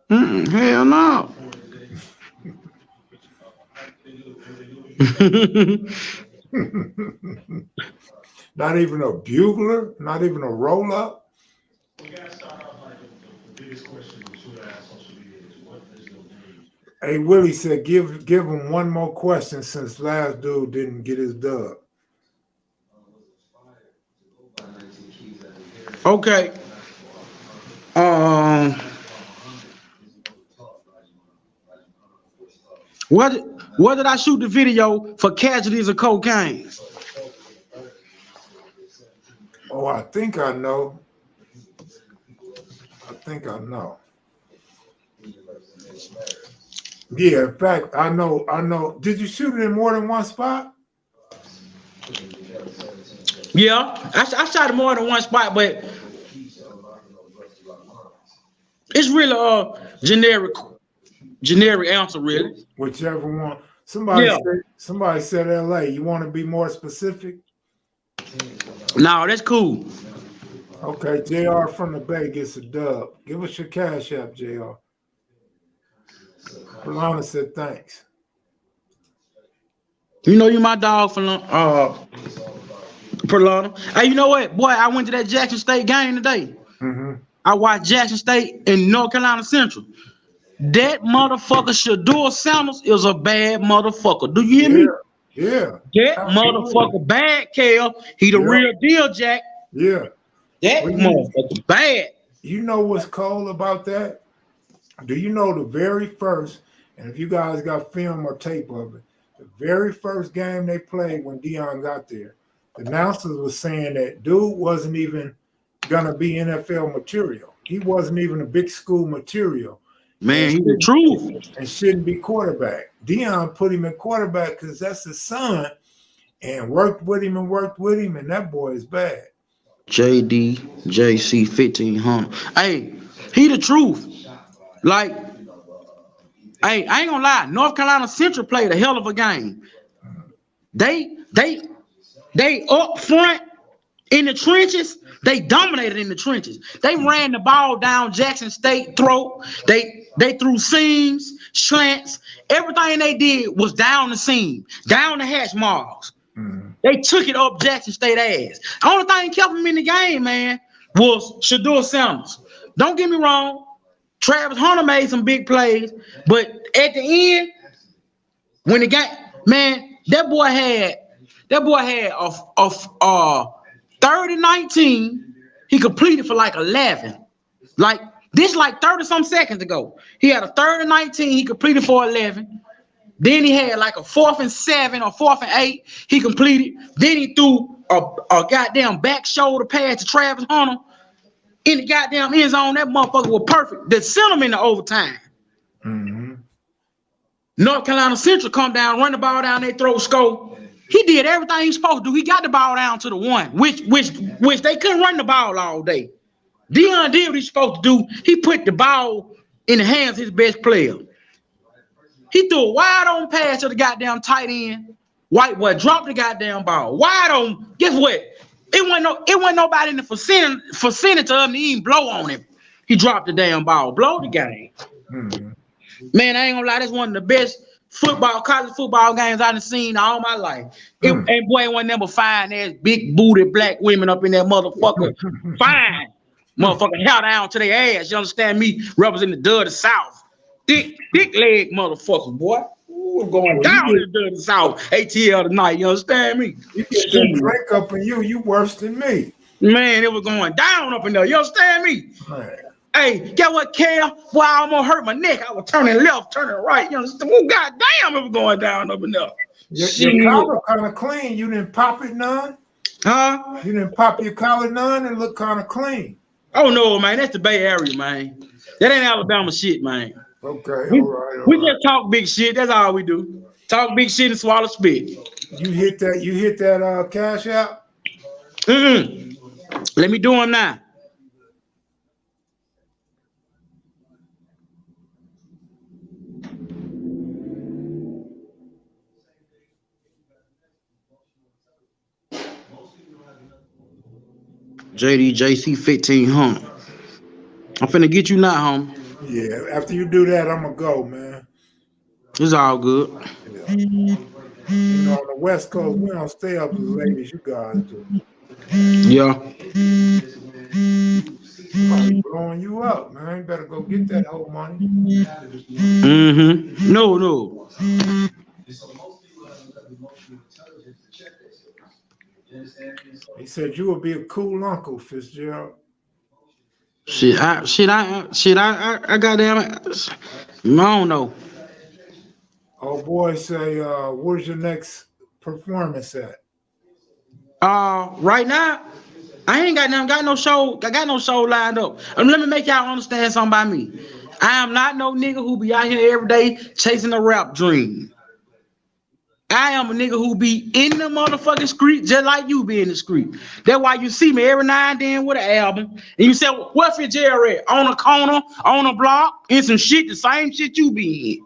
Hell no. Not even a bugler? Not even a roll-up? Hey, Willie said, give him one more question since last dude didn't get his dub. Okay. Where did I shoot the video for Casualties of Cocaine? Oh, I think I know. Yeah, in fact, I know. Did you shoot it in more than one spot? Yeah, I shot it more than one spot, but it's really a generic answer, really. Whichever one. Somebody said LA. You want to be more specific? No, that's cool. Okay, JR from the Bay gets a dub. Give us your cash app, JR. Perlana said thanks. You know you my dog, Perlana. Hey, you know what? Boy, I went to that Jackson State game today. Mm-hmm. I watched Jackson State in North Carolina Central. That motherfucker, Shador Sanders, is a bad motherfucker. Do you hear me? Yeah. That motherfucker bad, Kel. He the real deal, Jack. Yeah. That motherfucker bad. You know what's cold about that? Do you know the very first, and if you guys got film or tape of it, the very first game they played when Deion got there, the announcers was saying that dude wasn't even gonna be NFL material. He wasn't even a big school material. Man, he's the truth. And shouldn't be quarterback. Deion put him in quarterback because that's his son, and worked with him, and that boy is bad. JD, JC 1500. Hey, he the truth. Like, Hey, I ain't gonna lie. North Carolina Central played a hell of a game. They up front in the trenches. They dominated in the trenches. They ran the ball down Jackson State throat. They threw seams, slants. Everything they did was down the seam, down the hash marks. They took it up Jackson State ass. The only thing kept them in the game, man, was Shador Sanders. Don't get me wrong. Travis Hunter made some big plays, but at the end, when the game, man, that boy had a 30-19. He completed for like 11. Like 30 some seconds ago. He had a 3rd-and-19. He completed for 11. Then he had like a 4th-and-7 or 4th-and-8. He completed. Then he threw a goddamn back shoulder pass to Travis Hunter in the goddamn end zone. That motherfucker was perfect. That sent him into overtime. North Carolina Central come down, run the ball down their throat, score. He did everything he's supposed to do. He got the ball down to the 1, which they couldn't run the ball all day. Deion did what he's supposed to do. He put the ball in the hands of his best player. He threw a wide on pass to the goddamn tight end. White boy dropped the goddamn ball. Wide on. Guess what? It wasn't nobody in the vicinity of him to even blow on him. He dropped the damn ball. Blow the game. Man, I ain't gonna lie. That's one of the best college football games I've seen all my life. And boy, one number fine ass big booty black women up in that motherfucker. Fine. Motherfucker hair down to their ass. You understand me? Representing the Dud of the South. Thick leg motherfucker, boy. Ooh, going down in the Dud of the South. ATL tonight. You understand me? You get that drink up in you worse than me. Man, it was going down up in there. You understand me? Man. Hey, get what, Kel? Boy, I almost hurt my neck. I was turning left, turning right. You understand? Oh, goddamn, it was going down up in there. Your collar kind of clean. You didn't pop it none? Huh? You didn't pop your collar none and look kind of clean. Oh, no, man. That's the Bay Area, man. That ain't Alabama shit, man. Okay, all right. We just talk big shit. That's all we do. Talk big shit and swallow spit. You hit that cash out? Let me do them now. JC 1500. I'm finna get you now, homie. Yeah, after you do that, I'm gonna go, man. It's all good. Yeah. You know, on the West Coast, we don't stay up as late as you guys do. Yeah. Somebody blowing you up, man. You better go get that whole money. No. He said you would be a cool uncle, Fitzgerald. I goddamn it. I don't know. Oh boy, say, where's your next performance at? Right now, I ain't got no show. I got no show lined up. Let me make y'all understand something about me. I am not no nigga who be out here every day chasing a rap dream. I am a nigga who be in the motherfucking street just like you be in the street. That's why you see me every now and then with an album. And you say, what Fitzgerald at? On a corner, on a block, in some shit, the same shit you be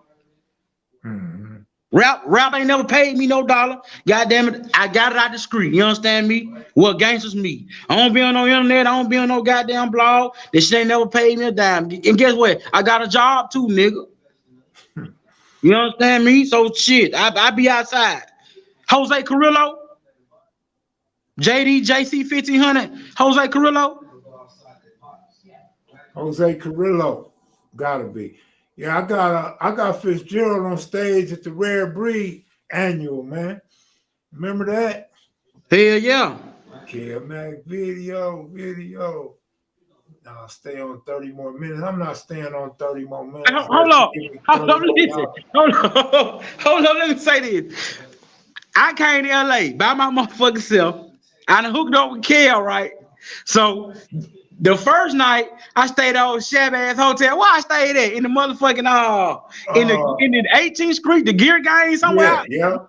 in. Rap ain't never paid me no dollar. God damn it, I got it out the street. You understand me? What gangsters me. I don't be on no internet. I don't be on no goddamn blog. This shit ain't never paid me a dime. And guess what? I got a job too, nigga. You understand me? So shit, I be outside. Jose Carrillo, JC 1500, Jose Carrillo. Jose Carrillo, gotta be. Yeah, I got Fitzgerald on stage at the Rare Breed annual, man. Remember that? Hell yeah. Video. I'll stay on 30 more minutes. I'm not staying on 30 more minutes. Hold on, let me say this. I came to LA by my motherfucking self. I done hooked up with Kel, right? So the first night I stayed at old shabby ass hotel. Where I stayed at? In the motherfucking in the 18th Street, the Gear Gang somewhere. Yeah.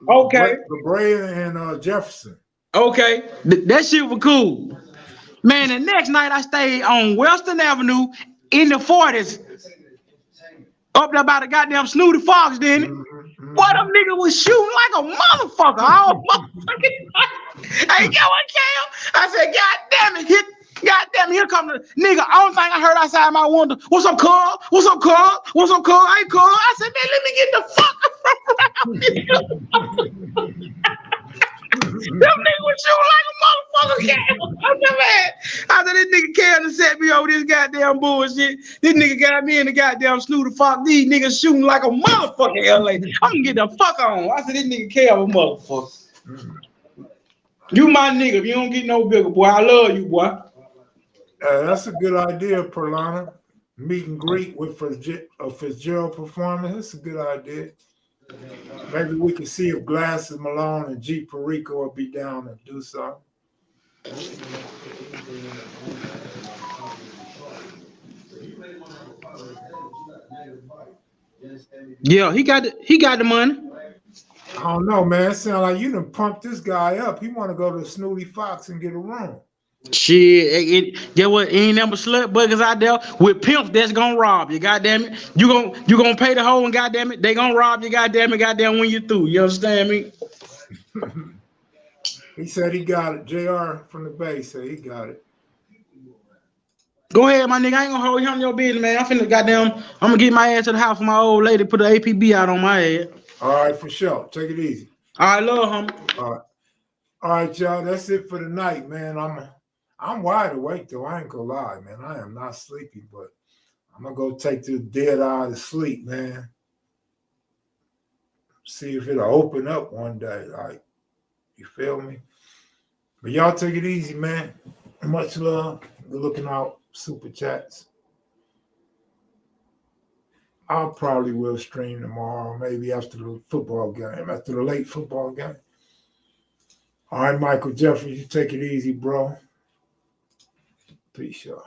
Okay. La Brea and Jefferson. Okay. That shit was cool. Man, the next night I stayed on Western Avenue in the 40s. Up there by the goddamn Snooty Fox, didn't it? Boy, them nigga was shooting like a motherfucker. All motherfucking hey, yo, what, Cam? I said, God damn it, here come the nigga. Only thing I heard outside my window, what's up, Carl? What's up, Carl? What's up, Carl? Hey, Carl. I said, man, let me get the fuck around here. Them niggas was shooting like a motherfucker, Cam. I'm the man. I said, this nigga Cam to set me over this goddamn bullshit. This nigga got me in the goddamn Snooty Fox. These niggas shooting like a motherfucker in LA. I'm gonna get the fuck on. I said, this nigga Cam a motherfucker. You my nigga. If you don't get no bigger, boy, I love you, boy. That's a good idea, Perlana. Meet and greet with a Fitzgerald performance. That's a good idea. Maybe we can see if Glasses Malone and G Perico will be down to do something. Yeah, he got the money. I don't know, man. It sounds like you done pumped this guy up. He want to go to Snooty Fox and get a room. Shit, get what? Ain't number slut buggers out there with pimps that's gonna rob you. Goddamn it, you gonna pay the hoe and goddamn it, they gonna rob you. Goddamn it, goddamn when you through. You understand me? He said he got it. JR from the Bay said he got it. Go ahead, my nigga. I ain't gonna hold you on your business, man. I'm gonna get my ass to the house for my old lady. Put the APB out on my head. All right, for sure. Take it easy. All right, love, homie. All right, y'all. That's it for the night, man. I'm wide awake though. I ain't gonna lie, man. I am not sleepy, but I'm gonna go take the dead eye to sleep, man. See if it'll open up one day. Like, you feel me? But y'all take it easy, man. Much love. Good looking out. Super chats. I'll probably will stream tomorrow, maybe after the football game, after the late football game. All right, Michael Jeffries, you take it easy, bro. Peace, y'all.